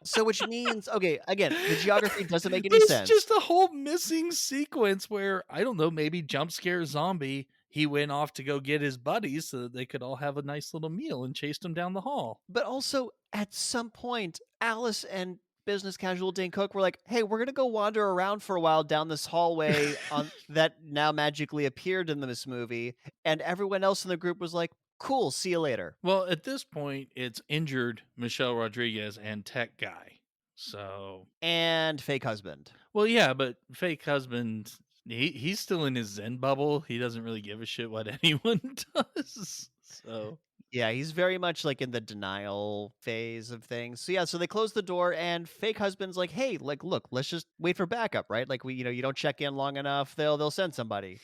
so which means okay, again, the geography doesn't make any There's sense. just a whole missing sequence where I don't know, maybe jump scare zombie. He went off to go get his buddies so that they could all have a nice little meal and chased him down the hall. But also at some point, Alice and business casual Dane Cook were like, "Hey, we're gonna go wander around for a while down this hallway on that now magically appeared in this movie," and everyone else in the group was like, "Cool, see you later." Well, at this point, it's injured Michelle Rodriguez and Tech Guy. So, And fake husband. well, yeah, but fake husband, he's still in his Zen bubble. He doesn't really give a shit what anyone does. So, Yeah, he's very much like in the denial phase of things. So yeah, so they close the door and fake husband's like, "Hey, like look, let's just wait for backup, right? Like you don't check in long enough, they'll send somebody."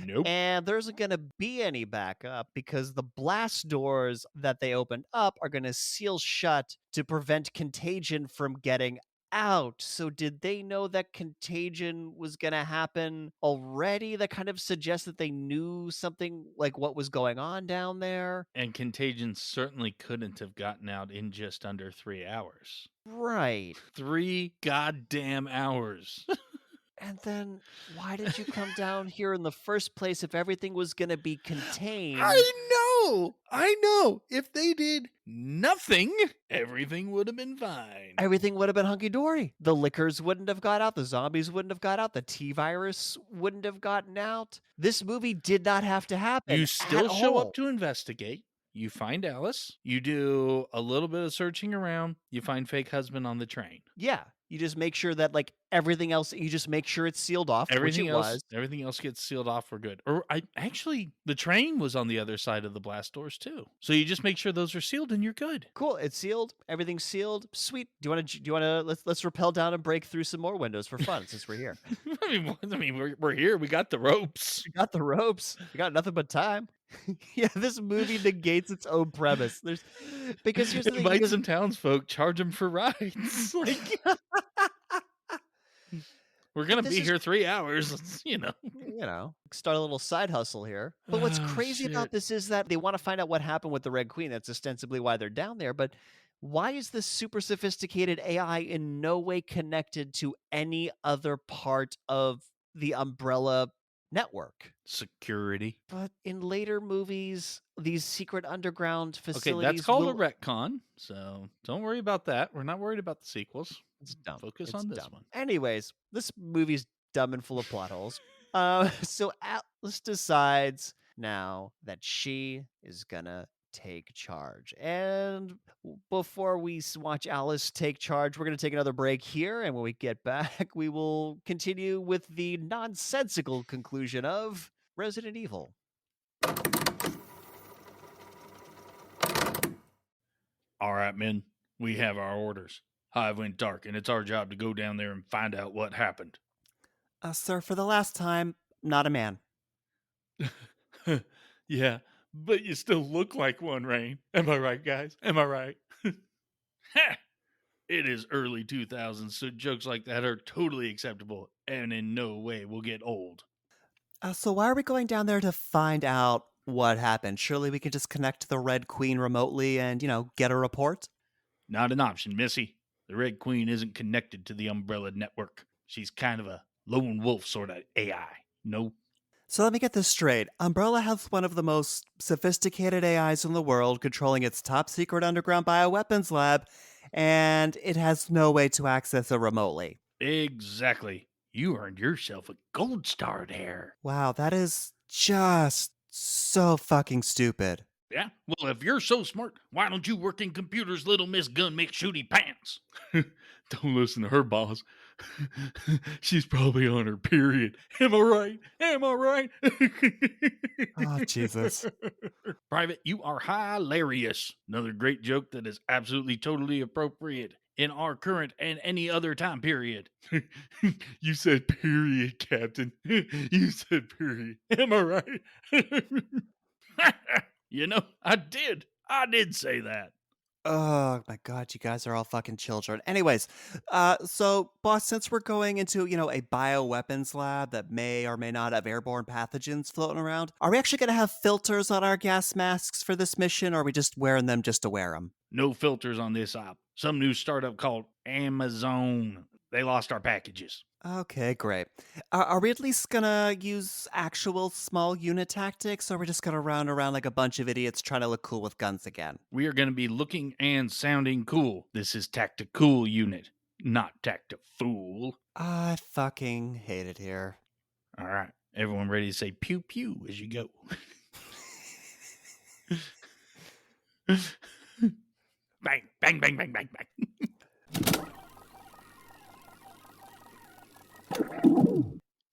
nope. And there isn't going to be any backup because the blast doors that they opened up are going to seal shut to prevent contagion from getting out. So, did they know that contagion was going to happen already? That kind of suggests that they knew something like what was going on down there. And Contagion certainly couldn't have gotten out in just under 3 hours. Right. 3 goddamn hours. And then why did you come down here in the first place if everything was gonna be contained? I know. If they did nothing, everything would have been fine. Everything would have been hunky dory. The liquors wouldn't have got out, the zombies wouldn't have got out, the T virus wouldn't have gotten out. This movie did not have to happen You at still show up all. to investigate. You find Alice. You do a little bit of searching around. You find fake husband on the train. Yeah, you just make sure that, like, everything else you just make sure it's sealed off, which it was. Everything else gets sealed off. We're good. Or I actually, the train was on the other side of the blast doors too. So you just make sure those are sealed, and you're good. Cool, it's sealed, everything's sealed, sweet. Do you wanna let's rappel down and break through some more windows for fun since we're here. We're here. We got the ropes. We got the ropes, we got nothing but time. Yeah, this movie negates its own premise. There's because here's the thing, Invite because some townsfolk. Charge them for rides. Like we're but gonna this be is here 3 hours. You know. start a little side hustle here. But what's Oh crazy about shit. this is that they wanna find out what happened with the Red Queen, that's ostensibly why they're down there, but why is this super sophisticated AI in no way connected to any other part of the Umbrella network? Security. But in later movies, these secret underground Okay, that's facilities called a will retcon, so don't worry about that. We're not worried about the sequels. it's dumb, Focus it's on this dumb. one. Anyways, this movie's dumb and full of plot holes. So Atlas decides now that she is gonna take charge. And before we watch Alice take charge, we're gonna take another break here, and when we get back, we will continue with the nonsensical conclusion of Resident Evil. All right, men, we have our orders. Hive went dark, and it's our job to go down there and find out what happened. Sir, for the last time, not a man. Yeah, but you still look like one, Rain. Am I right, guys? Am I right? Ha! It is early 2000s, so jokes like that are totally acceptable and in no way will get old. So why are we going down there to find out what happened? Surely we can just connect to the Red Queen remotely and, get a report? Not an option, Missy. The Red Queen isn't connected to the Umbrella Network. She's kind of a lone wolf sort of AI. No. So let me get this straight. Umbrella has one of the most sophisticated AIs in the world controlling its top secret underground bioweapons lab, and it has no way to access it remotely. Exactly. You earned yourself a gold star there. Wow, that is just so fucking stupid. Yeah? Well, if you're so smart, why don't you work in computers, little Miss Gun McShooty Pants? Don't listen to her, boss. She's probably on her period. Am I right? Am I right? Oh, Jesus. Private, you are hilarious. Another great joke that is absolutely totally appropriate in our current and any other time period. You said period, Captain. You said period. Am I right? You know, I did. I did say that. Oh my god, you guys are all fucking children. Anyways, so boss, since we're going into, a bioweapons lab that may or may not have airborne pathogens floating around, are we actually gonna have filters on our gas masks for this mission, or are we just wearing them just to wear them? No filters on this op. Some new startup called Amazon. They lost our packages. Okay, great. Are we at least gonna use actual small unit tactics, or are we just gonna run around like a bunch of idiots trying to look cool with guns again? We are going to be looking and sounding cool. This is Tactical Unit, not Tactifool. I fucking hate it here. All right. Everyone ready to say pew pew as you go. Bang, bang, bang, bang, bang, bang.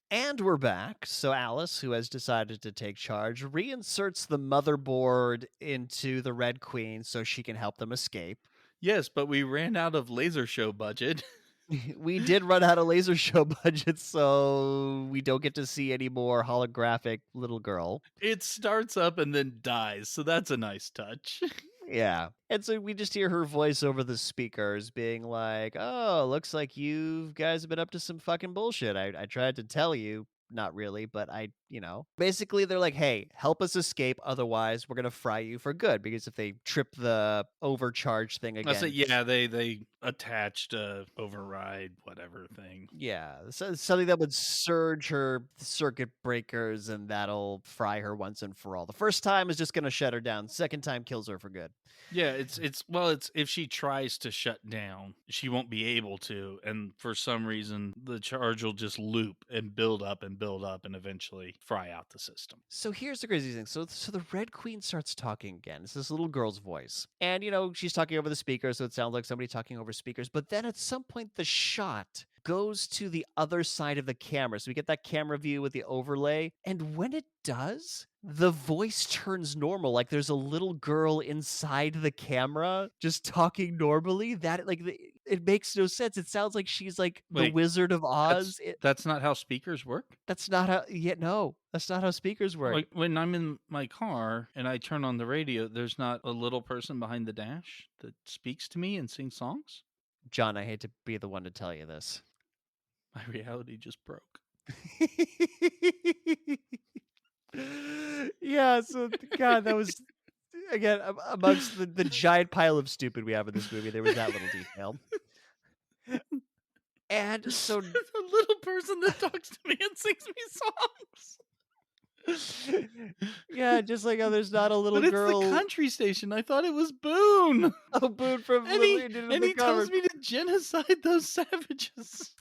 And we're back. So Alice, who has decided to take charge, reinserts the motherboard into the Red Queen so she can help them escape. Yes, but we ran out of laser show budget. We did run out of laser show budget, so we don't get to see any more holographic little girl. It starts up and then dies, so that's a nice touch. Yeah. And so we just hear her voice over the speakers being like, "Oh, looks like you guys have been up to some fucking bullshit. I tried to tell you. not really, but basically they're like, "Hey, help us escape, otherwise we're gonna fry you for good." Because if they trip the overcharge thing I say, again, yeah, they attached a override whatever thing. yeah, so something that would surge her circuit breakers, and that'll fry her once and for all. The first time is just gonna shut her down. Second time kills her for good. Yeah, it's if she tries to shut down, she won't be able to, and for some reason, the charge will just loop and build up and build up and eventually fry out the system. So here's the crazy thing. So the Red Queen starts talking again. It's this little girl's voice. And she's talking over the speaker, so it sounds like somebody talking over speakers. But then at some point the shot goes to the other side of the camera. So we get that camera view with the overlay. And when it does, the voice turns normal. Like there's a little girl inside the camera just talking normally. It makes no sense. It sounds like she's like the Wait, Wizard of that's Oz. that's not how speakers work? That's not how, yeah, no, that's not how speakers work. Like, when I'm in my car and I turn on the radio, there's not a little person behind the dash that speaks to me and sings songs? John, I hate to be the one to tell you this. My reality just broke. Yeah, so God, that was again amongst the giant pile of stupid we have in this movie. There was that little detail, and so There's a little person that talks to me and sings me songs. yeah, just like how there's not a little But it's the girl. country station. I thought it was Boone. Oh, Boone from And he Millennial in and the he tells cover. me to genocide those savages.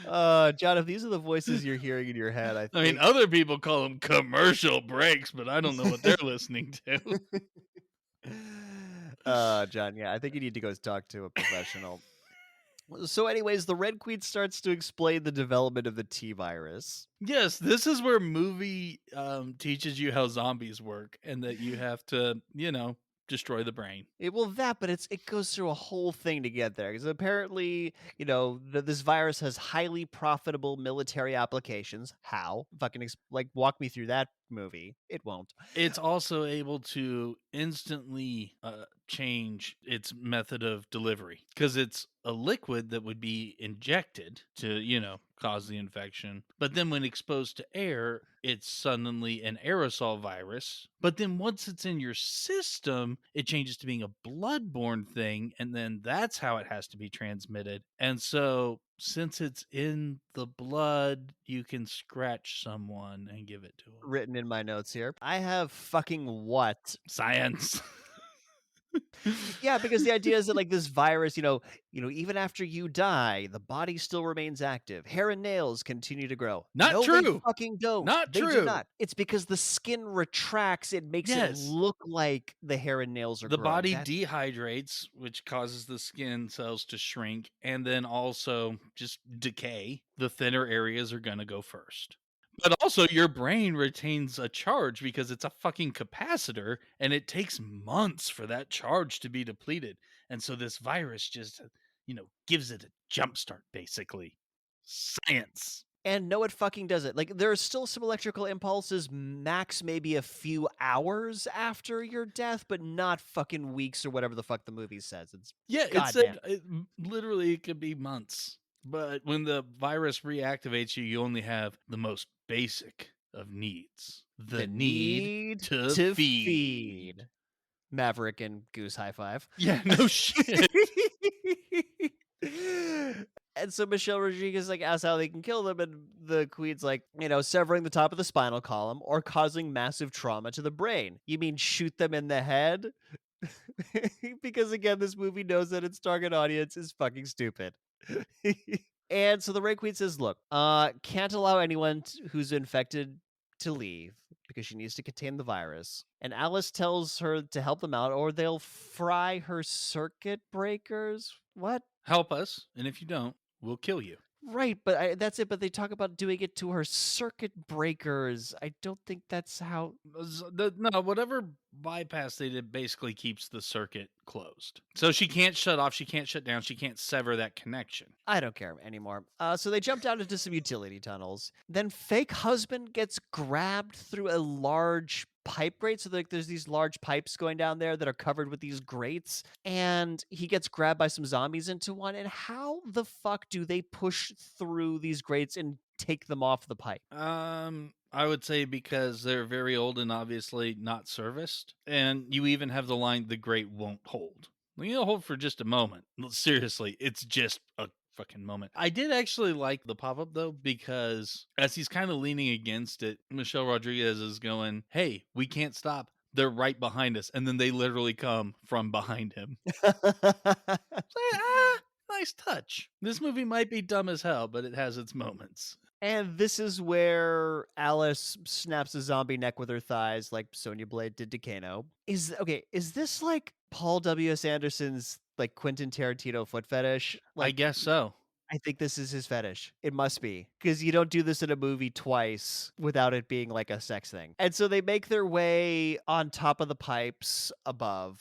John, if these are the voices you're hearing in your head, I I mean, think. other people call them commercial breaks, but I don't know what they're listening to. John, yeah, I think you need to go talk to a professional. So, anyways, the Red Queen starts to explain the development of the T virus. Yes, this is where movie teaches you how zombies work and that you have to, destroy the brain. But it goes through a whole thing to get there because apparently, this virus has highly profitable military applications. How? Fucking walk me through that movie. It won't. It's also able to instantly change its method of delivery because it's a liquid that would be injected to, cause the infection. But then when exposed to air, it's suddenly an aerosol virus. But then once it's in your system, it changes to being a bloodborne thing. And then that's how it has to be transmitted. And so since it's in the blood, you can scratch someone and give it to them. Written in my notes here. I have fucking what? Science. Yeah, because the idea is that this virus, even after you die, the body still remains active. Hair and nails continue to grow. Not No, they true. fucking don't. Not They do true. not. It's because the skin retracts. It makes it Yes. look like the hair and nails are The growing. body dehydrates, which causes the skin cells to shrink and then also just decay. The thinner areas are going to go first. But also your brain retains a charge because it's a fucking capacitor and it takes months for that charge to be depleted. And so this virus just, gives it a jump start basically. Science. And no, it fucking doesn't. There are still some electrical impulses, max maybe a few hours after your death, but not fucking weeks or whatever the fuck the movie says. It's Yeah, it goddamn. said literally it could be months. But when the virus reactivates you, you only have the most basic of needs. The need to feed. Maverick and Goose high five. Yeah, no shit. And so Michelle Rodriguez asks how they can kill them, and the queen's like, severing the top of the spinal column or causing massive trauma to the brain. You mean shoot them in the head? Because again, this movie knows that its target audience is fucking stupid. And so the Red Queen says, look, can't allow anyone who's infected to leave because she needs to contain the virus. And Alice tells her to help them out or they'll fry her circuit breakers. What? Help us, and if you don't, we'll kill you. Right, but that's it. But they talk about doing it to her circuit breakers. I don't think that's how. No, whatever bypass they did basically keeps the circuit closed. So she can't shut off, she can't shut down, she can't sever that connection. I don't care anymore. So they jump down into some utility tunnels. Then fake husband gets grabbed through a large pipe grates. So like there's these large pipes going down there that are covered with these grates, and he gets grabbed by some zombies into one. And how the fuck do they push through these grates and take them off the pipe? I would say because they're very old and obviously not serviced. And you even have the line, the grate won't hold. Well, you'll hold for just a moment. Seriously, it's just a fucking moment. I did actually like the pop up though, because as he's kind of leaning against it, Michelle Rodriguez is going, "Hey, we can't stop. They're right behind us." And then they literally come from behind him. So, nice touch. This movie might be dumb as hell, but it has its moments. And this is where Alice snaps a zombie neck with her thighs, like Sonya Blade did to Kano. Is this like Paul W.S. Anderson's like Quentin Tarantino foot fetish? I Like, guess so. I think this is his fetish. It must be. Because you don't do this in a movie twice without it being like a sex thing. And so they make their way on top of the pipes above.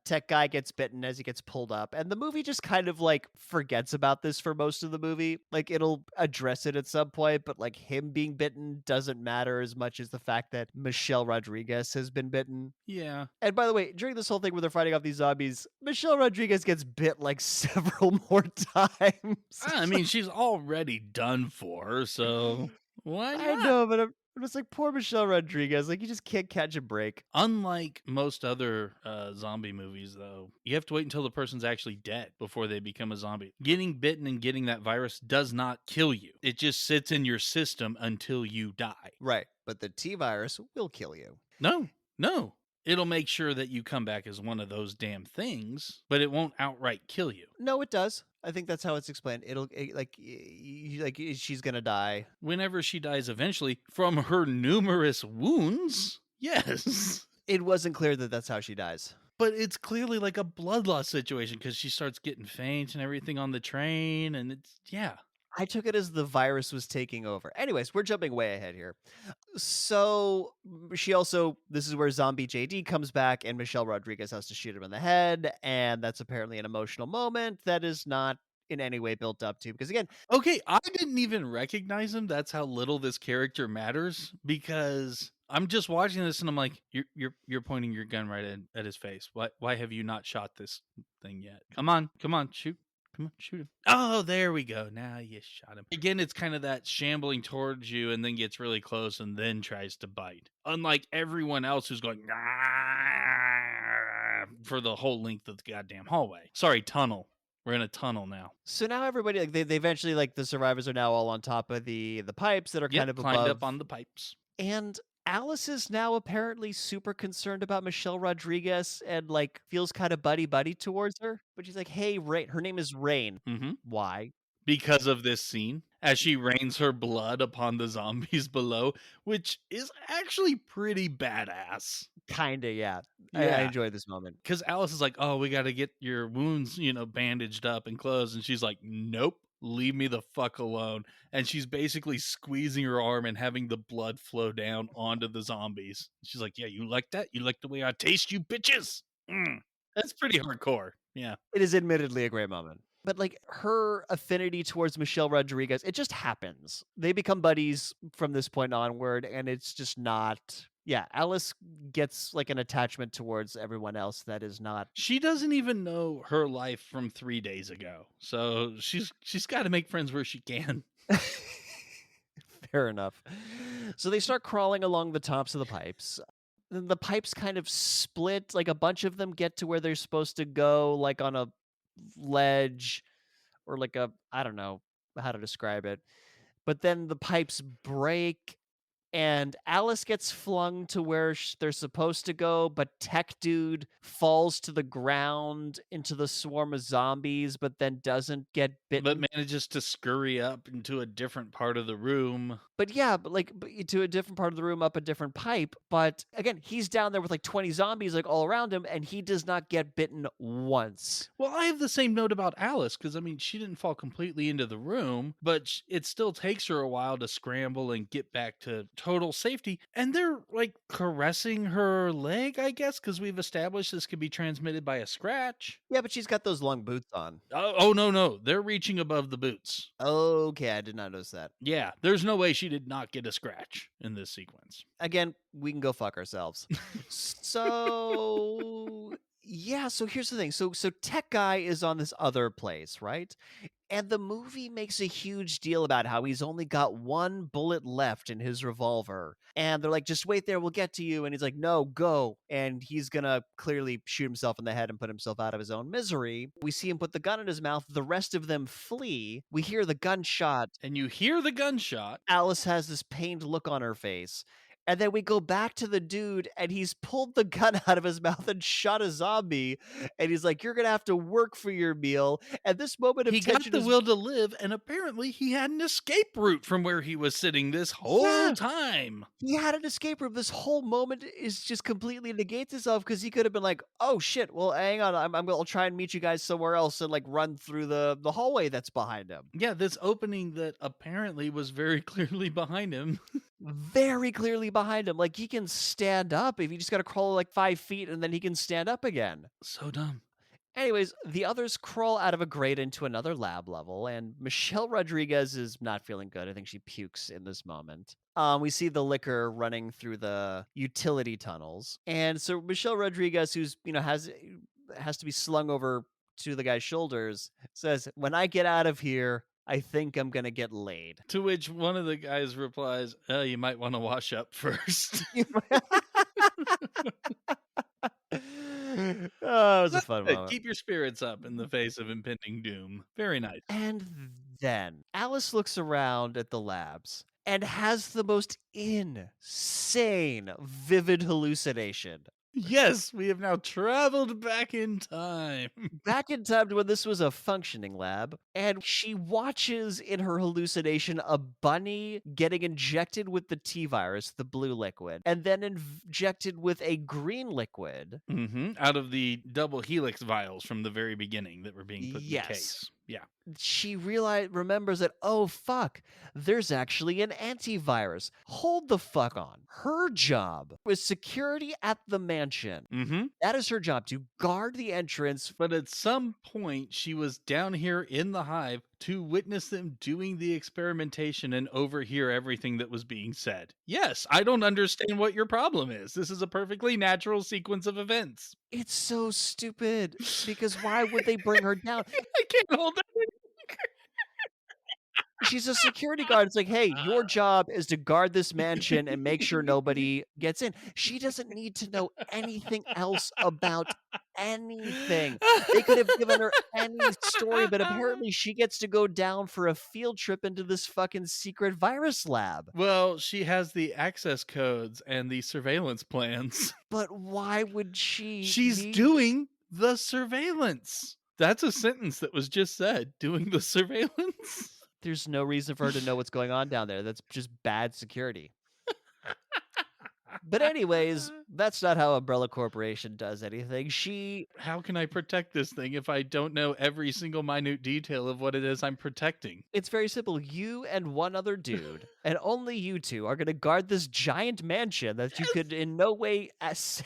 Tech guy gets bitten as he gets pulled up. And the movie just kind of like forgets about this for most of the movie. Like it'll address it at some point, but like him being bitten doesn't matter as much as the fact that Michelle Rodriguez has been bitten. Yeah. And by the way, during this whole thing where they're fighting off these zombies, Michelle Rodriguez gets bit like several more times. I mean, she's already done for, so why I not? know, but I'm just like poor Michelle Rodriguez. Like you just can't catch a break. Unlike most other zombie movies, though, you have to wait until the person's actually dead before they become a zombie. Getting bitten and getting that virus does not kill you. It just sits in your system until you die. Right, but the T virus will kill you. No, no. It'll make sure that you come back as one of those damn things, but it won't outright kill you. No, it does. I think that's how it's explained. She's gonna die. Whenever she dies eventually from her numerous wounds, yes. It wasn't clear that that's how she dies. But it's clearly like a blood loss situation because she starts getting faint and everything on the train, and it's, yeah. I took it as the virus was taking over. Anyways, we're jumping way ahead here. So this is where zombie JD comes back and Michelle Rodriguez has to shoot him in the head. And that's apparently an emotional moment that is not in any way built up to, because again, Okay, I didn't even recognize him. That's how little this character matters, because I'm just watching this and I'm like, you're pointing your gun right at his face. Why have you not shot this thing yet? Come on, shoot. Come on, shoot him. Oh, there we go. Now you shot him. Again, it's kind of that shambling towards you and then gets really close and then tries to bite. Unlike everyone else who's going "Ah," for the whole length of the goddamn hallway. Sorry, tunnel. We're in a tunnel now. so now everybody, like they eventually, like the survivors are now all on top of the pipes that are kind Yep, of climbed above. up on the pipes. And Alice is now apparently super concerned about Michelle Rodriguez and like feels kind of buddy buddy towards her. But she's like, "Hey, Rain." Her name is Rain. Mm-hmm. Why? Because of this scene, as she rains her blood upon the zombies below, which is actually pretty badass. Kinda, yeah. I Yeah. enjoy this moment. Because Alice is like, "Oh, we got to get your wounds, bandaged up and closed." And she's like, "Nope, leave me the fuck alone." And she's basically squeezing her arm and having the blood flow down onto the zombies. She's like, "Yeah, you like that? You like the way I taste, you bitches?" That's pretty hardcore. Yeah. It is admittedly a great moment. But like her affinity towards Michelle Rodriguez, it just happens. They become buddies from this point onward, and it's just not. Yeah, Alice gets like an attachment towards everyone else that is not. She doesn't even know her life from 3 days ago. So she's got to make friends where she can. Fair enough. So they start crawling along the tops of the pipes. Then the pipes kind of split. Like a bunch of them get to where they're supposed to go, like on a ledge or like I don't know how to describe it. But then the pipes break and Alice gets flung to where they're supposed to go, but Tech Dude falls to the ground into the swarm of zombies, but then doesn't get But bitten. manages to scurry up into a different part of the room. But yeah, to a different part of the room, up a different pipe. But again, he's down there with like 20 zombies like all around him, and he does not get bitten once. Well, I have the same note about Alice because, I mean, she didn't fall completely into the room, but it still takes her a while to scramble and get back to total safety. And they're like caressing her leg, I guess, because we've established this could be transmitted by a scratch. Yeah, but she's got those long boots on. Oh, no, no. They're reaching above the boots. Okay, I did not notice that. Yeah, there's no way she did not get a scratch in this sequence. Again, we can go fuck ourselves. So yeah, so here's the thing. So Tech Guy is on this other place, right? And the movie makes a huge deal about how he's only got one bullet left in his revolver. And they're like, just wait there, we'll get to you. And he's like, no, go. And he's gonna clearly shoot himself in the head and put himself out of his own misery. We see him put the gun in his mouth. The rest of them flee. We hear the gunshot. And you hear the gunshot. Alice has this pained look on her face. And then we go back to the dude, and he's pulled the gun out of his mouth and shot a zombie. And he's like, you're going to have to work for your meal. And this moment of He got tension the is, will to live, and apparently he had an escape route from where he was sitting this whole yeah, time. he had an escape room. This whole moment is just completely negates itself because he could have been like, oh shit, well, hang on. I'll try and meet you guys somewhere else and like run through the hallway that's behind him. Yeah, this opening that apparently was very clearly behind him. Very clearly behind him. Like he can stand up if you just got to crawl like 5 feet and then he can stand up again. So dumb. Anyways, the others crawl out of a grate into another lab level, and Michelle Rodriguez is not feeling good. I think she pukes in this moment. We see the liquor running through the utility tunnels, and so Michelle Rodriguez, who's has to be slung over to the guy's shoulders, says, "When I get out of here, I think I'm gonna get laid." To which one of the guys replies, oh, you might want to wash up first. Oh, it was a fun moment. Keep your spirits up in the face of impending doom. Very nice. And then Alice looks around at the labs and has the most insane, vivid hallucination. Yes, we have now traveled back in time. Back in time to when this was a functioning lab, and she watches in her hallucination a bunny getting injected with the T virus, the blue liquid, and then injected with a green liquid. Out of the double helix vials from the very beginning that were being put in the Yes. case. Yeah. She remembers that, oh fuck, there's actually an antivirus. Hold the fuck on. Her job was security at the mansion. That is her job, to guard the entrance. But at some point, she was down here in the hive to witness them doing the experimentation and overhear everything that was being said. Yes, I don't understand what your problem is. This is a perfectly natural sequence of events. It's so stupid, because why would they bring her down? I can't hold that. She's a security guard. It's like, hey, your job is to guard this mansion and make sure nobody gets in. She doesn't need to know anything else about anything. They could have given her any story, but apparently she gets to go down for a field trip into this fucking secret virus lab. Well, she has the access codes and the surveillance plans. But why would she? She's doing the surveillance. That's a sentence that was just said, doing the surveillance. There's no reason for her to know what's going on down there. That's just bad security. But anyways, that's not how Umbrella Corporation does anything. How can I protect this thing if I don't know every single minute detail of what it is I'm protecting? It's very simple. You and one other dude, and only you two, are going to guard this giant mansion that you could in no way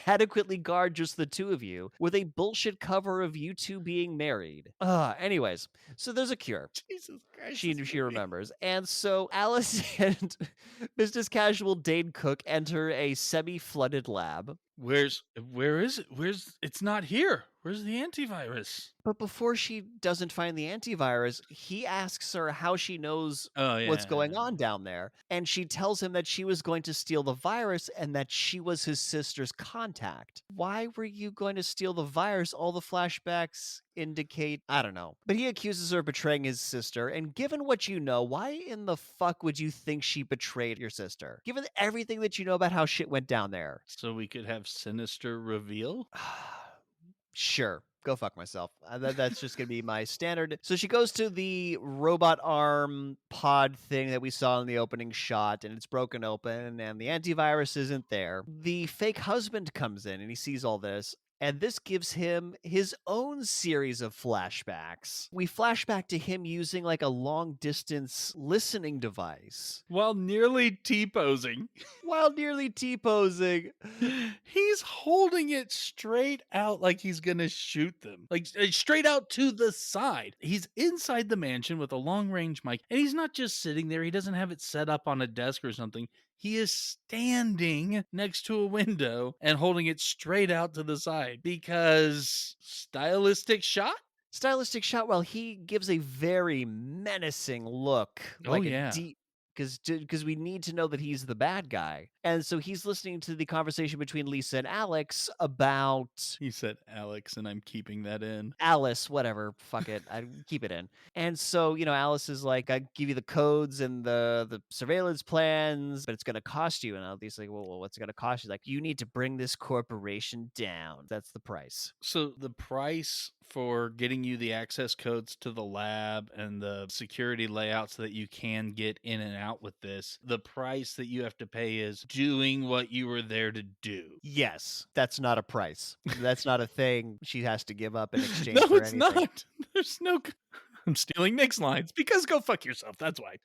adequately guard just the two of you, with a bullshit cover of you two being married. Anyways, so there's a cure. Jesus Christ. She remembers. And so Alice and business casual Dane Cook enter a semi-flooded lab. Where is it? It's not here. Where's the antivirus? But before she doesn't find the antivirus, he asks her how she knows what's going on down there. And she tells him that she was going to steal the virus and that she was his sister's contact. Why were you going to steal the virus? All the flashbacks indicate, I don't know. But he accuses her of betraying his sister. And given what you know, why in the fuck would you think she betrayed your sister? Given everything that you know about how shit went down there. So we could have sinister reveal? Sure. Go fuck myself. That's just going to be my standard. So she goes to the robot arm pod thing that we saw in the opening shot, and it's broken open, and the antivirus isn't there. The fake husband comes in, and he sees all this, And this gives him his own series of flashbacks. We flash back to him using like a long distance listening device While nearly T-posing. while nearly T posing. He's holding it straight out like he's gonna shoot them. Like, straight out to the side. He's inside the mansion with a long-range mic, and he's not just sitting there, he doesn't have it set up on a desk or something. He is standing next to a window and holding it straight out to the side because stylistic shot? Stylistic shot while he gives a very menacing look, Oh, like a yeah. deep because we need to know that he's the bad guy. And so he's listening to the conversation between Lisa and Alex about He said Alex, and I'm keeping that in. Alice, whatever, fuck it, I keep it in. And so, Alice is like, "I give you the codes and the surveillance plans, but it's gonna cost you." And Alice's like, "Well, what's it gonna cost you?" Like, "You need to bring this corporation down. That's the price." So the price for getting you the access codes to the lab and the security layout so that you can get in and out with this, the price that you have to pay is doing what you were there to do. Yes, that's not a price. That's not a thing she has to give up in No, exchange for it's anything. not. There's no. I'm stealing Nick's lines because go fuck yourself. That's why.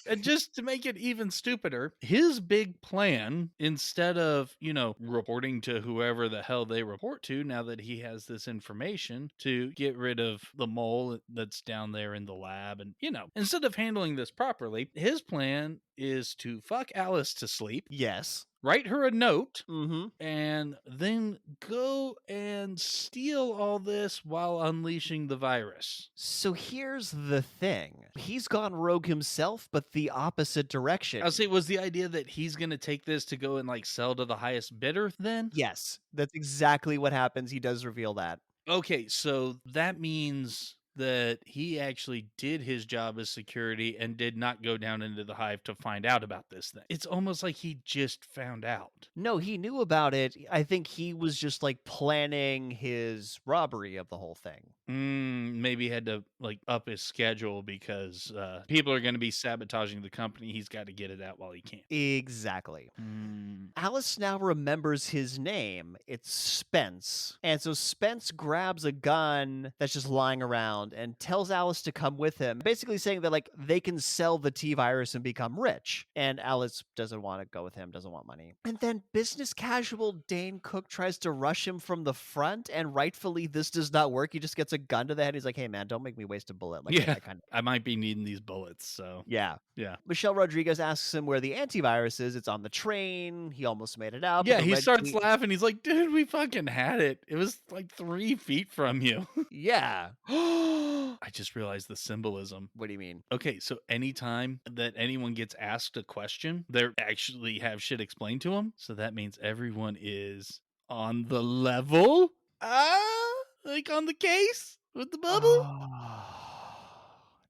And just to make it even stupider, his big plan, instead of, reporting to whoever the hell they report to now that he has this information to get rid of the mole that's down there in the lab, and, instead of handling this properly, his plan is to fuck Alice to sleep, Yes. write her a note, Mhm. and then go and steal all this while unleashing the virus. So here's the thing. He's gone rogue himself, but the opposite direction. I'll say, was the idea that he's gonna take this to go and like sell to the highest bidder then? Yes, that's exactly what happens. He does reveal that. Okay, so that means that he actually did his job as security and did not go down into the hive to find out about this thing. It's almost like he just found out. No, he knew about it. I think he was just like planning his robbery of the whole thing. Maybe he had to like up his schedule because people are going to be sabotaging the company. He's got to get it out while he can. Exactly. Mm. Alice now remembers his name. It's Spence. And so Spence grabs a gun that's just lying around and tells Alice to come with him, basically saying that like they can sell the T virus and become rich. And Alice doesn't want to go with him, doesn't want money. And then business casual Dane Cook tries to rush him from the front, and rightfully this does not work. He just gets a gun to the head. He's like, "Hey man, don't make me waste a bullet." Like Yeah, I kind of I might be needing these bullets. So yeah. yeah. Michelle Rodriguez asks him where the antivirus is. It's on the train. He almost made it out, but Yeah, the he Red starts Queen. laughing. He's like, dude, we fucking had it. It was like 3 feet from you. Yeah. I just realized the symbolism. What do you mean? Okay, so anytime that anyone gets asked a question, they actually have shit explained to them. So that means everyone is on the level. Like on the case with the bubble.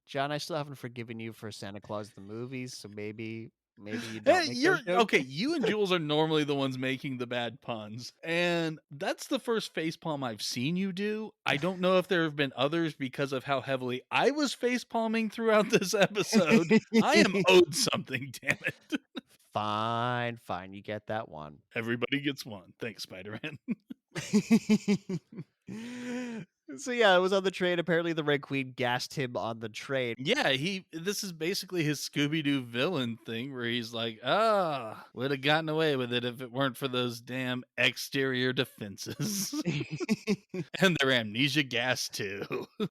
John, I still haven't forgiven you for Santa Claus the movies, so maybe you don't Hey, make you're those jokes. okay. You and Jules are normally the ones making the bad puns, and that's the first facepalm I've seen you do. I don't know if there have been others because of how heavily I was facepalming throughout this episode. I am owed something, damn it. Fine, fine, you get that one. Everybody gets one. Thanks, Spider-Man. So yeah, it was on the train. Apparently the Red Queen gassed him on the train. Yeah, this is basically his Scooby-Doo villain thing where he's like, would have gotten away with it if it weren't for those damn exterior defenses. And their amnesia gas too.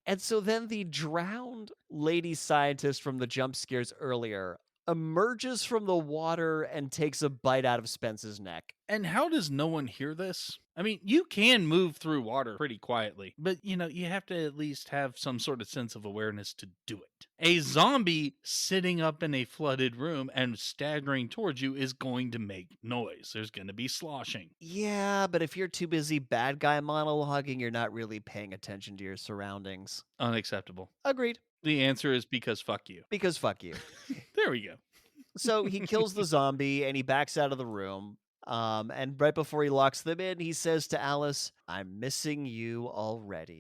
And so then the drowned lady scientist from the jump scares earlier emerges from the water and takes a bite out of Spence's neck. And how does no one hear this? I mean, you can move through water pretty quietly, but you have to at least have some sort of sense of awareness to do it. A zombie sitting up in a flooded room and staggering towards you is going to make noise. There's going to be sloshing. Yeah, but if you're too busy bad guy monologuing, you're not really paying attention to your surroundings. Unacceptable. Agreed. The answer is because fuck you. Because fuck you. There we go. So he kills the zombie and he backs out of the room. And right before he locks them in, he says to Alice, "I'm missing you already."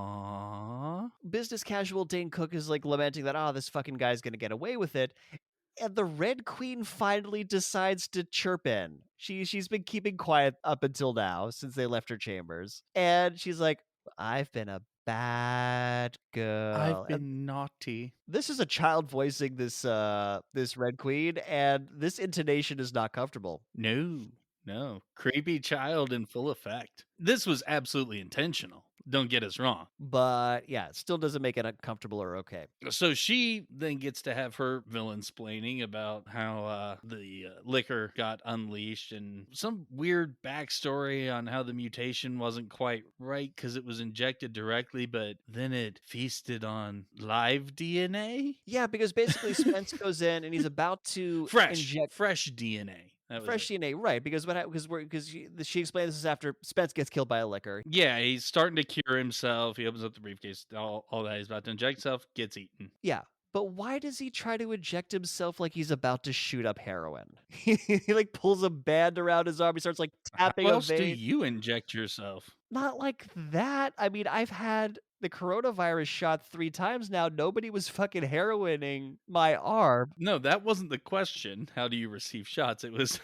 Aww. Business casual Dane Cook is like lamenting that, this fucking guy's gonna get away with it. and the Red Queen finally decides to chirp in. She's been keeping quiet up until now since they left her chambers. And she's like, "I've been a bad I've girl." And been naughty. this is a child voicing this Red Queen, and this intonation is not comfortable. No, no. Creepy child in full effect. This was absolutely intentional. Don't get us wrong. But yeah, it still doesn't make it uncomfortable or okay. So she then gets to have her villain splaining about how the liquor got unleashed and some weird backstory on how the mutation wasn't quite right because it was injected directly, but then it feasted on live DNA. Yeah, because basically Spence goes in and he's about to inject Fresh DNA. That was fresh it. DNA, right? Because because she explains this is after Spence gets killed by a liquor. Yeah, he's starting to cure himself. He opens up the briefcase, all that. He's about to inject himself, gets eaten. Yeah. But why does he try to inject himself like he's about to shoot up heroin? He like pulls a band around his arm. He starts like How tapping a else do vein. you inject yourself? Not like that. I mean, I've had the coronavirus shot 3 times now. Nobody was fucking heroining my arm. No, that wasn't the question. How do you receive shots? It was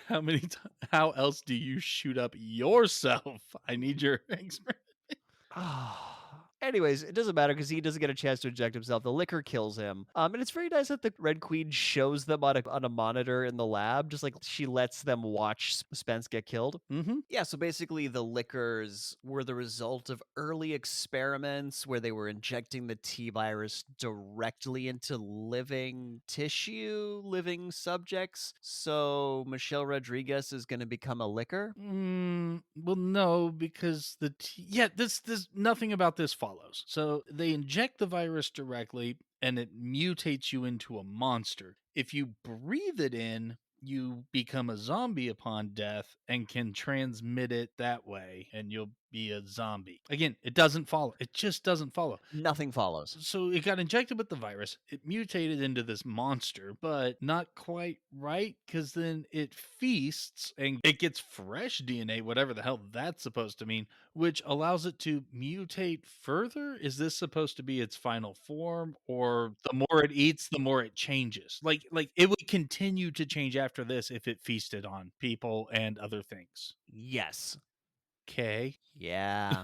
how else do you shoot up yourself? I need your expert. Anyways, it doesn't matter because he doesn't get a chance to inject himself. The liquor kills him. And it's very nice that the Red Queen shows them on a monitor in the lab, just like she lets them watch Spence get killed. Mhm. Yeah, so basically the liquors were the result of early experiments where they were injecting the T virus directly into living tissue, living subjects. So Michelle Rodriguez is going to become a liquor. Well, no, because this nothing about this follows. So they inject the virus directly, and it mutates you into a monster. If you breathe it in, you become a zombie upon death and can transmit it that way, and you'll be a zombie. Again, it doesn't follow. It just doesn't follow. Nothing follows. So it got injected with the virus. It mutated into this monster, but not quite right because then it feasts and it gets fresh DNA, whatever the hell that's supposed to mean, which allows it to mutate further. Is this supposed to be its final form, or the more it eats, the more it changes? Like it would continue to change after this if it feasted on people and other things. Yes. Okay. Yeah.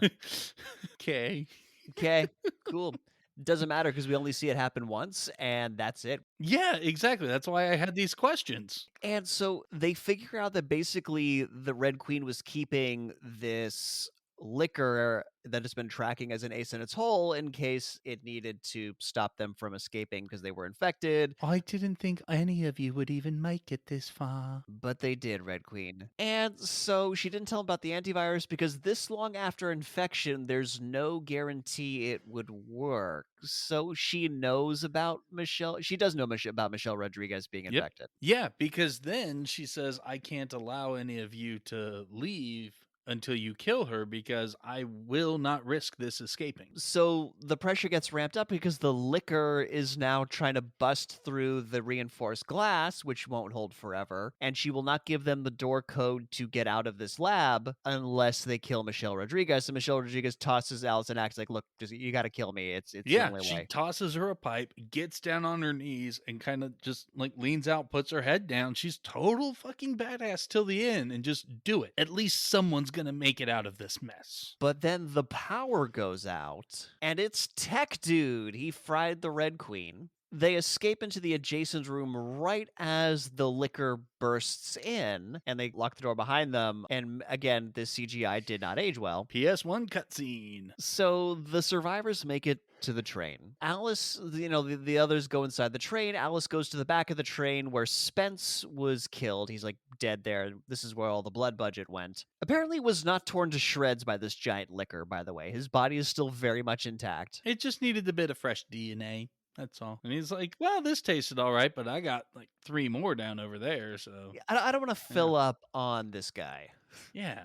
Okay. Okay, cool. Doesn't matter because we only see it happen once, and that's it. Yeah, exactly. That's why I had these questions. And so they figure out that basically the Red Queen was keeping this liquor that has been tracking as an ace in its hole in case it needed to stop them from escaping because they were infected. I didn't think any of you would even make it this far. But they did, Red Queen. And so she didn't tell him about the antivirus because this long after infection, there's no guarantee it would work. So she knows about Michelle. She does know about Michelle Rodriguez being Yep. infected. Yeah, because then she says, I can't allow any of you to leave until you kill her because I will not risk this escaping. So the pressure gets ramped up because the liquor is now trying to bust through the reinforced glass, which won't hold forever. And she will not give them the door code to get out of this lab unless they kill Michelle Rodriguez. And Michelle Rodriguez tosses Allison Axe like, look, you got to kill me. It's the Yeah, only she way. tosses her a pipe, gets down on her knees, and kind of just like leans out, puts her head down. She's total fucking badass till the end and just do it. At least someone's gonna make it out of this mess. But then the power goes out, and it's Tech Dude. He fried the Red Queen. They escape into the adjacent room right as the liquor bursts in, and they lock the door behind them. And again, this CGI did not age well. PS1 cutscene. So the survivors make it to the train. Alice, the others go inside the train. Alice goes to the back of the train where Spence was killed. He's like dead there. This is where all the blood budget went. Apparently was not torn to shreds by this giant liquor, by the way. His body is still very much intact. It just needed a bit of fresh DNA. That's all. And he's like, well, this tasted all right, but I got like 3 more down over there. So, I don't want to fill up on this guy. yeah.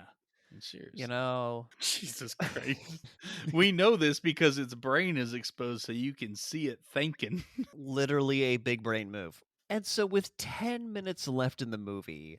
Seriously. You know? Jesus Christ. We know this because its brain is exposed so you can see it thinking. Literally a big brain move. And so, with 10 minutes left in the movie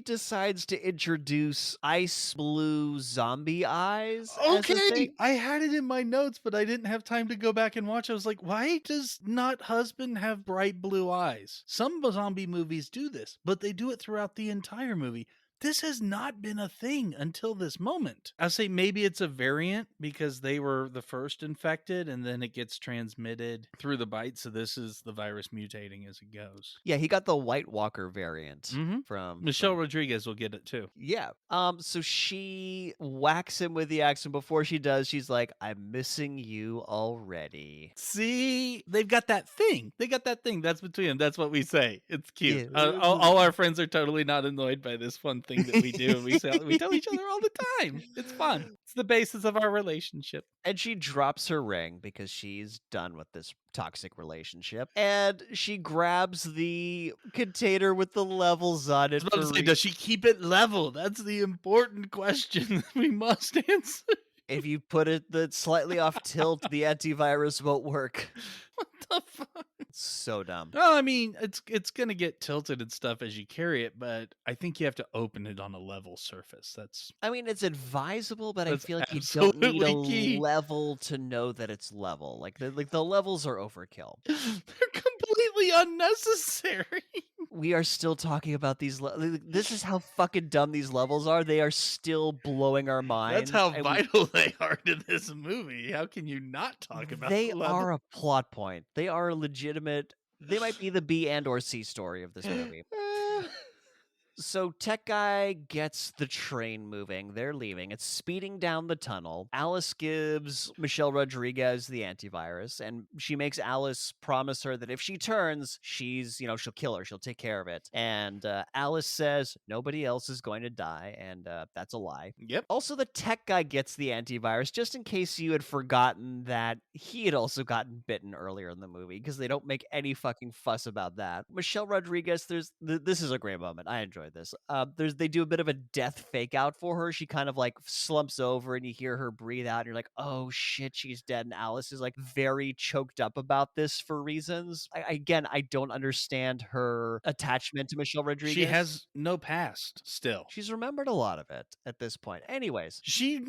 decides to introduce ice blue zombie eyes as a Okay, thing. I had it in my notes, but I didn't have time to go back and watch. I was like, why does not husband have bright blue eyes? Some zombie movies do this, but they do it throughout the entire movie. This has not been a thing until this moment. I'll say maybe it's a variant because they were the first infected and then it gets transmitted through the bite. So this is the virus mutating as it goes. Yeah, he got the White Walker variant Mm-hmm. Michelle from Rodriguez will get it too. yeah. So she whacks him with the axe, and before she does, she's like, "I'm missing you already." See, they've got that thing. They got that thing. That's between them. That's what we say. It's cute. Yeah. All our friends are totally not annoyed by this fun thing that we do. And we tell each other all the time. It's fun. It's the basis of our relationship. And she drops her ring because she's done with this toxic relationship. And she grabs the container with the levels on I it was about to for say, does she keep it level? That's the important question we must answer. if you put it the slightly off tilt, the antivirus won't work. What the fuck? So dumb. Well, I mean, it's gonna get tilted and stuff as you carry it, but I think you have to open it on a level surface. I mean, it's advisable, but I That's feel like you don't need a absolutely key. level to know that it's level. Like the levels are overkill. They're completely unnecessary. We are still talking about this is how fucking dumb these levels are. They are still blowing our That's minds, how and vital they are to this movie. How can you not talk about they the level? are a plot point. They are a legitimate. They might be the B and or C story of this movie. So Tech Guy gets the train moving. They're leaving. It's speeding down the tunnel. Alice gives Michelle Rodriguez the antivirus, and she makes Alice promise her that if she turns, she'll kill her. She'll take care of it. And Alice says nobody else is going to die, and that's a lie. Yep. Also, the Tech Guy gets the antivirus, just in case you had forgotten that he had also gotten bitten earlier in the movie, because they don't make any fucking fuss about that. Michelle Rodriguez, this is a great moment. I enjoyed this. They do a bit of a death fake out for her. She kind of like slumps over, and you hear her breathe out, and you're like, oh shit, she's dead. And Alice is like very choked up about this for reasons. I don't understand her attachment to Michelle Rodriguez. She has no past still. She's remembered a lot of it at this point. Anyways. She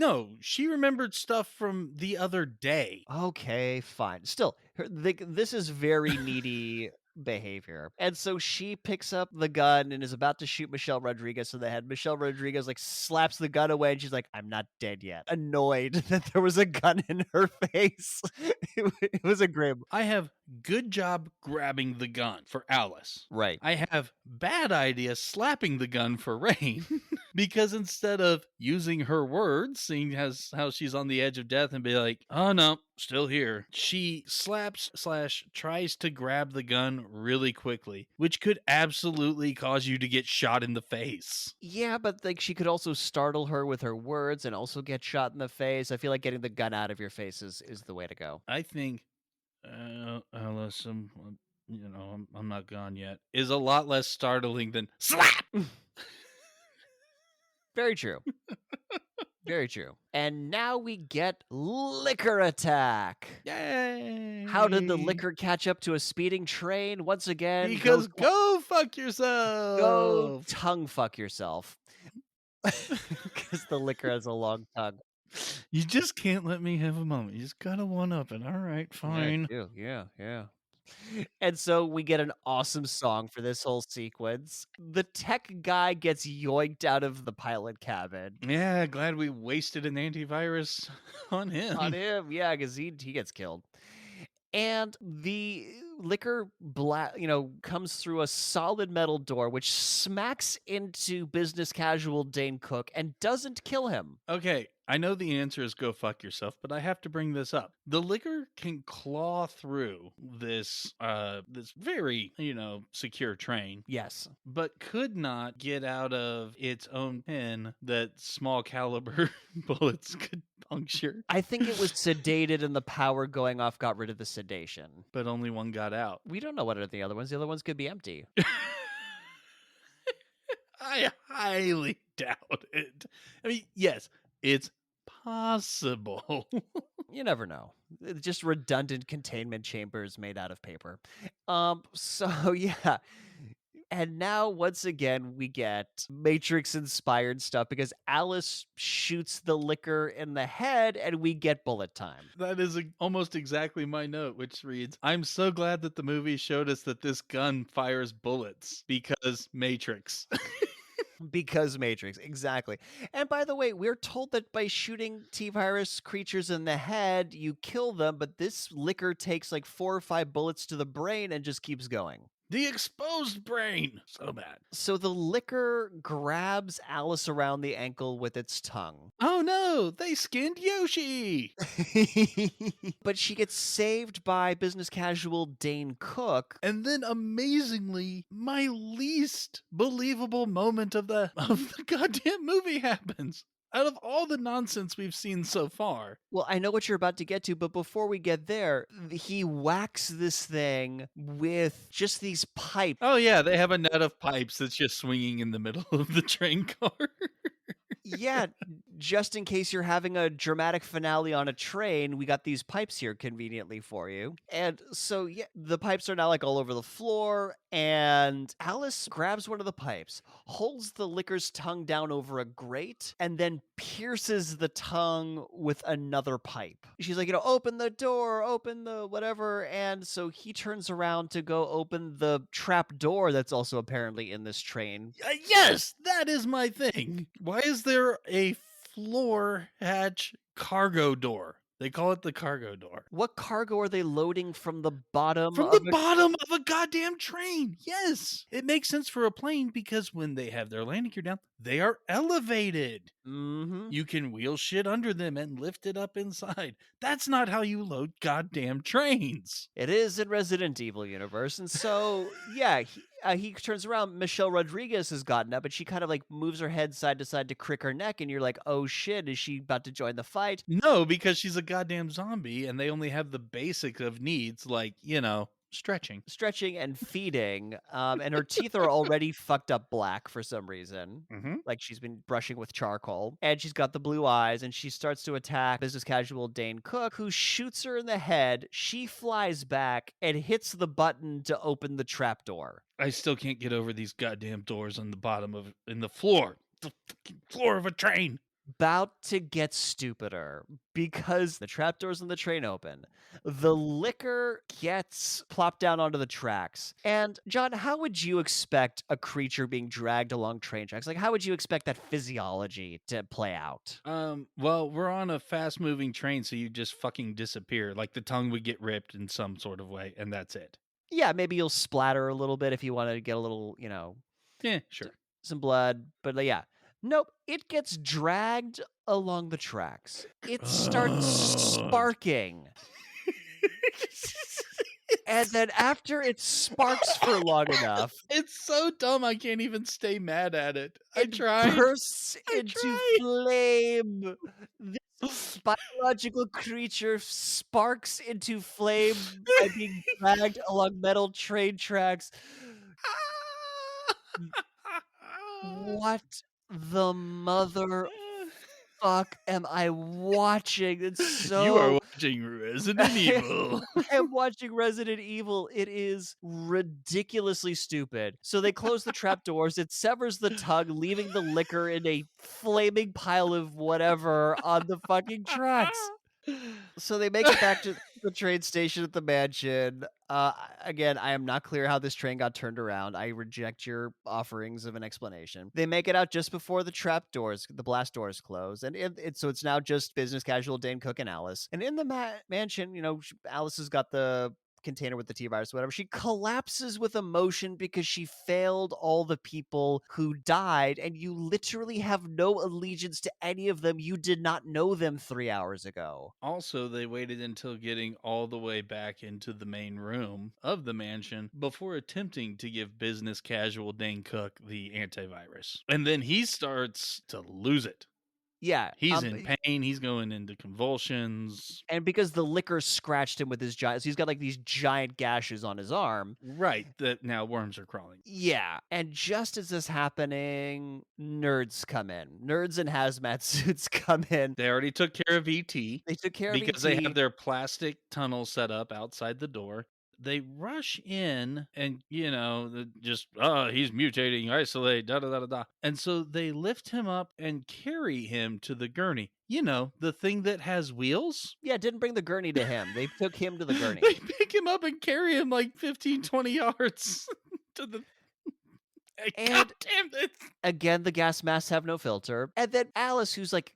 remembered stuff from the other day. Okay, fine. Still, this is very needy behavior. And so she picks up the gun and is about to shoot Michelle Rodriguez in the head. Michelle Rodriguez like slaps the gun away, and she's like, I'm not dead yet. Annoyed that there was a gun in her face. It was a great. I have good job grabbing the gun for Alice. Right. I have bad idea slapping the gun for Rain. Because instead of using her words, seeing as how she's on the edge of death and be like, oh no, still here, she tries to grab the gun really quickly, which could absolutely cause you to get shot in the face. Yeah, but like she could also startle her with her words and also get shot in the face. I feel like getting the gun out of your face is the way to go. I think Alice, I'm not gone yet, is a lot less startling than slap. Very true. Very true. And now we get liquor attack. Yay! How did the liquor catch up to a speeding train? Once again, Because go fuck go yourself. tongue fuck yourself. Because the liquor has a long tongue. You just can't let me have a moment. You just gotta one up it. All right, fine. Yeah. And so we get an awesome song for this whole sequence. The tech guy gets yoinked out of the pilot cabin. Yeah, glad we wasted an antivirus on him. Yeah, because he gets killed. And the liquor comes through a solid metal door, which smacks into business casual Dane Cook and doesn't kill him. Okay, I know the answer is go fuck yourself, but I have to bring this up. The liquor can claw through this very, secure train. Yes. But could not get out of its own pin that small caliber bullets could puncture. I think it was sedated and the power going off got rid of the sedation. But only one got out. We don't know what are the other ones. The other ones could be empty. I highly doubt it. I mean, yes, it's possible? You never know. Just redundant containment chambers made out of paper. So yeah. And now once again we get Matrix inspired stuff because Alice shoots the liquor in the head and we get bullet time. That is almost exactly my note, which reads, I'm so glad that the movie showed us that this gun fires bullets because Matrix. Because Matrix, exactly. And by the way, we're told that by shooting T-virus creatures in the head, you kill them, but this liquor takes like 4 or 5 bullets to the brain and just keeps going. The exposed brain. So bad. So the liquor grabs Alice around the ankle with its tongue. Oh no, they skinned Yoshi. But she gets saved by business casual Dane Cook. And then amazingly, my least believable moment of the goddamn movie happens. Out of all the nonsense we've seen so far. Well, I know what you're about to get to, but before we get there, he whacks this thing with just these pipes. Oh yeah, they have a net of pipes that's just swinging in the middle of the train car. Yeah, just in case you're having a dramatic finale on a train, we got these pipes here conveniently for you. And so, yeah, the pipes are now like all over the floor. And Alice grabs one of the pipes, holds the liquor's tongue down over a grate, and then pierces the tongue with another pipe. She's like, open the door, open the whatever. And so he turns around to go open the trap door that's also apparently in this train. Yes, that is my thing. Why is there a floor hatch cargo door? They call it the cargo door. What cargo are they loading from the bottom From of the a bottom of a goddamn train. Yes. It makes sense for a plane because when they have their landing gear down, they are elevated. Mhm. You can wheel shit under them and lift it up inside. That's not how you load goddamn trains. It is in Resident Evil universe, and so, yeah, he turns around, Michelle Rodriguez has gotten up, and she kind of, like, moves her head side to side to crick her neck, and you're like, "Oh, shit, is she about to join the fight?" No, because she's a goddamn zombie and they only have the basic of needs like, stretching. Stretching and feeding, and her teeth are already fucked up black for some reason, Mhm. like she's been brushing with charcoal, and she's got the blue eyes, and she starts to attack business casual Dane Cook, who shoots her in the head. She flies back and hits the button to open the trapdoor. I still can't get over these goddamn doors on the bottom of in the floor. The fucking floor of a train. About to get stupider because the trapdoors in the train open. The liquor gets plopped down onto the tracks. And John, how would you expect a creature being dragged along train tracks? Like, how would you expect that physiology to play out? Well, we're on a fast moving train, so you just fucking disappear. Like the tongue would get ripped in some sort of way, and that's it. Yeah, maybe you'll splatter a little bit if you want to get a little, Yeah, sure. some blood. But yeah, nope, it gets dragged along the tracks. It starts Ugh. sparking. And then after it sparks for long enough, It's so dumb I can't even stay mad at it. I it tried. bursts I into tried. flame. This biological creature sparks into flame by being dragged along metal train tracks. What the mother fuck am I watching? It's You are so watching Resident Evil. I am watching Resident Evil. It is ridiculously stupid. So they close the trap doors. It severs the tongue, leaving the liquor in a flaming pile of whatever on the fucking tracks. So they make it back to the train station at the mansion. Again, I am not clear how this train got turned around. I reject your offerings of an explanation. They make it out just before the blast doors close, and so it's now just business casual Dane Cook and Alice. And in the mansion, Alice has got the container with the T-virus, whatever. She collapses with emotion because she failed all the people who died, and you literally have no allegiance to any of them. You did not know them 3 hours ago. Also, they waited until getting all the way back into the main room of the mansion before attempting to give business casual Dane Cook the antivirus. And then he starts to lose it. Yeah, He's in pain, he's going into convulsions. and because the liquor scratched him with his giant, so he's got, like, these giant gashes on his arm. Right, that now worms are crawling. Yeah, and just as this happening, nerds come in. Nerds in hazmat suits come in. They already took care of ET They took care of because they have ET. their plastic tunnel set up outside the door. They rush in and, just, "Oh, he's mutating, isolate, da da da da da." And so they lift him up and carry him to the gurney. You know, the thing that has wheels? Yeah, didn't bring the gurney to him. They took him to the They gurney. pick him up and carry him like 15, 20 yards to the God And damn it. again, the gas masks have no filter. And then Alice, who's like,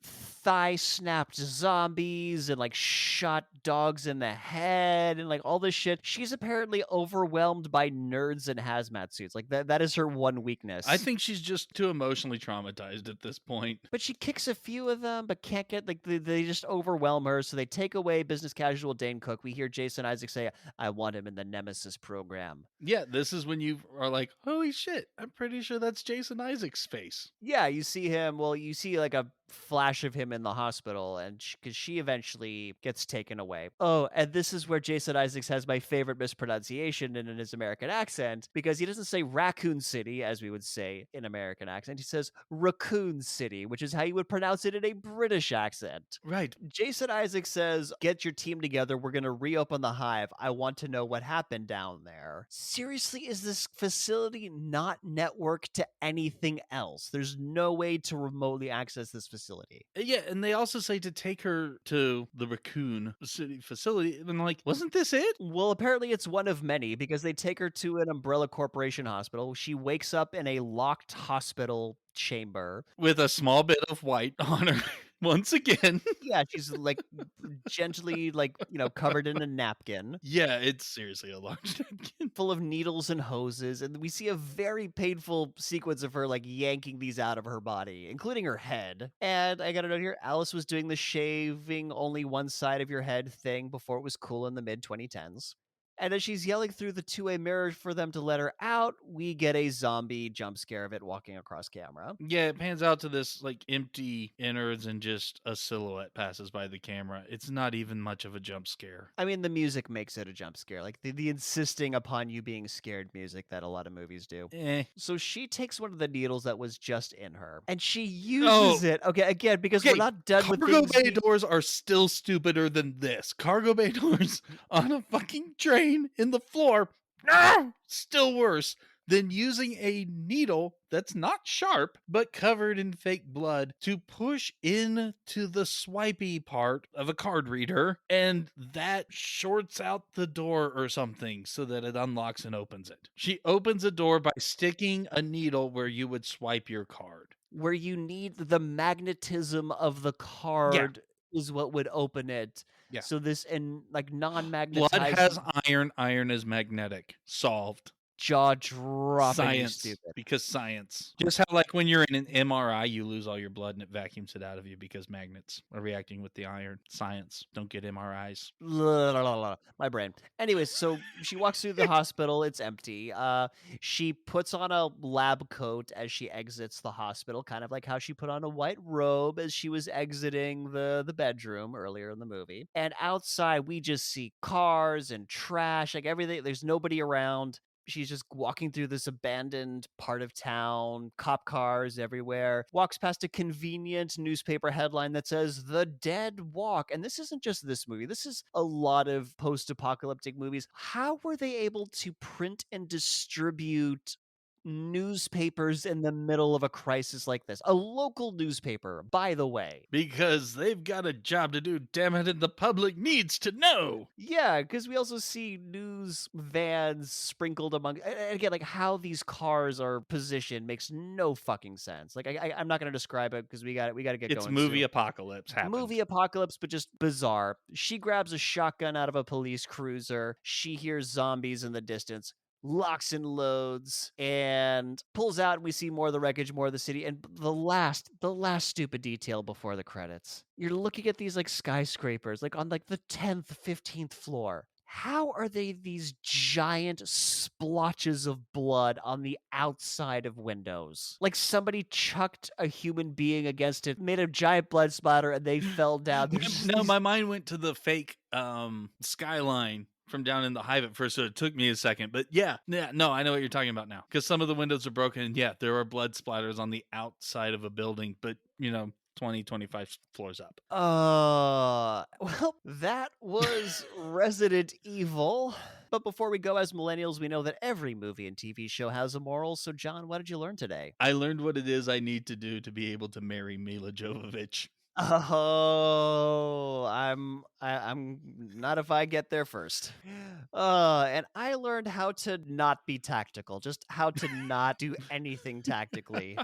thigh snapped zombies and like shot dogs in the head and like all this shit. She's apparently overwhelmed by nerds in hazmat suits. Like that is her one I weakness. think she's just too emotionally traumatized at this point. But she kicks a few of them, but can't get like they just overwhelm her. So they take away business casual Dane Cook. We hear Jason Isaac say, "I want him in the Nemesis program." Yeah, this is when you are like, "Holy shit, I'm pretty sure that's Jason Isaac's face." Yeah, you see him. Well, you see like a flash of him in the hospital, and because she eventually gets taken away. Oh, and this is where Jason Isaacs has my favorite mispronunciation in his American accent because he doesn't say Raccoon City as we would say in American accent. He says Raccoon City, which is how you would pronounce it in a British accent. Right. Jason Isaacs says, "Get your team together. We're going to reopen the hive. I want to know what happened down there." Seriously, is this facility not networked to anything else? There's no way to remotely access this facility. Yeah, and they also say to take her to the Raccoon City facility. And like, wasn't this it? Well, apparently it's one of many because they take her to an Umbrella Corporation hospital. She wakes up in a locked hospital chamber. With a small bit of white on her once again. Yeah, she's like gently, like, covered in a napkin, Yeah, it's seriously a large napkin. full of needles and hoses, and we see a very painful sequence of her like yanking these out of her body, including her head. And I got to note here, Alice was doing the shaving only one side of your head thing before it was cool in the mid 2010s. And as she's yelling through the two-way mirror for them to let her out, we get a zombie jump scare of it walking across camera. Yeah, it pans out to this like empty innards and just a silhouette passes by the camera. It's not even much of a jump scare. I mean, the music makes it a jump scare, like the insisting upon you being scared music that a lot of movies do. Eh. So she takes one of the needles that was just in her and she Oh, uses it. Okay, again, because we're okay. not done with Cargo things. bay doors are still stupider than this. Cargo bay doors on a fucking train in the floor, still worse than using a needle that's not sharp but covered in fake blood to push into the swipey part of a card reader, and that shorts out the door or something so that it unlocks and opens it. She opens a door by sticking a needle where you would swipe your card. Where you need the magnetism of the Yeah. card is what would open it. Yeah. So this and like Blood has non-magnetizing, iron, iron is magnetic. Solved. jaw-droppingly Science, stupid. because science. Just how, like, when you're in an MRI, you lose all your blood and it vacuums it out of you because magnets are reacting with the iron. Science. Don't get MRIs. My brain. Anyways, so she walks through the hospital. It's empty. She puts on a lab coat as she exits the hospital, kind of like how she put on a white robe as she was exiting the bedroom earlier in the movie. And outside, we just see cars and trash, like everything. There's nobody around. She's just walking through this abandoned part of town, cop cars everywhere, walks past a convenient newspaper headline that says "The Dead Walk." And this isn't just this movie, this is a lot of post apocalyptic movies. How were they able to print and distribute newspapers in the middle of a crisis like this? A local newspaper, by the way. Because they've got a job to do, damn it, and the public needs to know. Yeah, because we also see news vans sprinkled among. And again, like how these cars are positioned makes no fucking sense. Like I'm not going to describe it because we got to get It's going. movie soon. apocalypse happened. Movie apocalypse, but just bizarre. She grabs a shotgun out of a police cruiser. She hears zombies in the distance, locks and loads, and pulls out, and we see more of the wreckage, more of the city. And the last stupid detail before the credits. You're looking at these like skyscrapers, like on like the 10th, 15th floor. how are they these giant splotches of blood on the outside of windows? Like somebody chucked a human being against it, made a giant blood splatter, and they fell down. There's just No, these. my mind went to the fake skyline from down in the Hive at first, so it took me a second. But yeah, no, I know what you're talking about now. Because some of the windows are broken, and yeah, there are blood splatters on the outside of a building, but 20, 25 floors up. Well, that was Resident Evil. But before we go, as millennials, we know that every movie and TV show has a moral. So, John, what did you learn today? I learned what it is I need to do to be able to marry Mila Jovovich. Oh, I'm not if I get there first. And I learned how to not be tactical, just how to not do anything tactically.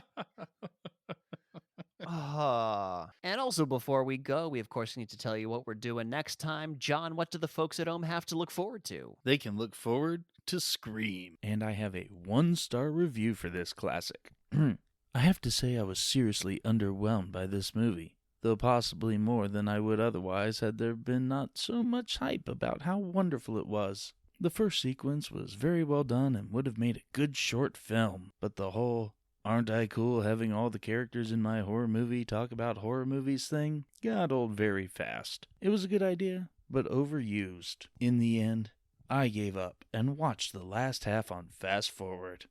And also before we go, we of course need to tell you what we're doing next time. John, what do the folks at home have to look forward to? They can look forward to Scream. And I have a 1-star review for this classic. I have to say I was seriously underwhelmed by this movie, though possibly more than I would otherwise had there been not so much hype about how wonderful it was. The first sequence was very well done and would have made a good short film, but the whole "aren't I cool having all the characters in my horror movie talk about horror movies" thing got old very fast. It was a good idea, but overused. In the end, I gave up and watched the last half on fast forward.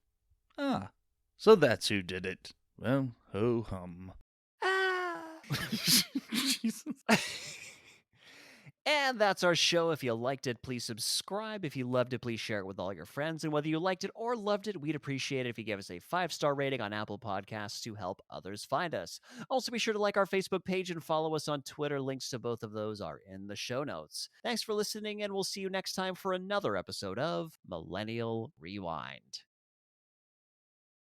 Ah, so that's who did it. Well, ho hum. Ah. Jesus. And that's our show. If you liked it, please subscribe. If you loved it, please share it with all your friends. And whether you liked it or loved it, we'd appreciate it if you gave us a 5-star rating on Apple Podcasts to help others find us. Also, be sure to like our Facebook page and follow us on Twitter. Links to both of those are in the show notes. Thanks for listening, and we'll see you next time for another episode of Millennial Rewind.